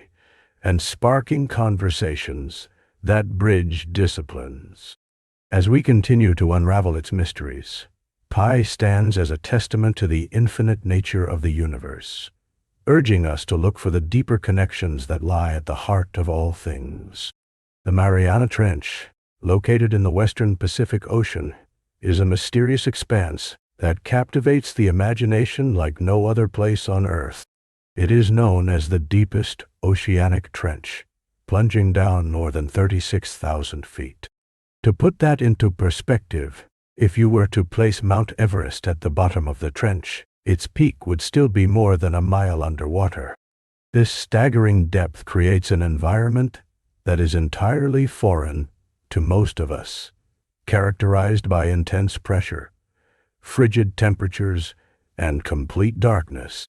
and sparking conversations that bridge disciplines. As we continue to unravel its mysteries, pi stands as a testament to the infinite nature of the universe, urging us to look for the deeper connections that lie at the heart of all things. The Mariana Trench, located in the western Pacific Ocean, is a mysterious expanse that captivates the imagination like no other place on Earth. It is known as the deepest oceanic trench, plunging down more than 36,000 feet. To put that into perspective, if you were to place Mount Everest at the bottom of the trench, its peak would still be more than a mile underwater. This staggering depth creates an environment that is entirely foreign to most of us, characterized by intense pressure, frigid temperatures, and complete darkness.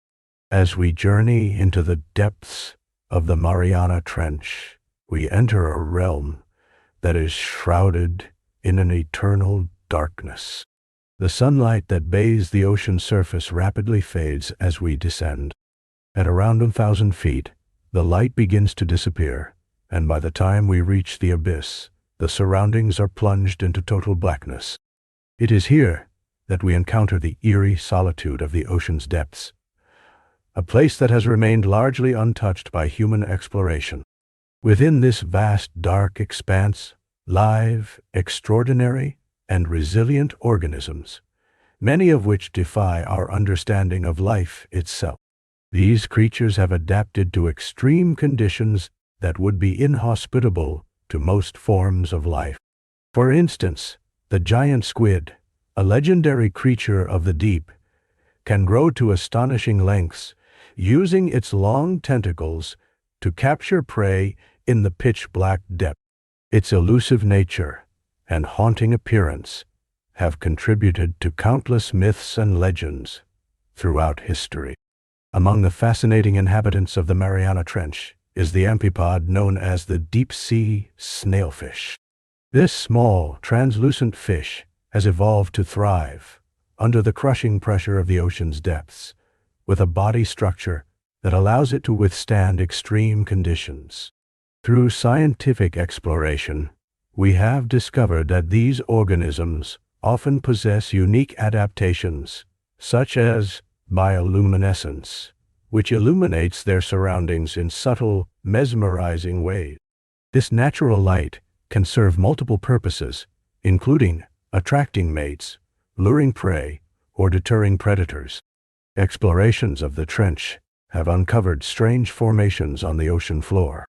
As we journey into the depths of the Mariana Trench, we enter a realm that is shrouded in an eternal darkness. The sunlight that bathes the ocean surface rapidly fades as we descend. At around 1,000 feet, the light begins to disappear, and by the time we reach the abyss, the surroundings are plunged into total blackness. It is here that we encounter the eerie solitude of the ocean's depths, a place that has remained largely untouched by human exploration. Within this vast, dark expanse, live, extraordinary, and resilient organisms, many of which defy our understanding of life itself. These creatures have adapted to extreme conditions that would be inhospitable to most forms of life. For instance, the giant squid, a legendary creature of the deep, can grow to astonishing lengths, using its long tentacles to capture prey in the pitch-black depth. Its elusive nature and haunting appearance have contributed to countless myths and legends throughout history. Among the fascinating inhabitants of the Mariana Trench is the amphipod known as the deep-sea snailfish. This small, translucent fish has evolved to thrive under the crushing pressure of the ocean's depths, with a body structure that allows it to withstand extreme conditions. Through scientific exploration, We have discovered that these organisms often possess unique adaptations, such as bioluminescence, which illuminates their surroundings in subtle, mesmerizing ways. This natural light can serve multiple purposes, including attracting mates, luring prey, or deterring predators. Explorations of the trench have uncovered strange formations on the ocean floor.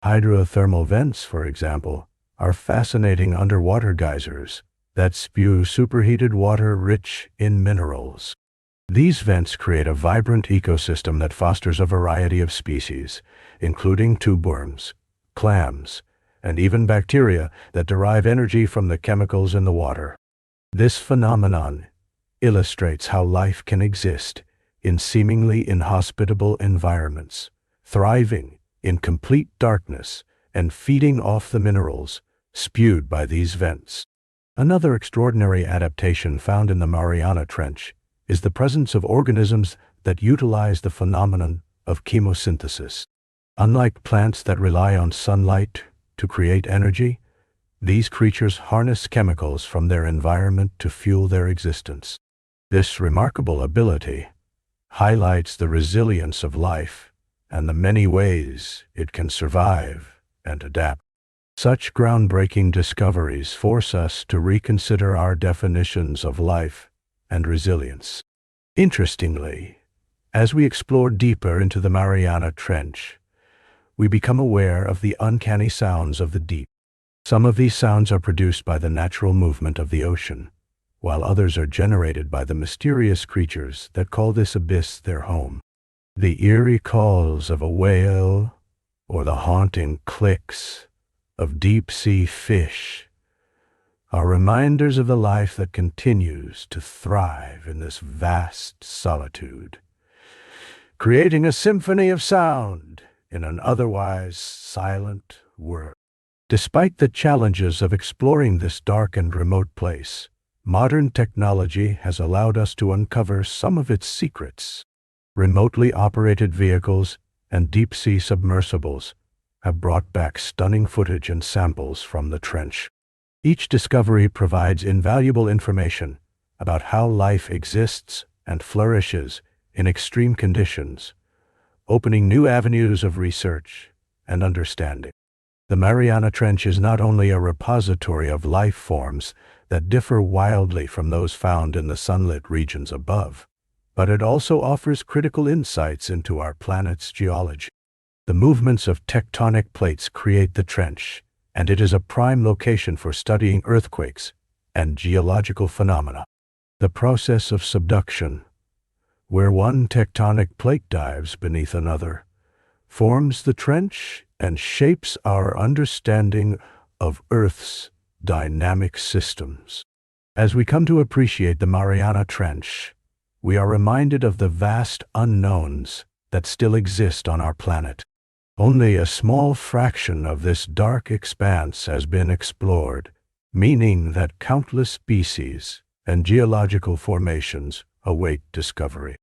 Hydrothermal vents, for example, are fascinating underwater geysers that spew superheated water rich in minerals. These vents create a vibrant ecosystem that fosters a variety of species, including tube worms, clams, and even bacteria that derive energy from the chemicals in the water. This phenomenon illustrates how life can exist in seemingly inhospitable environments, thriving in complete darkness and feeding off the minerals spewed by these vents. Another extraordinary adaptation found in the Mariana Trench is the presence of organisms that utilize the phenomenon of chemosynthesis. Unlike plants that rely on sunlight to create energy, these creatures harness chemicals from their environment to fuel their existence. This remarkable ability highlights the resilience of life and the many ways it can survive and adapt. Such groundbreaking discoveries force us to reconsider our definitions of life and resilience. Interestingly, as we explore deeper into the Mariana Trench, we become aware of the uncanny sounds of the deep. Some of these sounds are produced by the natural movement of the ocean, while others are generated by the mysterious creatures that call this abyss their home. The eerie calls of a whale or the haunting clicks of deep-sea fish are reminders of the life that continues to thrive in this vast solitude, creating a symphony of sound in an otherwise silent world. Despite the challenges of exploring this dark and remote place, modern technology has allowed us to uncover some of its secrets. Remotely operated vehicles and deep-sea submersibles have brought back stunning footage and samples from the trench. Each discovery provides invaluable information about how life exists and flourishes in extreme conditions, opening new avenues of research and understanding. The Mariana Trench is not only a repository of life forms that differ wildly from those found in the sunlit regions above, but it also offers critical insights into our planet's geology. The movements of tectonic plates create the trench, and it is a prime location for studying earthquakes and geological phenomena. The process of subduction, where one tectonic plate dives beneath another, forms the trench and shapes our understanding of Earth's dynamic systems. As we come to appreciate the Mariana Trench, we are reminded of the vast unknowns that still exist on our planet. Only a small fraction of this dark expanse has been explored, meaning that countless species and geological formations await discovery.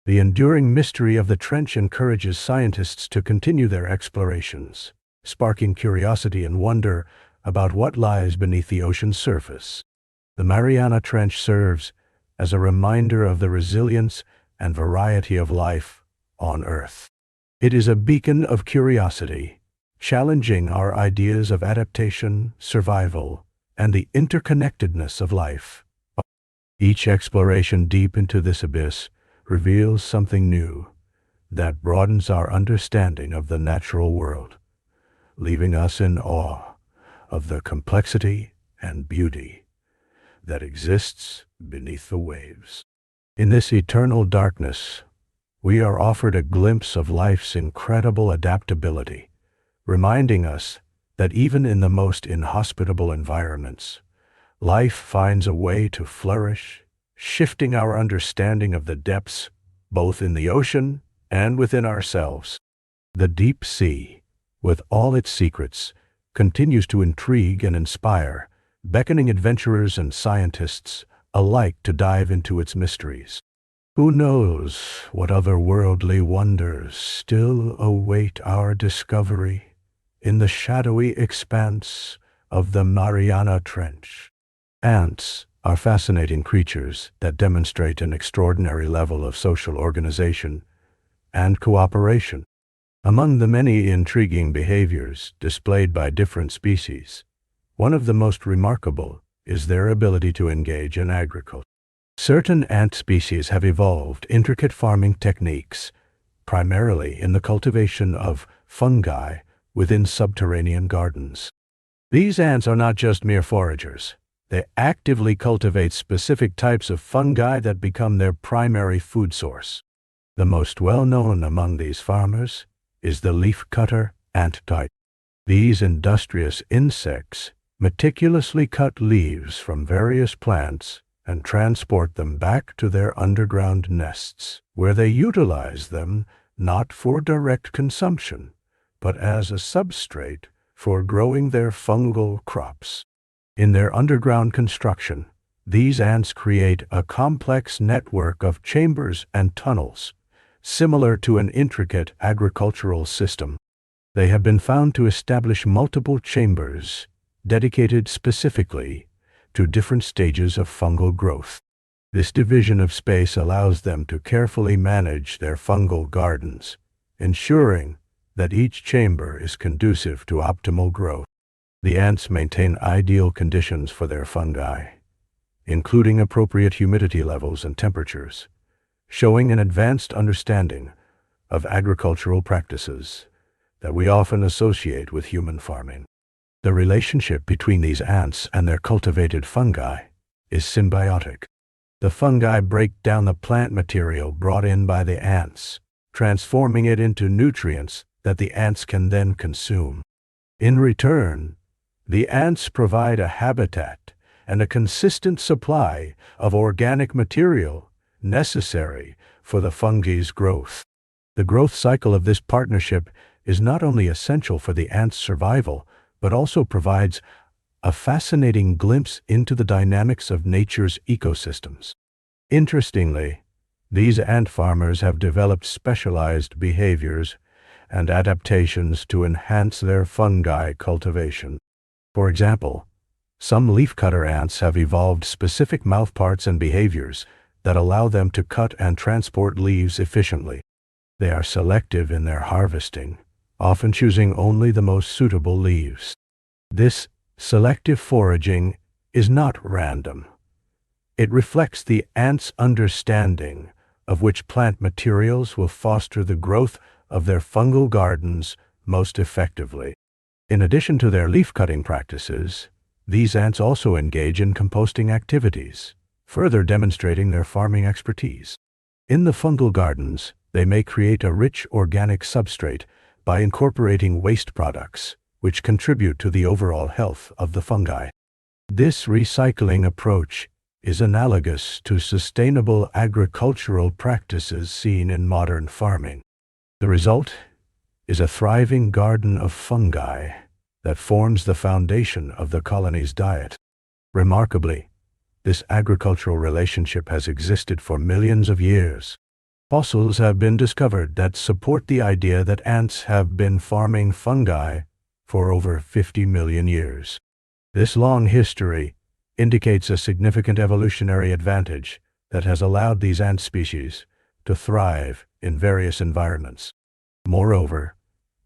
The enduring mystery of the trench encourages scientists to continue their explorations, sparking curiosity and wonder about what lies beneath the ocean's surface. The Mariana Trench serves as a reminder of the resilience and variety of life on Earth. It is a beacon of curiosity, challenging our ideas of adaptation, survival, and the interconnectedness of life. Each exploration deep into this abyss reveals something new that broadens our understanding of the natural world, leaving us in awe of the complexity and beauty that exists beneath the waves. In this eternal darkness, we are offered a glimpse of life's incredible adaptability, reminding us that even in the most inhospitable environments, life finds a way to flourish, shifting our understanding of the depths, both in the ocean and within ourselves. The deep sea, with all its secrets, continues to intrigue and inspire, beckoning adventurers and scientists alike to dive into its mysteries. Who knows what otherworldly wonders still await our discovery in the shadowy expanse of the Mariana Trench. Ants are fascinating creatures that demonstrate an extraordinary level of social organization and cooperation. Among the many intriguing behaviors displayed by different species, one of the most remarkable is their ability to engage in agriculture. Certain ant species have evolved intricate farming techniques, primarily in the cultivation of fungi within subterranean gardens. These ants are not just mere foragers. They actively cultivate specific types of fungi that become their primary food source. The most well-known among these farmers is the leafcutter ant type. These industrious insects meticulously cut leaves from various plants and transport them back to their underground nests, where they utilize them not for direct consumption, but as a substrate for growing their fungal crops. In their underground construction, these ants create a complex network of chambers and tunnels, similar to an intricate agricultural system. They have been found to establish multiple chambers dedicated specifically to different stages of fungal growth. This division of space allows them to carefully manage their fungal gardens, ensuring that each chamber is conducive to optimal growth. The ants maintain ideal conditions for their fungi, including appropriate humidity levels and temperatures, showing an advanced understanding of agricultural practices that we often associate with human farming. The relationship between these ants and their cultivated fungi is symbiotic. The fungi break down the plant material brought in by the ants, transforming it into nutrients that the ants can then consume. In return, the ants provide a habitat and a consistent supply of organic material necessary for the fungi's growth. The growth cycle of this partnership is not only essential for the ants' survival, but also provides a fascinating glimpse into the dynamics of nature's ecosystems. Interestingly, these ant farmers have developed specialized behaviors and adaptations to enhance their fungi cultivation. For example, some leafcutter ants have evolved specific mouthparts and behaviors that allow them to cut and transport leaves efficiently. They are selective in their harvesting, often choosing only the most suitable leaves. This selective foraging is not random. It reflects the ants' understanding of which plant materials will foster the growth of their fungal gardens most effectively. In addition to their leaf-cutting practices, these ants also engage in composting activities, further demonstrating their farming expertise. In the fungal gardens, they may create a rich organic substrate by incorporating waste products, which contribute to the overall health of the fungi. This recycling approach is analogous to sustainable agricultural practices seen in modern farming. The result is a thriving garden of fungi that forms the foundation of the colony's diet. Remarkably, this agricultural relationship has existed for millions of years. Fossils have been discovered that support the idea that ants have been farming fungi for over 50 million years. This long history indicates a significant evolutionary advantage that has allowed these ant species to thrive in various environments. Moreover,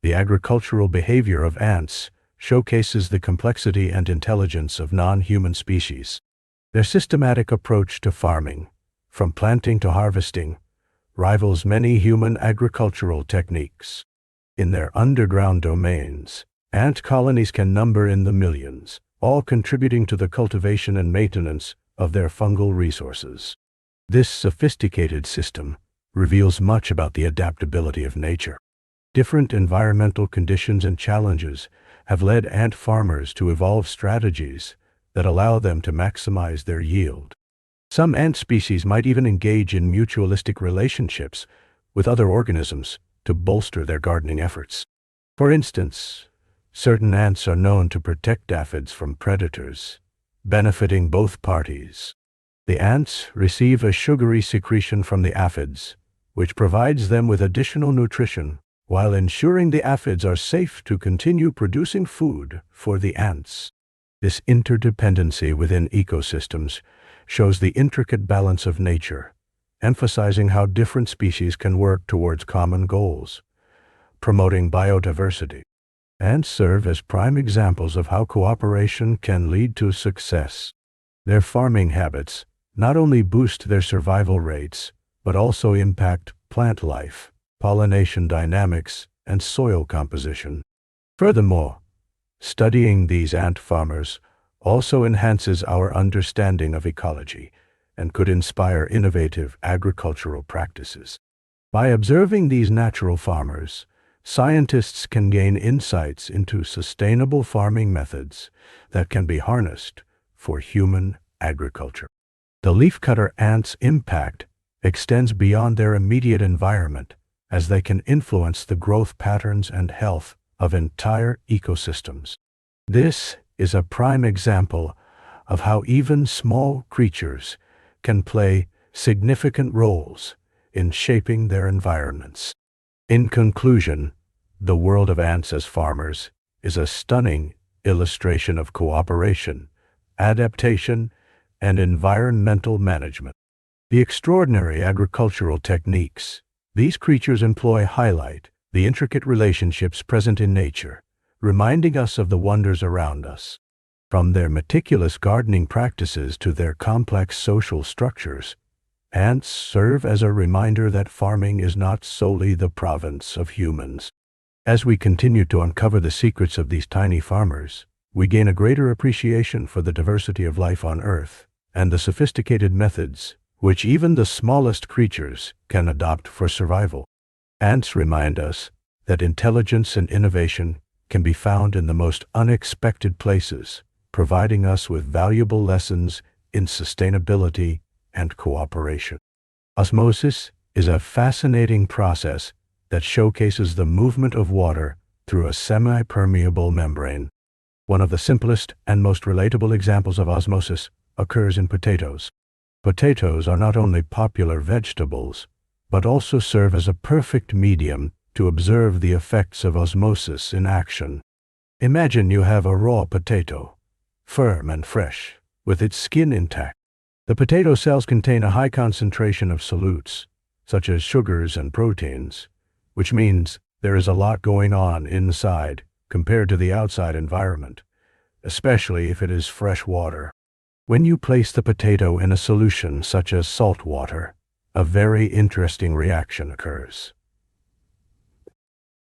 the agricultural behavior of ants showcases the complexity and intelligence of non-human species. Their systematic approach to farming, from planting to harvesting, rivals many human agricultural techniques. In their underground domains, ant colonies can number in the millions, all contributing to the cultivation and maintenance of their fungal resources. This sophisticated system reveals much about the adaptability of nature. Different environmental conditions and challenges have led ant farmers to evolve strategies that allow them to maximize their yield. Some ant species might even engage in mutualistic relationships with other organisms to bolster their gardening efforts. For instance, certain ants are known to protect aphids from predators, benefiting both parties. The ants receive a sugary secretion from the aphids, which provides them with additional nutrition while ensuring the aphids are safe to continue producing food for the ants. This interdependency within ecosystems shows the intricate balance of nature, emphasizing how different species can work towards common goals, promoting biodiversity, and serve as prime examples of how cooperation can lead to success. Their farming habits not only boost their survival rates, but also impact plant life, pollination dynamics, and soil composition. Furthermore, studying these ant farmers also enhances our understanding of ecology and could inspire innovative agricultural practices. By observing these natural farmers, scientists can gain insights into sustainable farming methods that can be harnessed for human agriculture. The leafcutter ants' impact extends beyond their immediate environment, as they can influence the growth patterns and health of entire ecosystems. This is a prime example of how even small creatures can play significant roles in shaping their environments. In conclusion, the world of ants as farmers is a stunning illustration of cooperation, adaptation, and environmental management. The extraordinary agricultural techniques these creatures employ highlight the intricate relationships present in nature, reminding us of the wonders around us. From their meticulous gardening practices to their complex social structures, ants serve as a reminder that farming is not solely the province of humans. As we continue to uncover the secrets of these tiny farmers, we gain a greater appreciation for the diversity of life on Earth and the sophisticated methods which even the smallest creatures can adopt for survival. Ants remind us that intelligence and innovation can be found in the most unexpected places, providing us with valuable lessons in sustainability and cooperation. Osmosis is a fascinating process that showcases the movement of water through a semi-permeable membrane. One of the simplest and most relatable examples of osmosis occurs in potatoes. Potatoes are not only popular vegetables, but also serve as a perfect medium to observe the effects of osmosis in action. Imagine you have a raw potato, firm and fresh, with its skin intact. The potato cells contain a high concentration of solutes, such as sugars and proteins, which means there is a lot going on inside compared to the outside environment, especially if it is fresh water. When you place the potato in a solution such as salt water, a very interesting reaction occurs.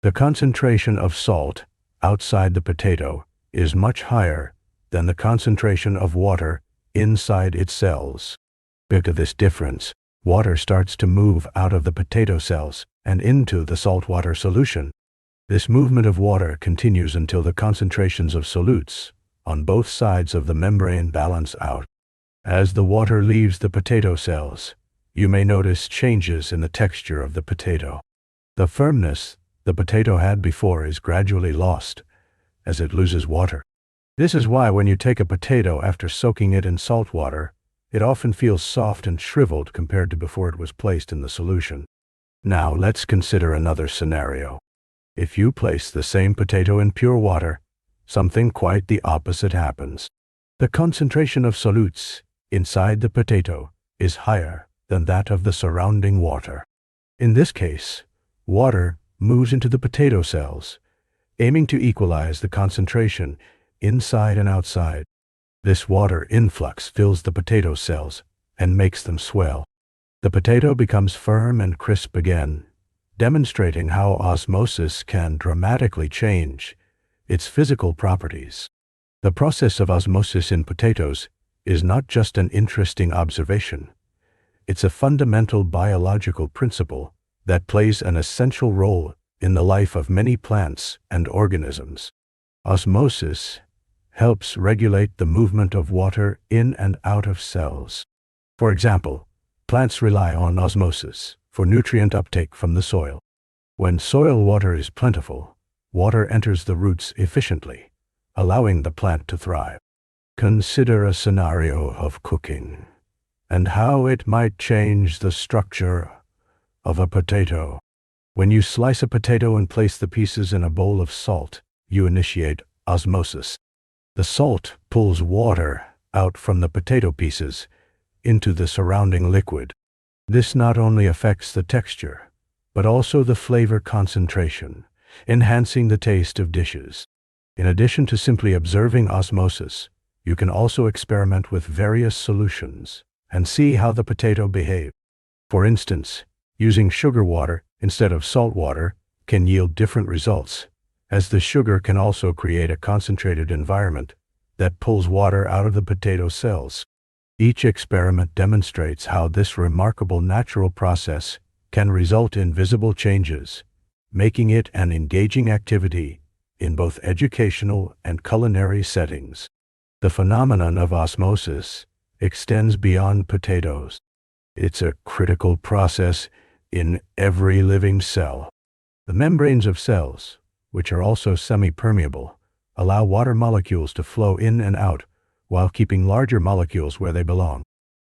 The concentration of salt outside the potato is much higher than the concentration of water inside its cells. Because of this difference, water starts to move out of the potato cells and into the saltwater solution. This movement of water continues until the concentrations of solutes on both sides of the membrane balance out. As the water leaves the potato cells, you may notice changes in the texture of the potato. The firmness the potato had before is gradually lost as it loses water. This is why when you take a potato after soaking it in salt water, it often feels soft and shriveled compared to before it was placed in the solution. Now let's consider another scenario. If you place the same potato in pure water, something quite the opposite happens. The concentration of solutes inside the potato is higher than that of the surrounding water. In this case, water moves into the potato cells, aiming to equalize the concentration inside and outside. This water influx fills the potato cells and makes them swell. The potato becomes firm and crisp again, demonstrating how osmosis can dramatically change its physical properties. The process of osmosis in potatoes is not just an interesting observation. It's a fundamental biological principle that plays an essential role in the life of many plants and organisms. Osmosis helps regulate the movement of water in and out of cells. For example, plants rely on osmosis for nutrient uptake from the soil. When soil water is plentiful, water enters the roots efficiently, allowing the plant to thrive. Consider a scenario of cooking and how it might change the structure of a potato. When you slice a potato and place the pieces in a bowl of salt, you initiate osmosis. The salt pulls water out from the potato pieces into the surrounding liquid. This not only affects the texture, but also the flavor concentration, enhancing the taste of dishes. In addition to simply observing osmosis, you can also experiment with various solutions and see how the potato behaves. For instance, using sugar water instead of salt water can yield different results, as the sugar can also create a concentrated environment that pulls water out of the potato cells. Each experiment demonstrates how this remarkable natural process can result in visible changes, making it an engaging activity in both educational and culinary settings. The phenomenon of osmosis extends beyond potatoes. It's a critical process in every living cell. The membranes of cells, which are also semi-permeable, allow water molecules to flow in and out while keeping larger molecules where they belong.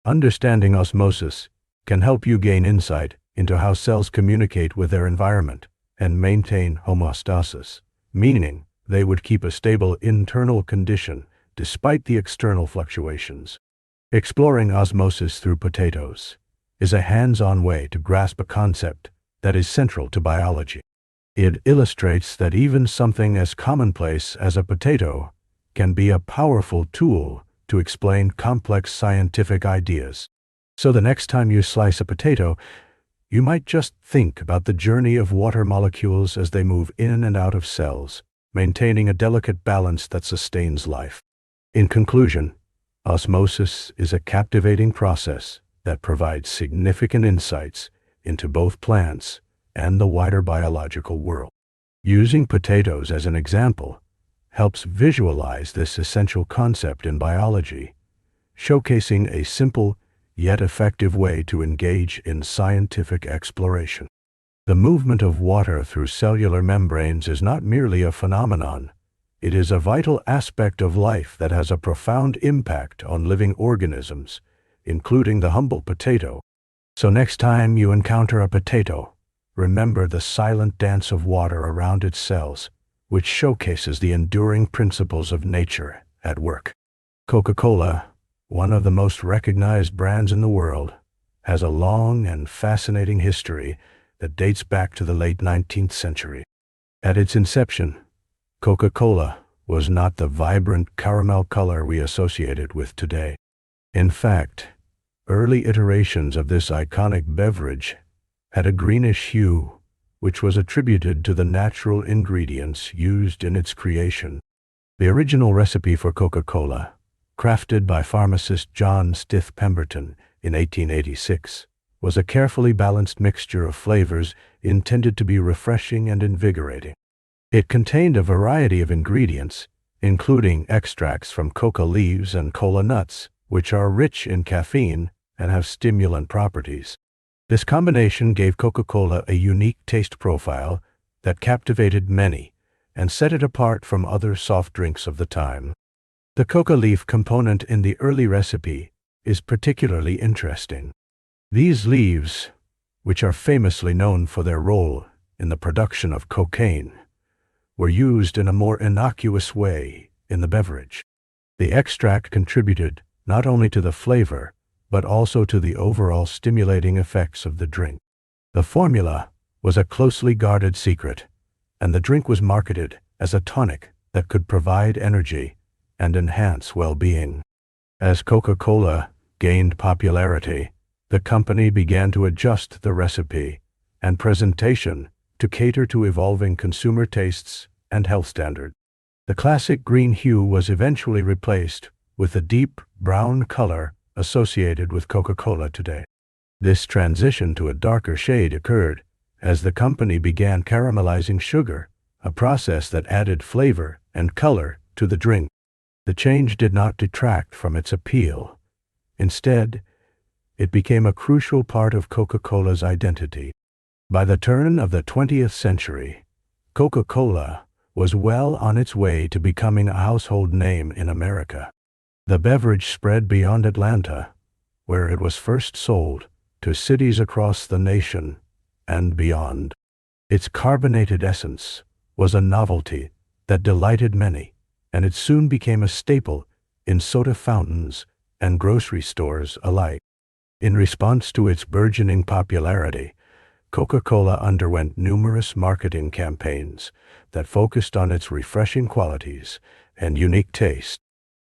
Understanding osmosis can help you gain insight into how cells communicate with their environment and maintain homeostasis, meaning they would keep a stable internal condition despite the external fluctuations. Exploring osmosis through potatoes is a hands-on way to grasp a concept that is central to biology. It illustrates that even something as commonplace as a potato can be a powerful tool to explain complex scientific ideas. So the next time you slice a potato, you might just think about the journey of water molecules as they move in and out of cells, maintaining a delicate balance that sustains life. In conclusion, osmosis is a captivating process that provides significant insights into both plants and the wider biological world. Using potatoes as an example helps visualize this essential concept in biology, showcasing a simple yet effective way to engage in scientific exploration. The movement of water through cellular membranes is not merely a phenomenon. It is a vital aspect of life that has a profound impact on living organisms, including the humble potato. So next time you encounter a potato, remember the silent dance of water around its cells, which showcases the enduring principles of nature at work. Coca-Cola, one of the most recognized brands in the world, has a long and fascinating history that dates back to the late 19th century. At its inception, Coca-Cola was not the vibrant caramel color we associate it with today. In fact, early iterations of this iconic beverage had a greenish hue, which was attributed to the natural ingredients used in its creation. The original recipe for Coca-Cola, crafted by pharmacist John Stith Pemberton in 1886, was a carefully balanced mixture of flavors intended to be refreshing and invigorating. It contained a variety of ingredients, including extracts from coca leaves and cola nuts, which are rich in caffeine and have stimulant properties. This combination gave Coca-Cola a unique taste profile that captivated many and set it apart from other soft drinks of the time. The coca leaf component in the early recipe is particularly interesting. These leaves, which are famously known for their role in the production of cocaine, were used in a more innocuous way in the beverage. The extract contributed not only to the flavor, but also to the overall stimulating effects of the drink. The formula was a closely guarded secret, and the drink was marketed as a tonic that could provide energy and enhance well-being. As Coca-Cola gained popularity, the company began to adjust the recipe and presentation to cater to evolving consumer tastes and health standards. The classic green hue was eventually replaced with the deep brown color associated with Coca-Cola today. This transition to a darker shade occurred as the company began caramelizing sugar, a process that added flavor and color to the drink. The change did not detract from its appeal. Instead, it became a crucial part of Coca-Cola's identity. By the turn of the 20th century, Coca-Cola was well on its way to becoming a household name in America. The beverage spread beyond Atlanta, where it was first sold, to cities across the nation and beyond. Its carbonated essence was a novelty that delighted many, and it soon became a staple in soda fountains and grocery stores alike. In response to its burgeoning popularity, Coca-Cola underwent numerous marketing campaigns that focused on its refreshing qualities and unique taste.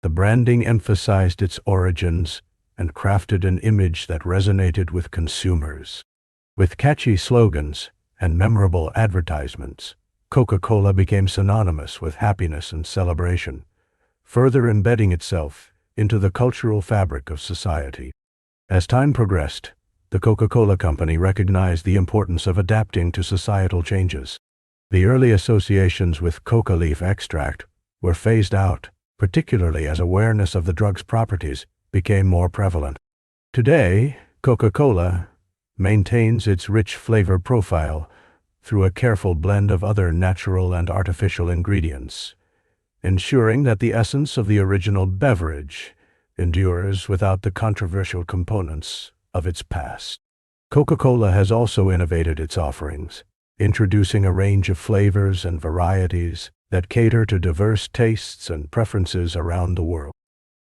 The branding emphasized its origins and crafted an image that resonated with consumers. With catchy slogans and memorable advertisements, Coca-Cola became synonymous with happiness and celebration, further embedding itself into the cultural fabric of society. As time progressed, the Coca-Cola Company recognized the importance of adapting to societal changes. The early associations with coca leaf extract were phased out, particularly as awareness of the drug's properties became more prevalent. Today, Coca-Cola maintains its rich flavor profile through a careful blend of other natural and artificial ingredients, ensuring that the essence of the original beverage endures without the controversial components of its past. Coca-Cola has also innovated its offerings, introducing a range of flavors and varieties that cater to diverse tastes and preferences around the world.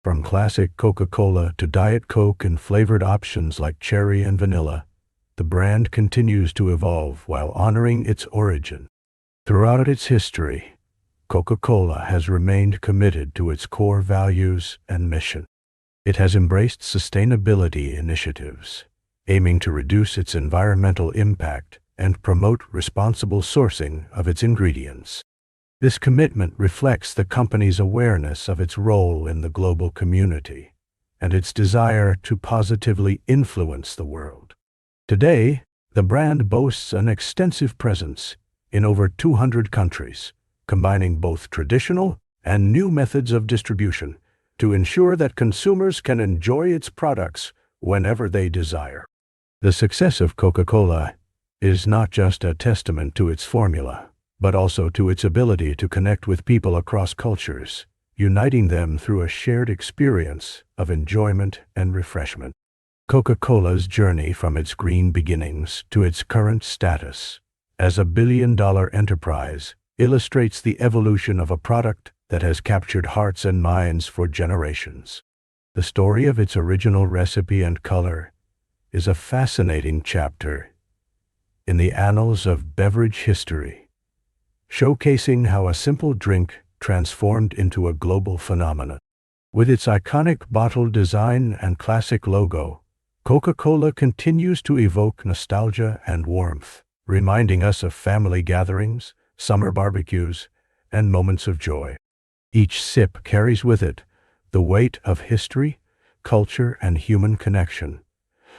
From classic Coca-Cola to Diet Coke and flavored options like cherry and vanilla, the brand continues to evolve while honoring its origin. Throughout its history, Coca-Cola has remained committed to its core values and mission. It has embraced sustainability initiatives, aiming to reduce its environmental impact and promote responsible sourcing of its ingredients. This commitment reflects the company's awareness of its role in the global community and its desire to positively influence the world. Today, the brand boasts an extensive presence in over 200 countries, combining both traditional and new methods of distribution to ensure that consumers can enjoy its products whenever they desire. The success of Coca-Cola is not just a testament to its formula, but also to its ability to connect with people across cultures, uniting them through a shared experience of enjoyment and refreshment. Coca-Cola's journey from its green beginnings to its current status as a billion-dollar enterprise illustrates the evolution of a product that has captured hearts and minds for generations. The story of its original recipe and color is a fascinating chapter in the annals of beverage history, showcasing how a simple drink transformed into a global phenomenon. With its iconic bottle design and classic logo, Coca-Cola continues to evoke nostalgia and warmth, reminding us of family gatherings, summer barbecues, and moments of joy. Each sip carries with it the weight of history, culture, and human connection,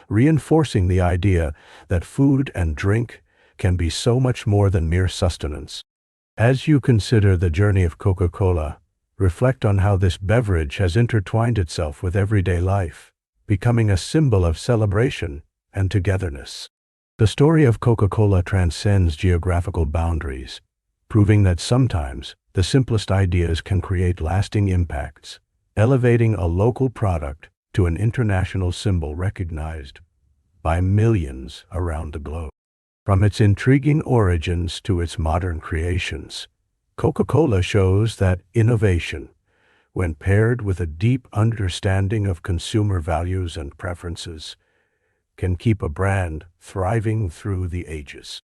reinforcing the idea that food and drink can be so much more than mere sustenance. As you consider the journey of Coca-Cola, reflect on how this beverage has intertwined itself with everyday life, becoming a symbol of celebration and togetherness. The story of Coca-Cola transcends geographical boundaries, proving that sometimes the simplest ideas can create lasting impacts, elevating a local product to an international symbol recognized by millions around the globe. From its intriguing origins to its modern creations, Coca-Cola shows that innovation, when paired with a deep understanding of consumer values and preferences, can keep a brand thriving through the ages.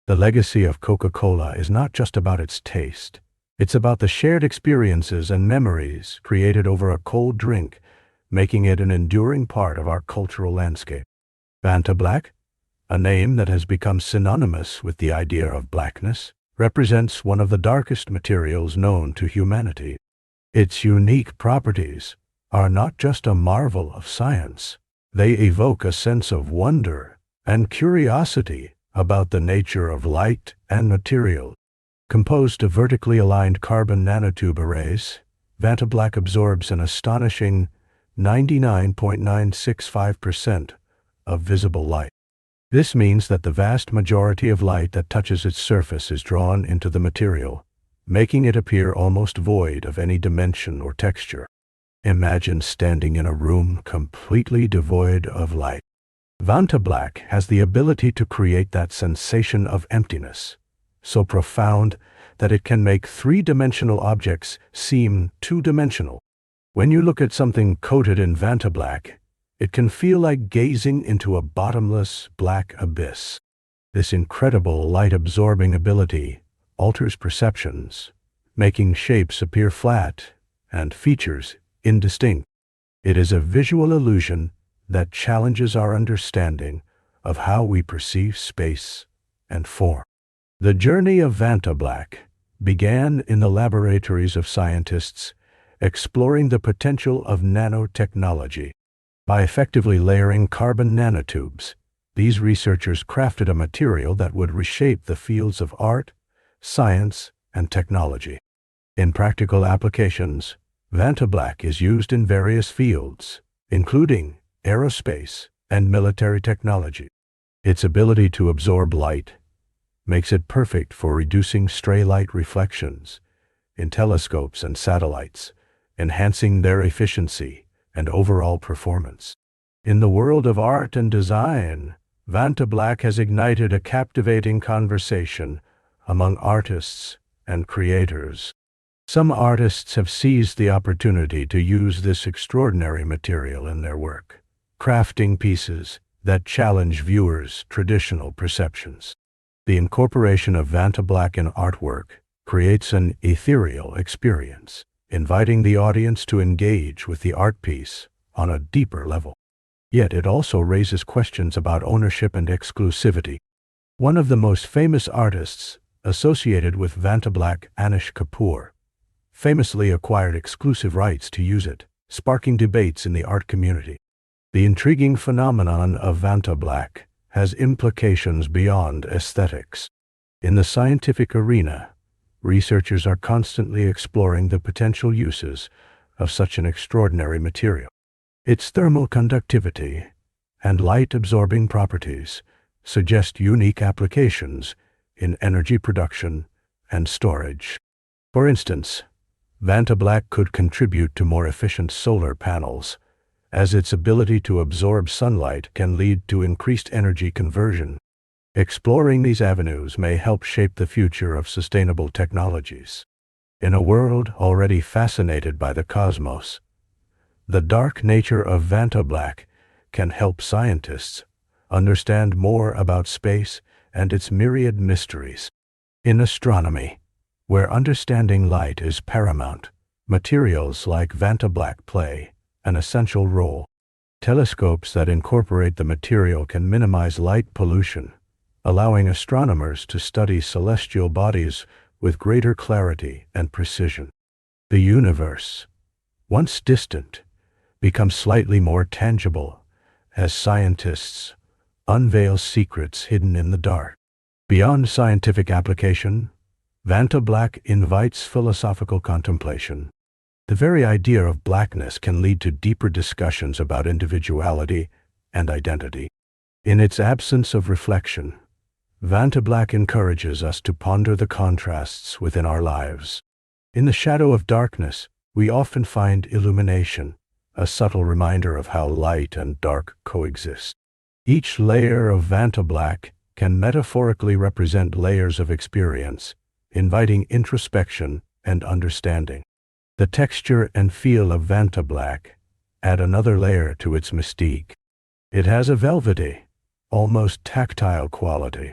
The legacy of Coca-Cola is not just about its taste. It's about the shared experiences and memories created over a cold drink, making it an enduring part of our cultural landscape. Vantablack, a name that has become synonymous with the idea of blackness, represents one of the darkest materials known to humanity. Its unique properties are not just a marvel of science. They evoke a sense of wonder and curiosity about the nature of light and material. Composed of vertically aligned carbon nanotube arrays, Vantablack absorbs an astonishing 99.965% of visible light. This means that the vast majority of light that touches its surface is drawn into the material, making it appear almost void of any dimension or texture. Imagine standing in a room completely devoid of light. Vantablack has the ability to create that sensation of emptiness, so profound that it can make three-dimensional objects seem two-dimensional. When you look at something coated in Vantablack, it can feel like gazing into a bottomless black abyss. This incredible light-absorbing ability alters perceptions, making shapes appear flat and features indistinct. It is a visual illusion that challenges our understanding of how we perceive space and form. The journey of Vantablack began in the laboratories of scientists exploring the potential of nanotechnology. By effectively layering carbon nanotubes, these researchers crafted a material that would reshape the fields of art, science, and technology. In practical applications, Vantablack is used in various fields, including aerospace and military technology. Its ability to absorb light makes it perfect for reducing stray light reflections in telescopes and satellites, enhancing their efficiency and overall performance. In the world of art and design, Vantablack has ignited a captivating conversation among artists and creators. Some artists have seized the opportunity to use this extraordinary material in their work, crafting pieces that challenge viewers' traditional perceptions. The incorporation of Vantablack in artwork creates an ethereal experience, inviting the audience to engage with the art piece on a deeper level. Yet it also raises questions about ownership and exclusivity. One of the most famous artists associated with Vantablack, Anish Kapoor, famously acquired exclusive rights to use it, sparking debates in the art community. The intriguing phenomenon of Vantablack has implications beyond aesthetics. In the scientific arena, researchers are constantly exploring the potential uses of such an extraordinary material. Its thermal conductivity and light-absorbing properties suggest unique applications in energy production and storage. For instance, Vantablack could contribute to more efficient solar panels, as its ability to absorb sunlight can lead to increased energy conversion. Exploring these avenues may help shape the future of sustainable technologies. In a world already fascinated by the cosmos, the dark nature of Vantablack can help scientists understand more about space and its myriad mysteries. In astronomy, where understanding light is paramount, materials like Vantablack play an essential role. Telescopes that incorporate the material can minimize light pollution, allowing astronomers to study celestial bodies with greater clarity and precision. The universe, once distant, becomes slightly more tangible as scientists unveil secrets hidden in the dark. Beyond scientific application, Vantablack invites philosophical contemplation. The very idea of blackness can lead to deeper discussions about individuality and identity. In its absence of reflection, Vantablack encourages us to ponder the contrasts within our lives. In the shadow of darkness, we often find illumination, a subtle reminder of how light and dark coexist. Each layer of Vantablack can metaphorically represent layers of experience, inviting introspection and understanding. The texture and feel of Vantablack add another layer to its mystique. It has a velvety, almost tactile quality.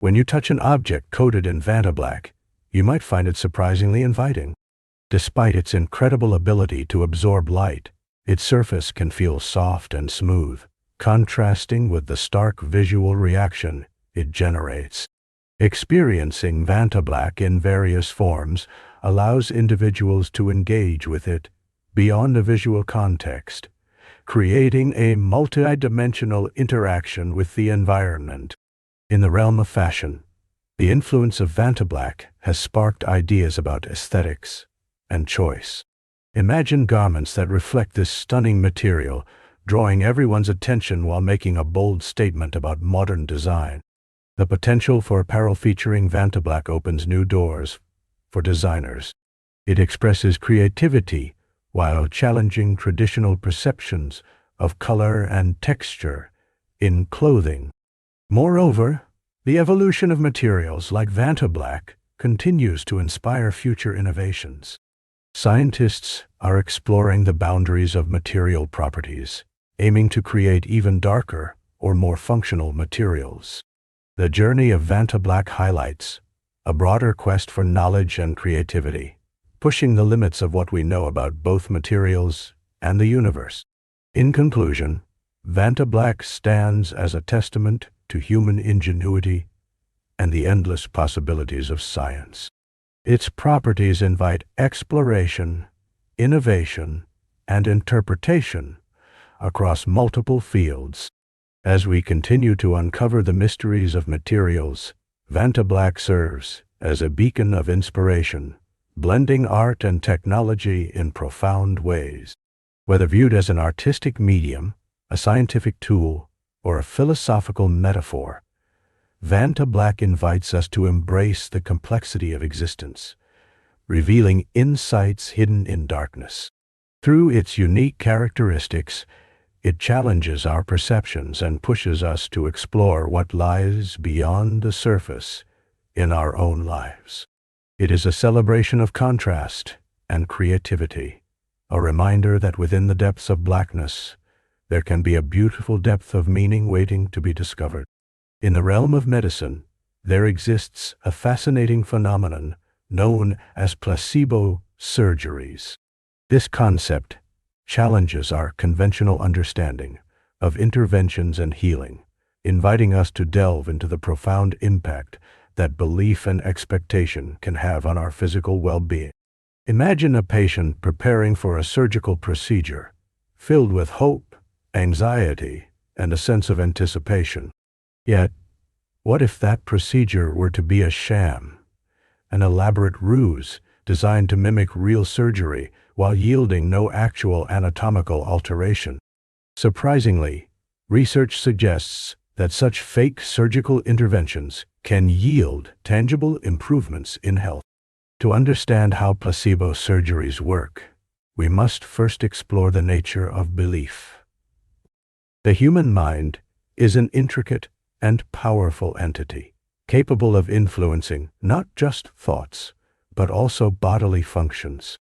When you touch an object coated in Vantablack, you might find it surprisingly inviting. Despite its incredible ability to absorb light, its surface can feel soft and smooth, contrasting with the stark visual reaction it generates. Experiencing Vantablack in various forms allows individuals to engage with it beyond a visual context, creating a multidimensional interaction with the environment. In the realm of fashion, the influence of Vantablack has sparked ideas about aesthetics and choice. Imagine garments that reflect this stunning material, drawing everyone's attention while making a bold statement about modern design. The potential for apparel featuring Vantablack opens new doors for designers. It expresses creativity while challenging traditional perceptions of color and texture in clothing. Moreover, the evolution of materials like Vantablack continues to inspire future innovations. Scientists are exploring the boundaries of material properties, aiming to create even darker or more functional materials. The journey of Vantablack highlights a broader quest for knowledge and creativity, pushing the limits of what we know about both materials and the universe. In conclusion, Vantablack stands as a testament to human ingenuity and the endless possibilities of science. Its properties invite exploration, innovation, and interpretation across multiple fields. As we continue to uncover the mysteries of materials, Vantablack serves as a beacon of inspiration, blending art and technology in profound ways. Whether viewed as an artistic medium, a scientific tool, or a philosophical metaphor, Vantablack invites us to embrace the complexity of existence, revealing insights hidden in darkness. Through its unique characteristics, it challenges our perceptions and pushes us to explore what lies beyond the surface in our own lives. It is a celebration of contrast and creativity, a reminder that within the depths of blackness, there can be a beautiful depth of meaning waiting to be discovered. In the realm of medicine, there exists a fascinating phenomenon known as placebo surgeries. This concept challenges our conventional understanding of interventions and healing, inviting us to delve into the profound impact that belief and expectation can have on our physical well-being. Imagine a patient preparing for a surgical procedure, filled with hope, anxiety, and a sense of anticipation. Yet, what if that procedure were to be a sham, an elaborate ruse designed to mimic real surgery while yielding no actual anatomical alteration? Surprisingly, research suggests that such fake surgical interventions can yield tangible improvements in health. To understand how placebo surgeries work, we must first explore the nature of belief. The human mind is an intricate and powerful entity, capable of influencing not just thoughts, but also bodily functions.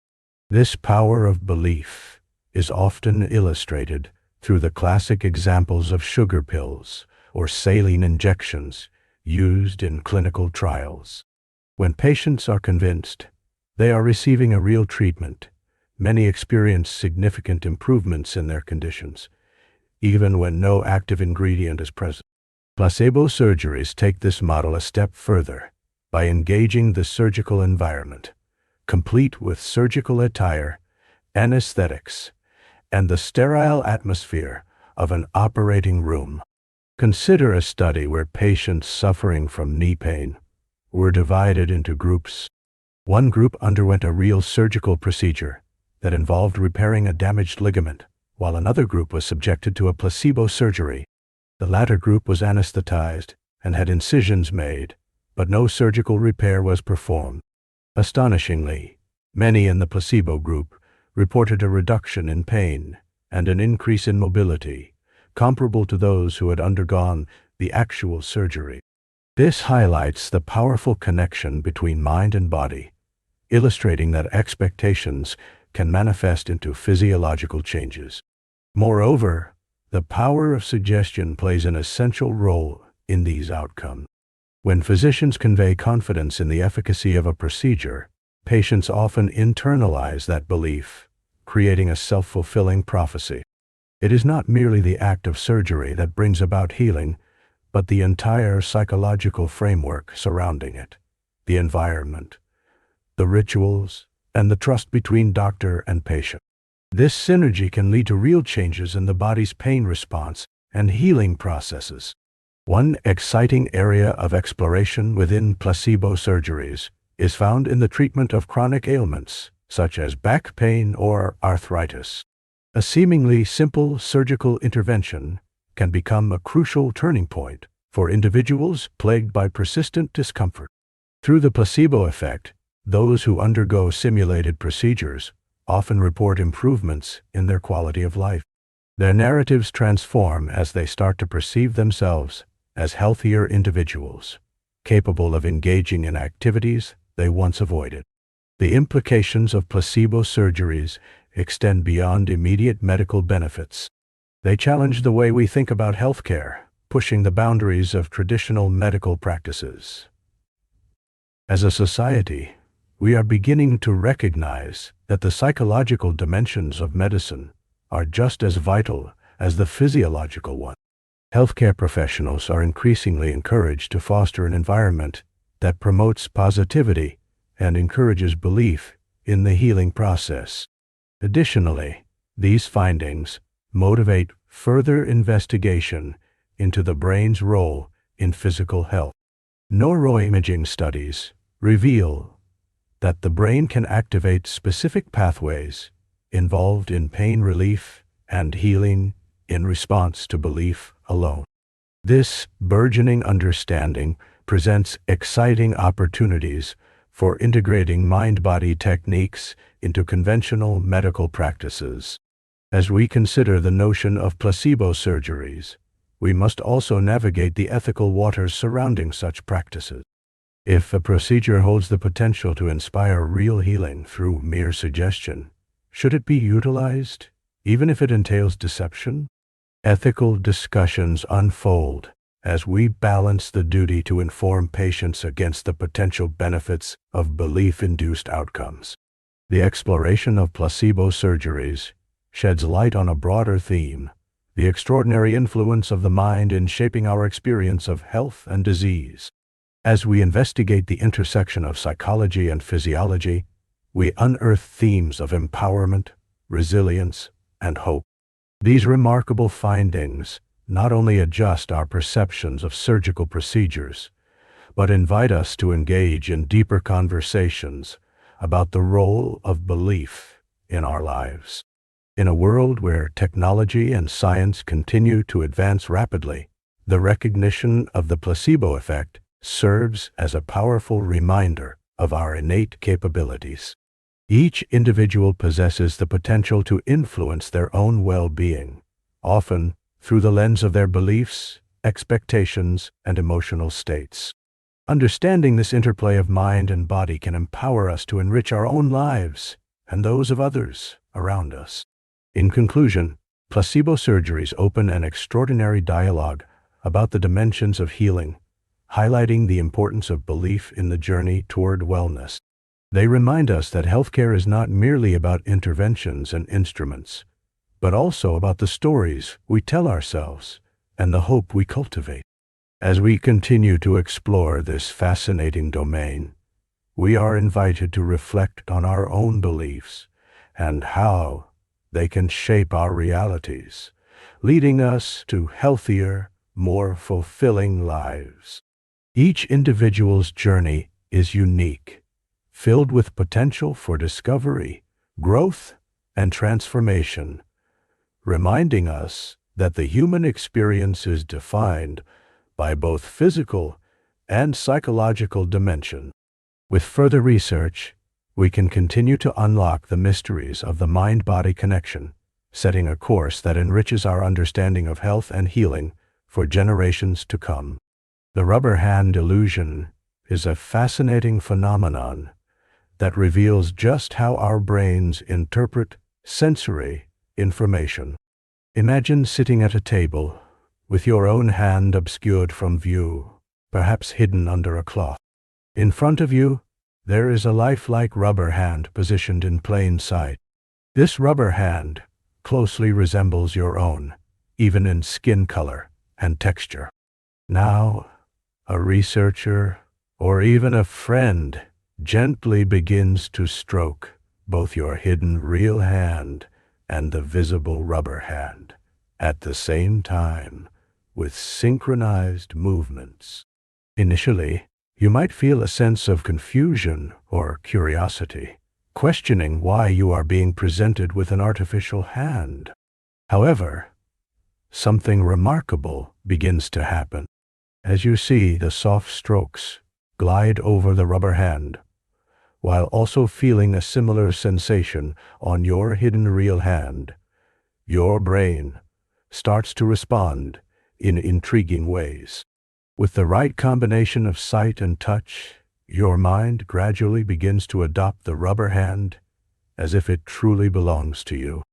This power of belief is often illustrated through the classic examples of sugar pills or saline injections used in clinical trials. When patients are convinced they are receiving a real treatment, many experience significant improvements in their conditions, even when no active ingredient is present. Placebo surgeries take this model a step further by engaging the surgical environment, complete with surgical attire, anesthetics, and the sterile atmosphere of an operating room. Consider a study where patients suffering from knee pain were divided into groups. One group underwent a real surgical procedure that involved repairing a damaged ligament, while another group was subjected to a placebo surgery. The latter group was anesthetized and had incisions made, but no surgical repair was performed. Astonishingly, many in the placebo group reported a reduction in pain and an increase in mobility, comparable to those who had undergone the actual surgery. This highlights the powerful connection between mind and body, illustrating that expectations can manifest into physiological changes. Moreover, the power of suggestion plays an essential role in these outcomes. When physicians convey confidence in the efficacy of a procedure, patients often internalize that belief, creating a self-fulfilling prophecy. It is not merely the act of surgery that brings about healing, but the entire psychological framework surrounding it, the environment, the rituals, and the trust between doctor and patient. This synergy can lead to real changes in the body's pain response and healing processes. One exciting area of exploration within placebo surgeries is found in the treatment of chronic ailments, such as back pain or arthritis. A seemingly simple surgical intervention can become a crucial turning point for individuals plagued by persistent discomfort. Through the placebo effect, those who undergo simulated procedures often report improvements in their quality of life. Their narratives transform as they start to perceive themselves as healthier individuals, capable of engaging in activities they once avoided. The implications of placebo surgeries extend beyond immediate medical benefits. They challenge the way we think about healthcare, pushing the boundaries of traditional medical practices. As a society, we are beginning to recognize that the psychological dimensions of medicine are just as vital as the physiological ones. Healthcare professionals are increasingly encouraged to foster an environment that promotes positivity and encourages belief in the healing process. Additionally, these findings motivate further investigation into the brain's role in physical health. Neuroimaging studies reveal that the brain can activate specific pathways involved in pain relief and healing in response to belief alone. This burgeoning understanding presents exciting opportunities for integrating mind-body techniques into conventional medical practices. As we consider the notion of placebo surgeries, we must also navigate the ethical waters surrounding such practices. If a procedure holds the potential to inspire real healing through mere suggestion, should it be utilized, even if it entails deception? Ethical discussions unfold as we balance the duty to inform patients against the potential benefits of belief-induced outcomes. The exploration of placebo surgeries sheds light on a broader theme: the extraordinary influence of the mind in shaping our experience of health and disease. As we investigate the intersection of psychology and physiology, we unearth themes of empowerment, resilience, and hope. These remarkable findings not only adjust our perceptions of surgical procedures, but invite us to engage in deeper conversations about the role of belief in our lives. In a world where technology and science continue to advance rapidly, the recognition of the placebo effect serves as a powerful reminder of our innate capabilities. Each individual possesses the potential to influence their own well-being, often through the lens of their beliefs, expectations, and emotional states. Understanding this interplay of mind and body can empower us to enrich our own lives and those of others around us. In conclusion, placebo surgeries open an extraordinary dialogue about the dimensions of healing, highlighting the importance of belief in the journey toward wellness. They remind us that healthcare is not merely about interventions and instruments, but also about the stories we tell ourselves and the hope we cultivate. As we continue to explore this fascinating domain, we are invited to reflect on our own beliefs and how they can shape our realities, leading us to healthier, more fulfilling lives. Each individual's journey is unique, filled with potential for discovery, growth, and transformation, reminding us that the human experience is defined by both physical and psychological dimensions. With further research, we can continue to unlock the mysteries of the mind-body connection, setting a course that enriches our understanding of health and healing for generations to come. The rubber hand illusion is a fascinating phenomenon that reveals just how our brains interpret sensory information. Imagine sitting at a table with your own hand obscured from view, perhaps hidden under a cloth. In front of you, there is a lifelike rubber hand positioned in plain sight. This rubber hand closely resembles your own, even in skin color and texture. Now, a researcher or even a friend gently begins to stroke both your hidden real hand and the visible rubber hand at the same time with synchronized movements. Initially, you might feel a sense of confusion or curiosity, questioning why you are being presented with an artificial hand. However, something remarkable begins to happen. As you see the soft strokes glide over the rubber hand, while also feeling a similar sensation on your hidden real hand, your brain starts to respond in intriguing ways. With the right combination of sight and touch, Your mind gradually begins to adopt the rubber hand as if it truly belongs to you.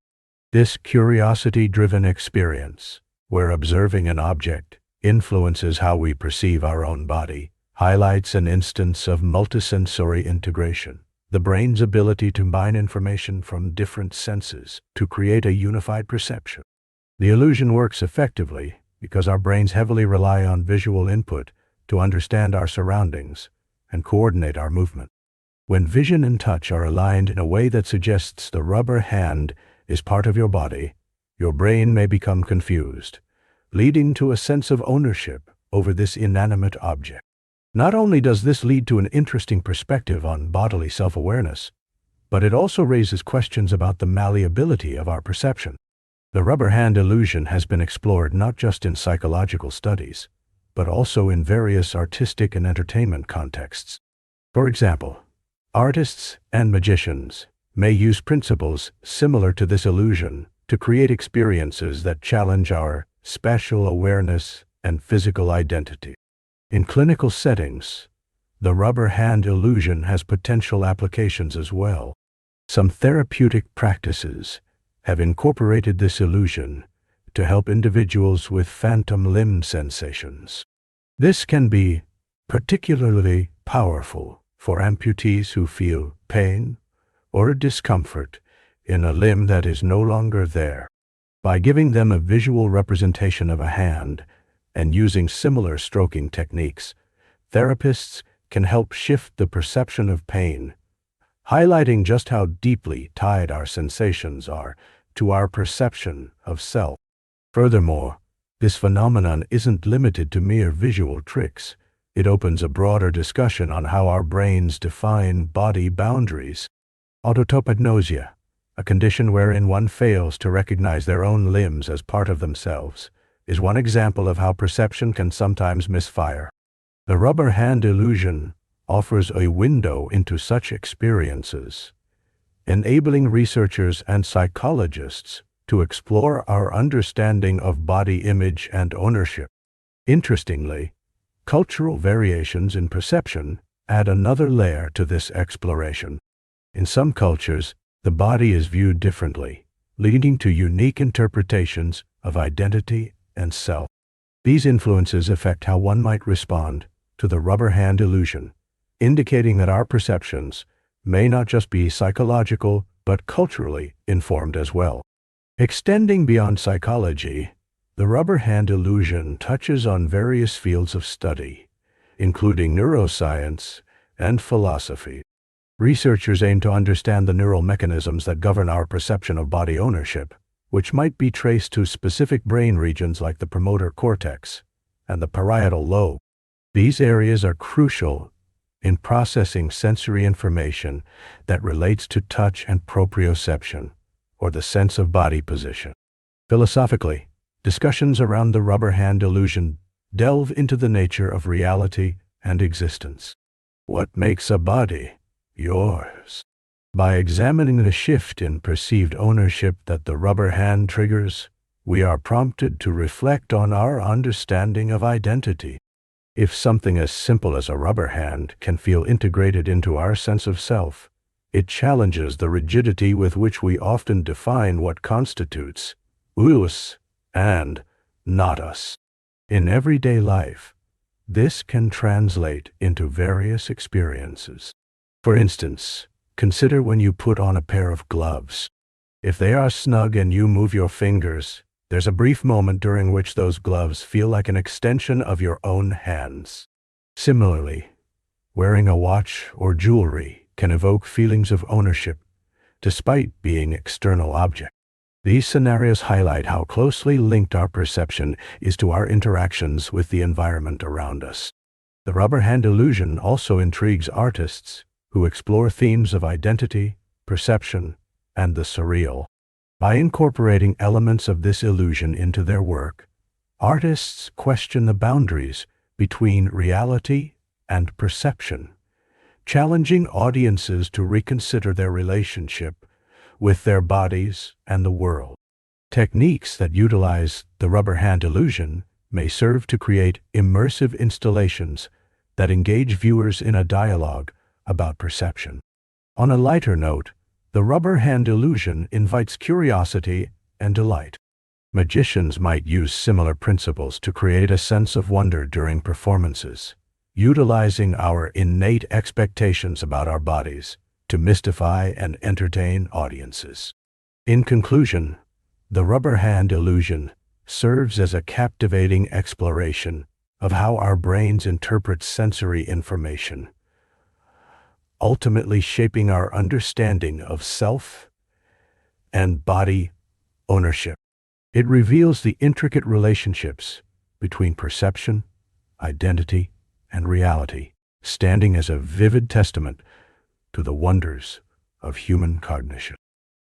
This curiosity-driven experience, where observing an object influences how we perceive our own body, highlights an instance of multisensory integration, the brain's ability to combine information from different senses to create a unified perception. The illusion works effectively because our brains heavily rely on visual input to understand our surroundings and coordinate our movement. When vision and touch are aligned in a way that suggests the rubber hand is part of your body, your brain may become confused, leading to a sense of ownership over this inanimate object. Not only does this lead to an interesting perspective on bodily self-awareness, but it also raises questions about the malleability of our perception. The rubber hand illusion has been explored not just in psychological studies, but also in various artistic and entertainment contexts. For example, artists and magicians may use principles similar to this illusion to create experiences that challenge our spatial awareness and physical identity. In clinical settings, the rubber hand illusion has potential applications as well. Some therapeutic practices have incorporated this illusion to help individuals with phantom limb sensations. This can be particularly powerful for amputees who feel pain or discomfort in a limb that is no longer there. By giving them a visual representation of a hand and using similar stroking techniques, therapists can help shift the perception of pain, highlighting just how deeply tied our sensations are to our perception of self. Furthermore, this phenomenon isn't limited to mere visual tricks. It opens a broader discussion on how our brains define body boundaries. Autotopagnosia, a condition wherein one fails to recognize their own limbs as part of themselves, is one example of how perception can sometimes misfire. The rubber hand illusion offers a window into such experiences, enabling researchers and psychologists to explore our understanding of body image and ownership. Interestingly, cultural variations in perception add another layer to this exploration. In some cultures, the body is viewed differently, leading to unique interpretations of identity and self. These influences affect how one might respond to the rubber hand illusion, indicating that our perceptions may not just be psychological, but culturally informed as well. Extending beyond psychology, the rubber hand illusion touches on various fields of study, including neuroscience and philosophy. Researchers aim to understand the neural mechanisms that govern our perception of body ownership, which might be traced to specific brain regions like the promotor cortex and the parietal lobe. These areas are crucial in processing sensory information that relates to touch and proprioception, or the sense of body position. Philosophically, discussions around the rubber hand illusion delve into the nature of reality and existence. What makes a body yours? By examining the shift in perceived ownership that the rubber hand triggers, we are prompted to reflect on our understanding of identity. If something as simple as a rubber hand can feel integrated into our sense of self, it challenges the rigidity with which we often define what constitutes us and not us. In everyday life, this can translate into various experiences. For instance, consider when you put on a pair of gloves. If they are snug and you move your fingers, there's a brief moment during which those gloves feel like an extension of your own hands. Similarly, wearing a watch or jewelry can evoke feelings of ownership, despite being external objects. These scenarios highlight how closely linked our perception is to our interactions with the environment around us. The rubber hand illusion also intrigues artists who explore themes of identity, perception, and the surreal. By incorporating elements of this illusion into their work, artists question the boundaries between reality and perception, challenging audiences to reconsider their relationship with their bodies and the world. Techniques that utilize the rubber hand illusion may serve to create immersive installations that engage viewers in a dialogue about perception. On a lighter note, the rubber hand illusion invites curiosity and delight. Magicians might use similar principles to create a sense of wonder during performances, utilizing our innate expectations about our bodies to mystify and entertain audiences. In conclusion, the rubber hand illusion serves as a captivating exploration of how our brains interpret sensory information, ultimately shaping our understanding of self and body ownership. It reveals the intricate relationships between perception, identity, and reality, standing as a vivid testament to the wonders of human cognition.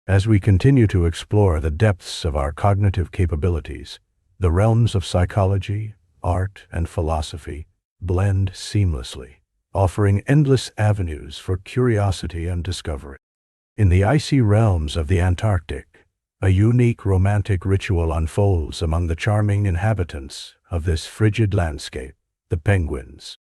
As we continue to explore the depths of our cognitive capabilities, the realms of psychology, art, and philosophy blend seamlessly, offering endless avenues for curiosity and discovery. In the icy realms of the Antarctic, a unique romantic ritual unfolds among the charming inhabitants of this frigid landscape, the penguins.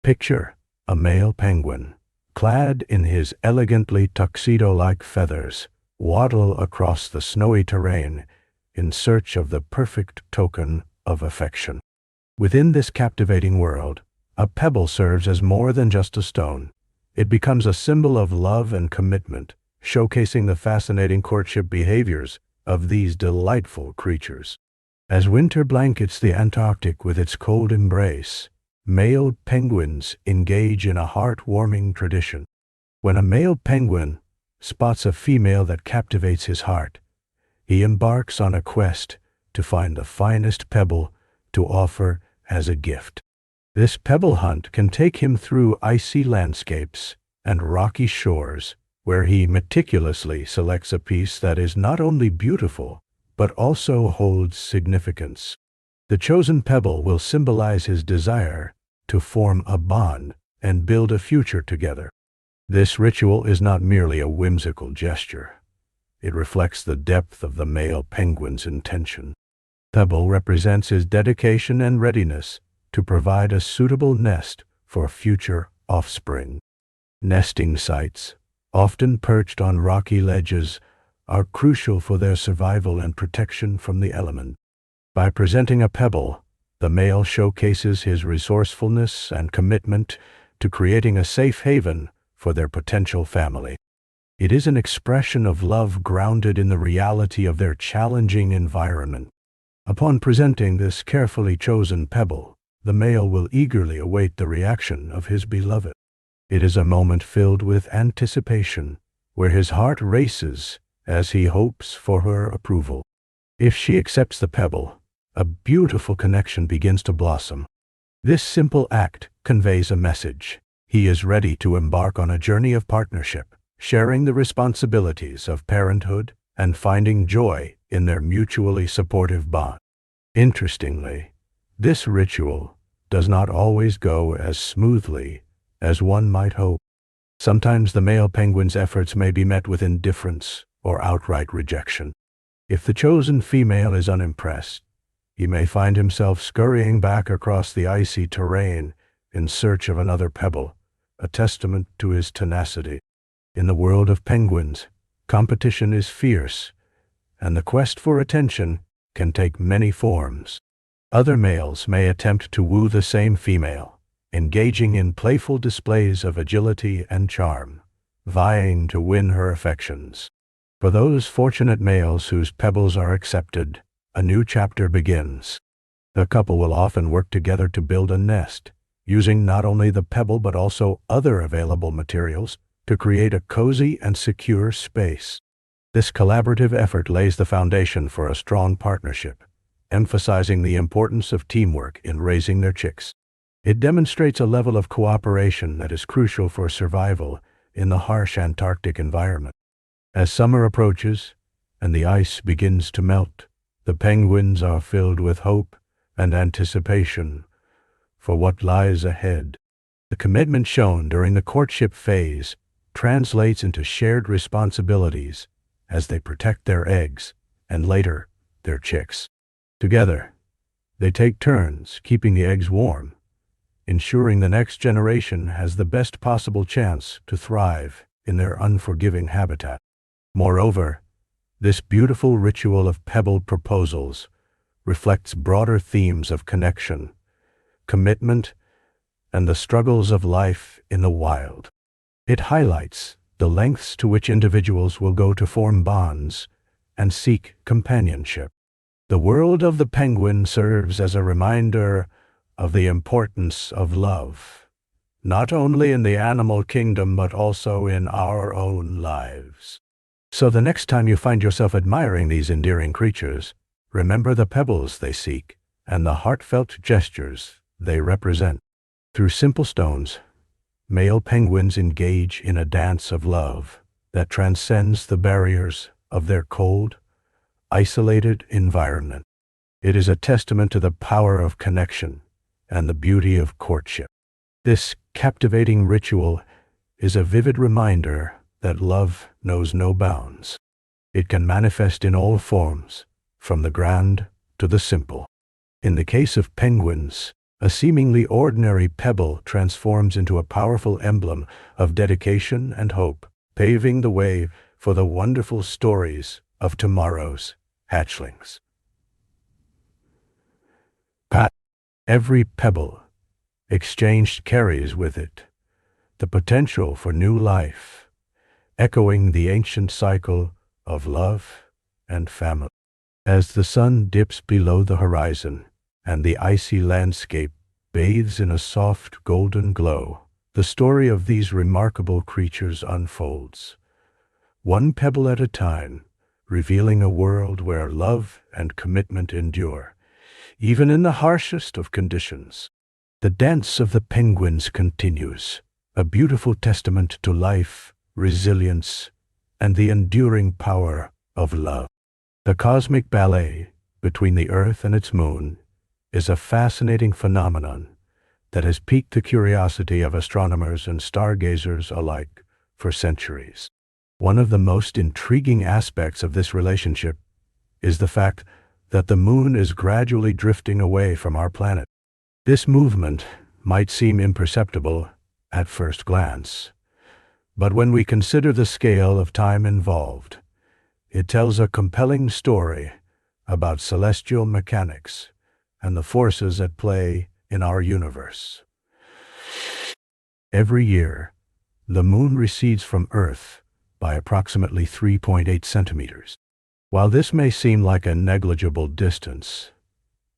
Picture a male penguin, clad in his elegantly tuxedo-like feathers, waddle across the snowy terrain in search of the perfect token of affection. Within this captivating world, a pebble serves as more than just a stone. It becomes a symbol of love and commitment, showcasing the fascinating courtship behaviors of these delightful creatures. As winter blankets the Antarctic with its cold embrace, male penguins engage in a heart-warming tradition. When a male penguin spots a female that captivates his heart, he embarks on a quest to find the finest pebble to offer as a gift. This pebble hunt can take him through icy landscapes and rocky shores, where he meticulously selects a piece that is not only beautiful, but also holds significance. The chosen pebble will symbolize his desire to form a bond and build a future together. This ritual is not merely a whimsical gesture. It reflects the depth of the male penguin's intention. Pebble represents his dedication and readiness to provide a suitable nest for future offspring. Nesting sites, often perched on rocky ledges, are crucial for their survival and protection from the element. By presenting a pebble, the male showcases his resourcefulness and commitment to creating a safe haven for their potential family. It is an expression of love grounded in the reality of their challenging environment. Upon presenting this carefully chosen pebble, the male will eagerly await the reaction of his beloved. It is a moment filled with anticipation, where his heart races as he hopes for her approval. If she accepts the pebble, a beautiful connection begins to blossom. This simple act conveys a message. He is ready to embark on a journey of partnership, sharing the responsibilities of parenthood and finding joy in their mutually supportive bond. Interestingly, this ritual does not always go as smoothly as one might hope. Sometimes the male penguin's efforts may be met with indifference or outright rejection. If the chosen female is unimpressed, he may find himself scurrying back across the icy terrain in search of another pebble, a testament to his tenacity. In the world of penguins, competition is fierce, and the quest for attention can take many forms. Other males may attempt to woo the same female, engaging in playful displays of agility and charm, vying to win her affections. For those fortunate males whose pebbles are accepted, a new chapter begins. The couple will often work together to build a nest, using not only the pebble but also other available materials to create a cozy and secure space. This collaborative effort lays the foundation for a strong partnership, emphasizing the importance of teamwork in raising their chicks. It demonstrates a level of cooperation that is crucial for survival in the harsh Antarctic environment. As summer approaches and the ice begins to melt, the penguins are filled with hope and anticipation for what lies ahead. The commitment shown during the courtship phase translates into shared responsibilities as they protect their eggs and later their chicks. Together, they take turns keeping the eggs warm, ensuring the next generation has the best possible chance to thrive in their unforgiving habitat. Moreover, this beautiful ritual of pebble proposals reflects broader themes of connection, commitment, and the struggles of life in the wild. It highlights the lengths to which individuals will go to form bonds and seek companionship. The world of the penguin serves as a reminder of the importance of love, not only in the animal kingdom but also in our own lives. So the next time you find yourself admiring these endearing creatures, remember the pebbles they seek and the heartfelt gestures they represent. Through simple stones, male penguins engage in a dance of love that transcends the barriers of their cold, isolated environment. It is a testament to the power of connection and the beauty of courtship. This captivating ritual is a vivid reminder that love knows no bounds. It can manifest in all forms, from the grand to the simple. In the case of penguins, a seemingly ordinary pebble transforms into a powerful emblem of dedication and hope, paving the way for the wonderful stories of tomorrow's hatchlings. Every pebble exchanged carries with it the potential for new life, echoing the ancient cycle of love and family. As the sun dips below the horizon and the icy landscape bathes in a soft golden glow, the story of these remarkable creatures unfolds, one pebble at a time, revealing a world where love and commitment endure, even in the harshest of conditions. The dance of the penguins continues, a beautiful testament to life, resilience, and the enduring power of love. The cosmic ballet between the Earth and its moon is a fascinating phenomenon that has piqued the curiosity of astronomers and stargazers alike for centuries. One of the most intriguing aspects of this relationship is the fact that the moon is gradually drifting away from our planet. This movement might seem imperceptible at first glance, but when we consider the scale of time involved, it tells a compelling story about celestial mechanics and the forces at play in our universe. Every year, the moon recedes from Earth by approximately 3.8 centimeters. While this may seem like a negligible distance,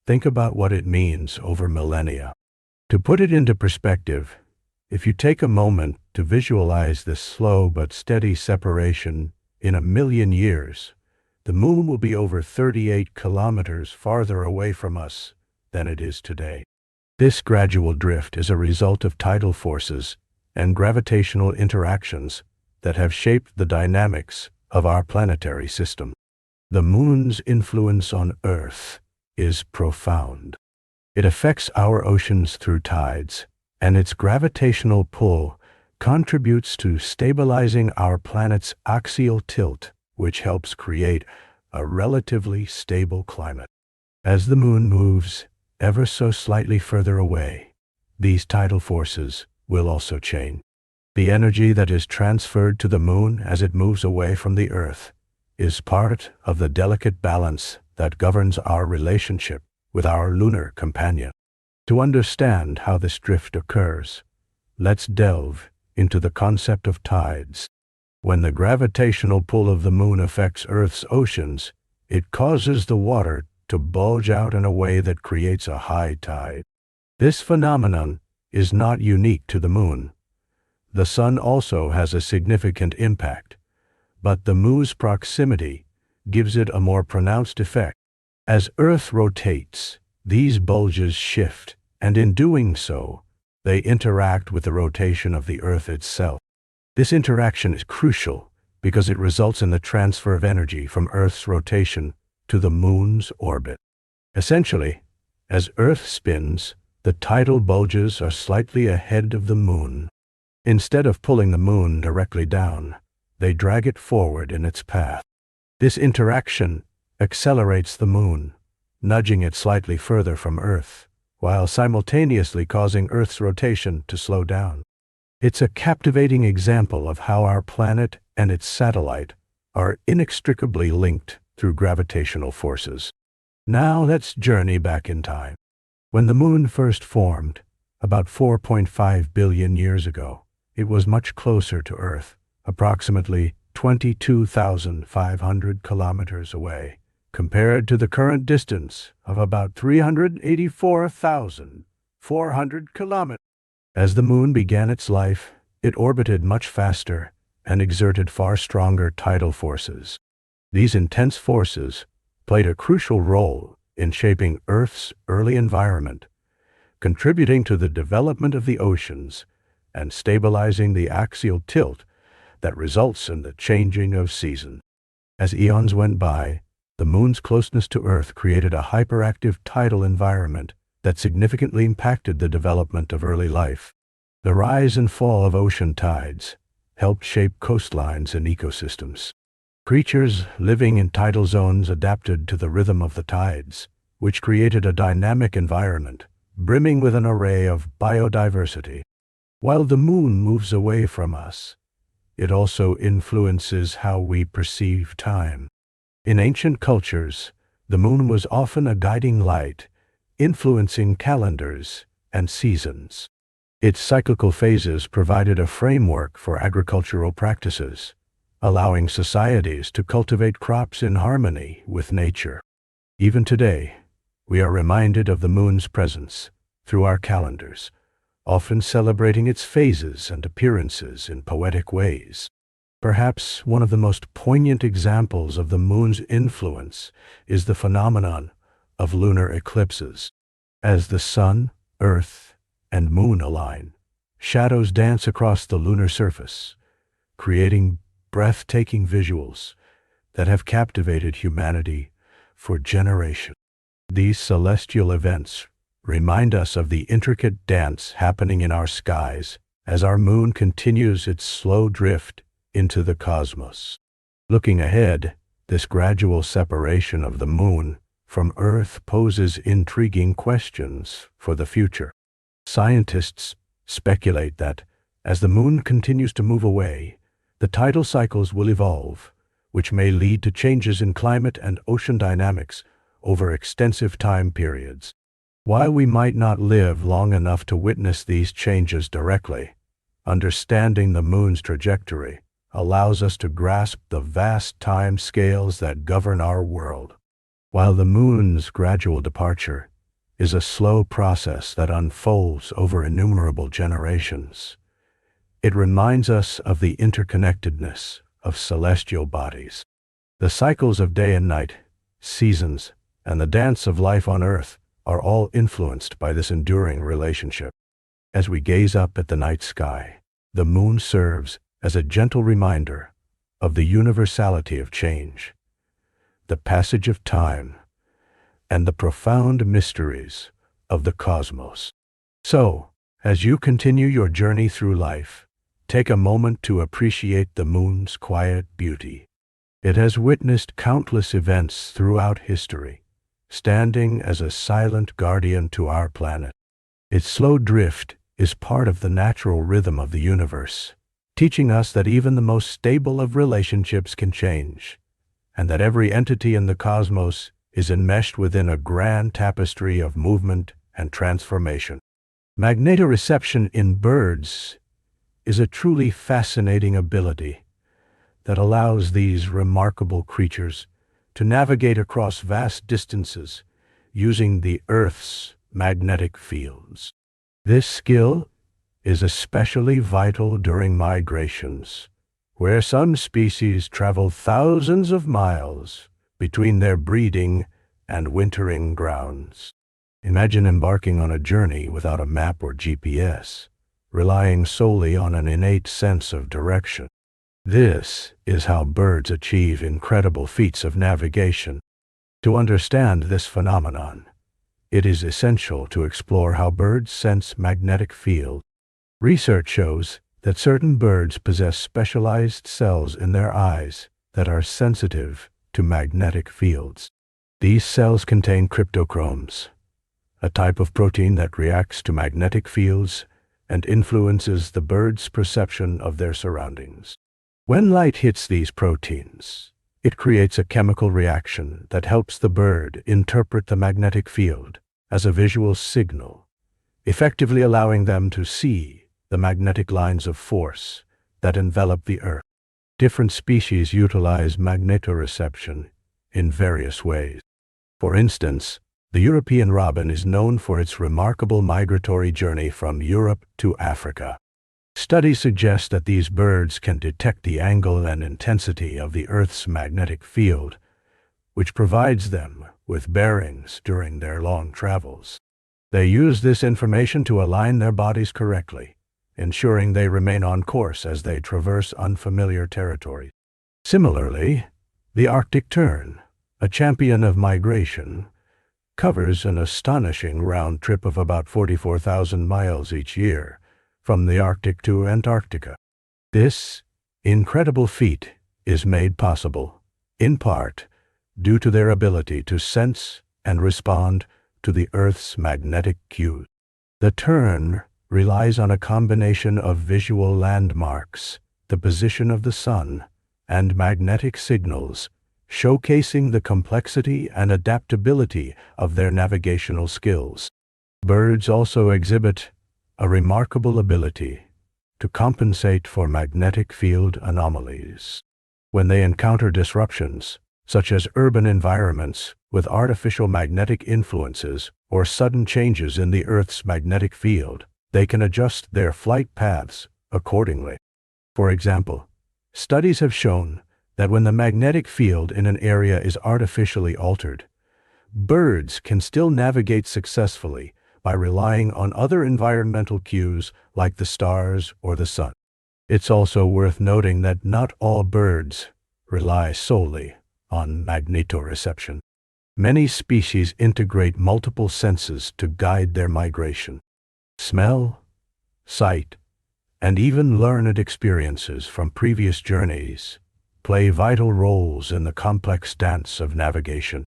think about what it means over millennia. To put it into perspective, if you take a moment to visualize this slow but steady separation in 1,000,000 years, the moon will be over 38 kilometers farther away from us than it is today. This gradual drift is a result of tidal forces and gravitational interactions that have shaped the dynamics of our planetary system. The moon's influence on Earth is profound. It affects our oceans through tides, and its gravitational pull contributes to stabilizing our planet's axial tilt, which helps create a relatively stable climate. As the moon moves ever so slightly further away, these tidal forces will also change. The energy that is transferred to the moon as it moves away from the Earth is part of the delicate balance that governs our relationship with our lunar companion. To understand how this drift occurs, let's delve into the concept of tides. When the gravitational pull of the moon affects Earth's oceans, it causes the water to bulge out in a way that creates a high tide. This phenomenon is not unique to the moon. The sun also has a significant impact, but the moon's proximity gives it a more pronounced effect. As Earth rotates, these bulges shift, and in doing so, they interact with the rotation of the Earth itself. This interaction is crucial because it results in the transfer of energy from Earth's rotation to the moon's orbit. Essentially, as Earth spins, the tidal bulges are slightly ahead of the moon. Instead of pulling the moon directly down, they drag it forward in its path. This interaction accelerates the moon, nudging it slightly further from Earth, while simultaneously causing Earth's rotation to slow down. It's a captivating example of how our planet and its satellite are inextricably linked through gravitational forces. Now let's journey back in time. When the Moon first formed, about 4.5 billion years ago, it was much closer to Earth, approximately 22,500 kilometers away, compared to the current distance of about 384,400 kilometers. As the Moon began its life, it orbited much faster and exerted far stronger tidal forces. These intense forces played a crucial role in shaping Earth's early environment, contributing to the development of the oceans and stabilizing the axial tilt that results in the changing of seasons. As eons went by, the Moon's closeness to Earth created a hyperactive tidal environment that significantly impacted the development of early life. The rise and fall of ocean tides helped shape coastlines and ecosystems. Creatures living in tidal zones adapted to the rhythm of the tides, which created a dynamic environment brimming with an array of biodiversity. While the Moon moves away from us, it also influences how we perceive time. In ancient cultures, the Moon was often a guiding light, influencing calendars and seasons. Its cyclical phases provided a framework for agricultural practices, allowing societies to cultivate crops in harmony with nature. Even today, we are reminded of the Moon's presence through our calendars, often celebrating its phases and appearances in poetic ways. Perhaps one of the most poignant examples of the Moon's influence is the phenomenon of lunar eclipses. As the Sun, Earth, and Moon align, shadows dance across the lunar surface, creating breathtaking visuals that have captivated humanity for generations. These celestial events remind us of the intricate dance happening in our skies as our Moon continues its slow drift into the cosmos. Looking ahead, this gradual separation of the Moon from Earth poses intriguing questions for the future. Scientists speculate that, as the Moon continues to move away, the tidal cycles will evolve, which may lead to changes in climate and ocean dynamics over extensive time periods. While we might not live long enough to witness these changes directly, understanding the Moon's trajectory allows us to grasp the vast time scales that govern our world. While the Moon's gradual departure is a slow process that unfolds over innumerable generations, it reminds us of the interconnectedness of celestial bodies. The cycles of day and night, seasons, and the dance of life on Earth are all influenced by this enduring relationship. As we gaze up at the night sky, the Moon serves as a gentle reminder of the universality of change, the passage of time, and the profound mysteries of the cosmos. So, as you continue your journey through life, take a moment to appreciate the Moon's quiet beauty. It has witnessed countless events throughout history, standing as a silent guardian to our planet. Its slow drift is part of the natural rhythm of the universe, teaching us that even the most stable of relationships can change, and that every entity in the cosmos is enmeshed within a grand tapestry of movement and transformation. Magnetoreception in birds is a truly fascinating ability that allows these remarkable creatures to navigate across vast distances using the Earth's magnetic fields. This skill is especially vital during migrations, where some species travel thousands of miles between their breeding and wintering grounds. Imagine embarking on a journey without a map or GPS, relying solely on an innate sense of direction. This is how birds achieve incredible feats of navigation. To understand this phenomenon, it is essential to explore how birds sense magnetic fields. Research shows that certain birds possess specialized cells in their eyes that are sensitive to magnetic fields. These cells contain cryptochromes, a type of protein that reacts to magnetic fields and influences the bird's perception of their surroundings. When light hits these proteins, it creates a chemical reaction that helps the bird interpret the magnetic field as a visual signal, effectively allowing them to see the magnetic lines of force that envelop the Earth. Different species utilize magnetoreception in various ways. For instance, the European robin is known for its remarkable migratory journey from Europe to Africa. Studies suggest that these birds can detect the angle and intensity of the Earth's magnetic field, which provides them with bearings during their long travels. They use this information to align their bodies correctly, ensuring they remain on course as they traverse unfamiliar territory. Similarly, the Arctic tern, a champion of migration, covers an astonishing round trip of about 44,000 miles each year, from the Arctic to Antarctica. This incredible feat is made possible, in part, due to their ability to sense and respond to the Earth's magnetic cues. The tern relies on a combination of visual landmarks, the position of the sun, and magnetic signals, showcasing the complexity and adaptability of their navigational skills. Birds also exhibit a remarkable ability to compensate for magnetic field anomalies. When they encounter disruptions, such as urban environments with artificial magnetic influences or sudden changes in the Earth's magnetic field, they can adjust their flight paths accordingly. For example, studies have shown that when the magnetic field in an area is artificially altered, birds can still navigate successfully by relying on other environmental cues like the stars or the sun. It's also worth noting that not all birds rely solely on magnetoreception. Many species integrate multiple senses to guide their migration. Smell, sight, and even learned experiences from previous journeys play vital roles in the complex dance of navigation.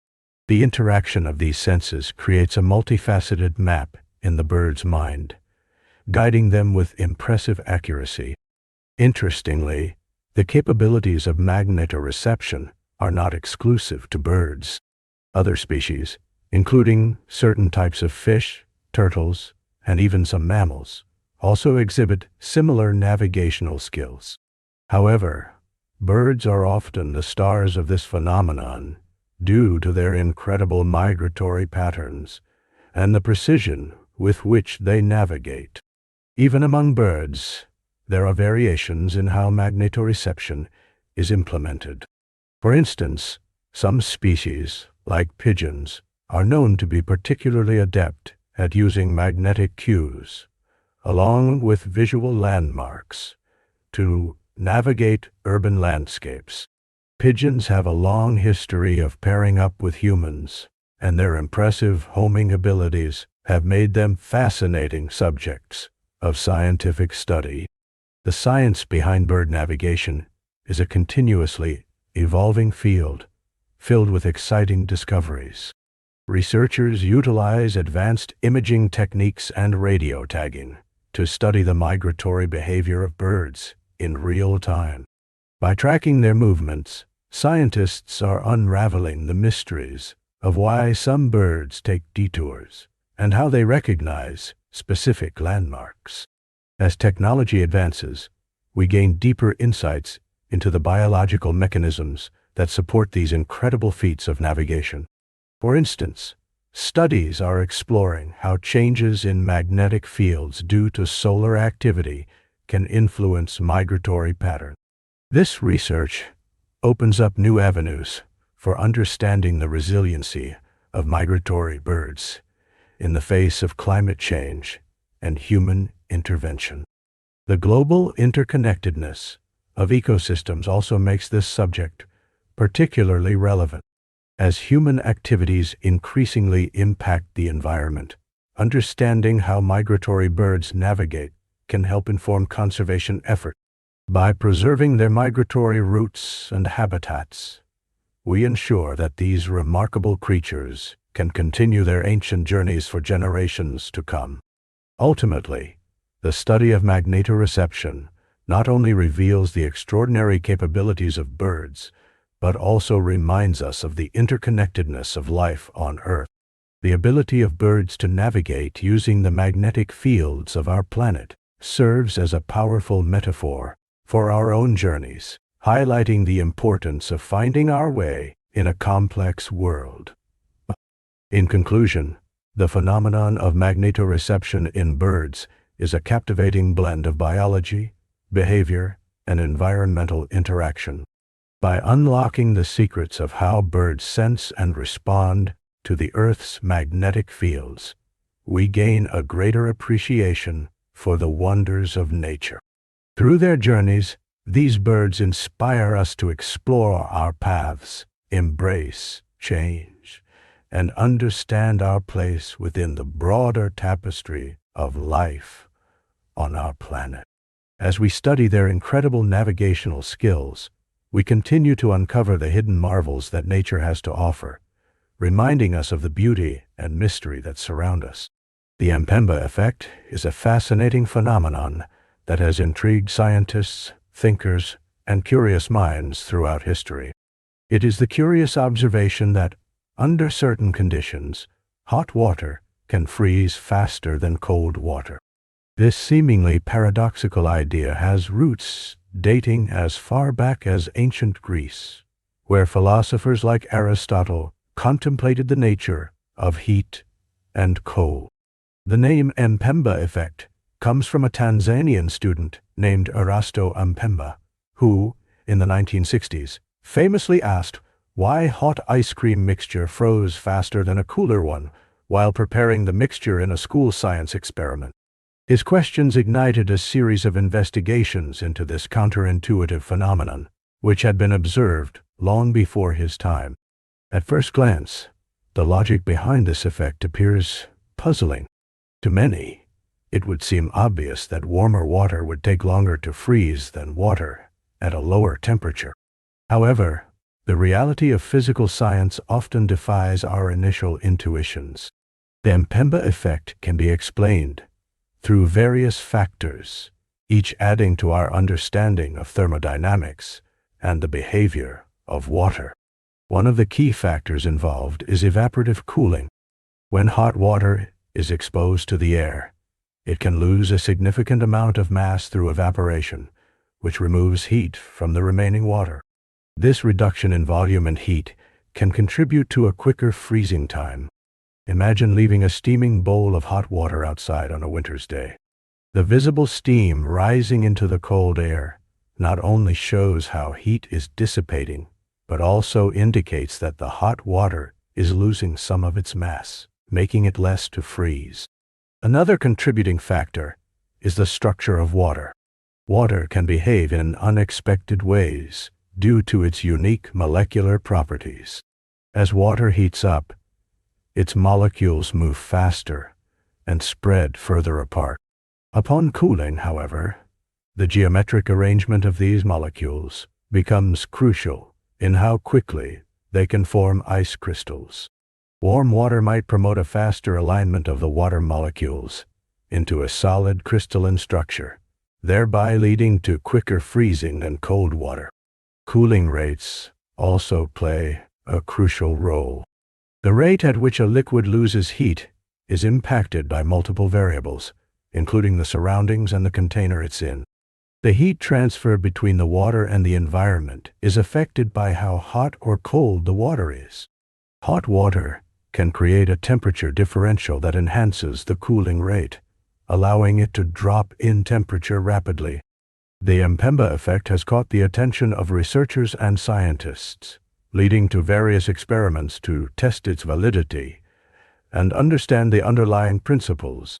The interaction of these senses creates a multifaceted map in the bird's mind, guiding them with impressive accuracy. Interestingly, the capabilities of magnetoreception are not exclusive to birds. Other species, including certain types of fish, turtles, and even some mammals, also exhibit similar navigational skills. However, birds are often the stars of this phenomenon due to their incredible migratory patterns and the precision with which they navigate. Even among birds, there are variations in how magnetoreception is implemented. For instance, some species, like pigeons, are known to be particularly adept at using magnetic cues, along with visual landmarks, to navigate urban landscapes. Pigeons have a long history of pairing up with humans, and their impressive homing abilities have made them fascinating subjects of scientific study. The science behind bird navigation is a continuously evolving field filled with exciting discoveries. Researchers utilize advanced imaging techniques and radio tagging to study the migratory behavior of birds in real time. By tracking their movements, scientists are unraveling the mysteries of why some birds take detours and how they recognize specific landmarks. As technology advances, we gain deeper insights into the biological mechanisms that support these incredible feats of navigation. For instance, studies are exploring how changes in magnetic fields due to solar activity can influence migratory patterns. This research opens up new avenues for understanding the resiliency of migratory birds in the face of climate change and human intervention. The global interconnectedness of ecosystems also makes this subject particularly relevant. As human activities increasingly impact the environment, understanding how migratory birds navigate can help inform conservation efforts. By preserving their migratory routes and habitats, we ensure that these remarkable creatures can continue their ancient journeys for generations to come. Ultimately, the study of magnetoreception not only reveals the extraordinary capabilities of birds, but also reminds us of the interconnectedness of life on Earth. The ability of birds to navigate using the magnetic fields of our planet serves as a powerful metaphor for our own journeys, highlighting the importance of finding our way in a complex world. In conclusion, the phenomenon of magnetoreception in birds is a captivating blend of biology, behavior, and environmental interaction. By unlocking the secrets of how birds sense and respond to the Earth's magnetic fields, we gain a greater appreciation for the wonders of nature. Through their journeys, these birds inspire us to explore our paths, embrace change, and understand our place within the broader tapestry of life on our planet. As we study their incredible navigational skills, we continue to uncover the hidden marvels that nature has to offer, reminding us of the beauty and mystery that surround us. The Mpemba Effect is a fascinating phenomenon that has intrigued scientists, thinkers, and curious minds throughout history. It is the curious observation that, under certain conditions, hot water can freeze faster than cold water. This seemingly paradoxical idea has roots dating as far back as ancient Greece, where philosophers like Aristotle contemplated the nature of heat and cold. The name Mpemba Effect comes from a Tanzanian student named Erasto Mpemba, who, in the 1960s, famously asked why hot ice cream mixture froze faster than a cooler one while preparing the mixture in a school science experiment. His questions ignited a series of investigations into this counterintuitive phenomenon, which had been observed long before his time. At first glance, the logic behind this effect appears puzzling. To many, it would seem obvious that warmer water would take longer to freeze than water at a lower temperature. However, the reality of physical science often defies our initial intuitions. The Mpemba Effect can be explained through various factors, each adding to our understanding of thermodynamics and the behavior of water. One of the key factors involved is evaporative cooling. When hot water is exposed to the air, it can lose a significant amount of mass through evaporation, which removes heat from the remaining water. This reduction in volume and heat can contribute to a quicker freezing time. Imagine leaving a steaming bowl of hot water outside on a winter's day. The visible steam rising into the cold air not only shows how heat is dissipating, but also indicates that the hot water is losing some of its mass, making it less to freeze. Another contributing factor is the structure of water. Water can behave in unexpected ways due to its unique molecular properties. As water heats up, its molecules move faster and spread further apart. Upon cooling, however, the geometric arrangement of these molecules becomes crucial in how quickly they can form ice crystals. Warm water might promote a faster alignment of the water molecules into a solid crystalline structure, thereby leading to quicker freezing than cold water. Cooling rates also play a crucial role. The rate at which a liquid loses heat is impacted by multiple variables, including the surroundings and the container it's in. The heat transfer between the water and the environment is affected by how hot or cold the water is. Hot water can create a temperature differential that enhances the cooling rate, allowing it to drop in temperature rapidly. The Mpemba Effect has caught the attention of researchers and scientists, leading to various experiments to test its validity and understand the underlying principles.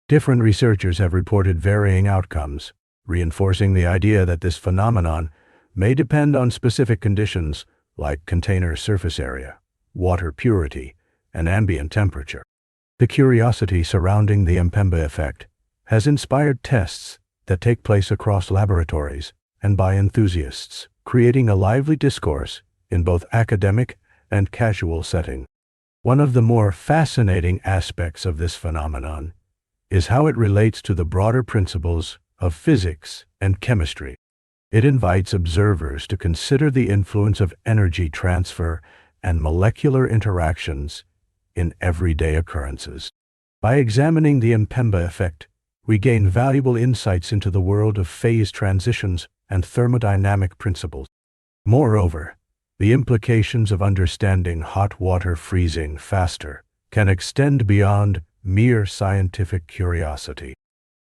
Different researchers have reported varying outcomes, reinforcing the idea that this phenomenon may depend on specific conditions like container surface area, water purity, and ambient temperature. The curiosity surrounding the Mpemba Effect has inspired tests that take place across laboratories and by enthusiasts, creating a lively discourse in both academic and casual setting. One of the more fascinating aspects of this phenomenon is how it relates to the broader principles of physics and chemistry. It invites observers to consider the influence of energy transfer and molecular interactions in everyday occurrences. By examining the Mpemba effect, we gain valuable insights into the world of phase transitions and thermodynamic principles. Moreover, the implications of understanding hot water freezing faster can extend beyond mere scientific curiosity.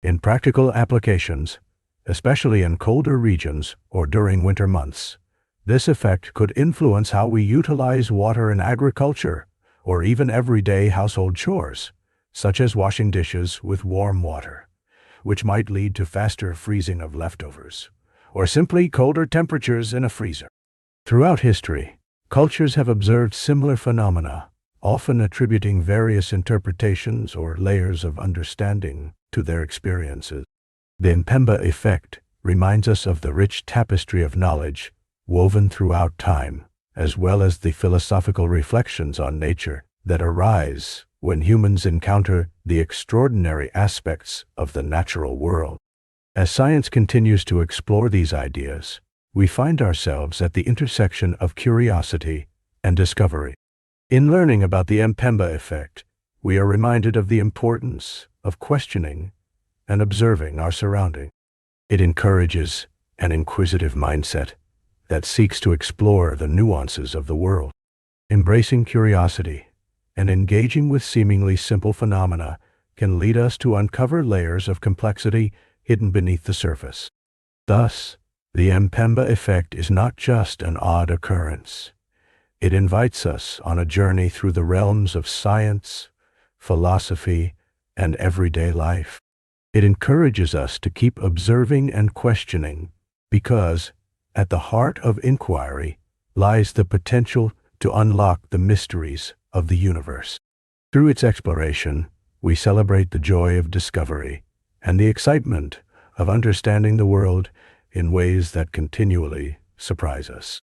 In practical applications, especially in colder regions or during winter months, this effect could influence how we utilize water in agriculture or even everyday household chores, such as washing dishes with warm water, which might lead to faster freezing of leftovers, or simply colder temperatures in a freezer. Throughout history, cultures have observed similar phenomena, often attributing various interpretations or layers of understanding to their experiences. The Mpemba Effect reminds us of the rich tapestry of knowledge woven throughout time, as well as the philosophical reflections on nature that arise when humans encounter the extraordinary aspects of the natural world. As science continues to explore these ideas, we find ourselves at the intersection of curiosity and discovery. In learning about the Mpemba Effect, we are reminded of the importance of questioning and observing our surroundings. It encourages an inquisitive mindset that seeks to explore the nuances of the world. Embracing curiosity and engaging with seemingly simple phenomena can lead us to uncover layers of complexity hidden beneath the surface. Thus, the Mpemba Effect is not just an odd occurrence. It invites us on a journey through the realms of science, philosophy, and everyday life. It encourages us to keep observing and questioning because, at the heart of inquiry, lies the potential to unlock the mysteries of the universe. Through its exploration, we celebrate the joy of discovery and the excitement of understanding the world in ways that continually surprise us.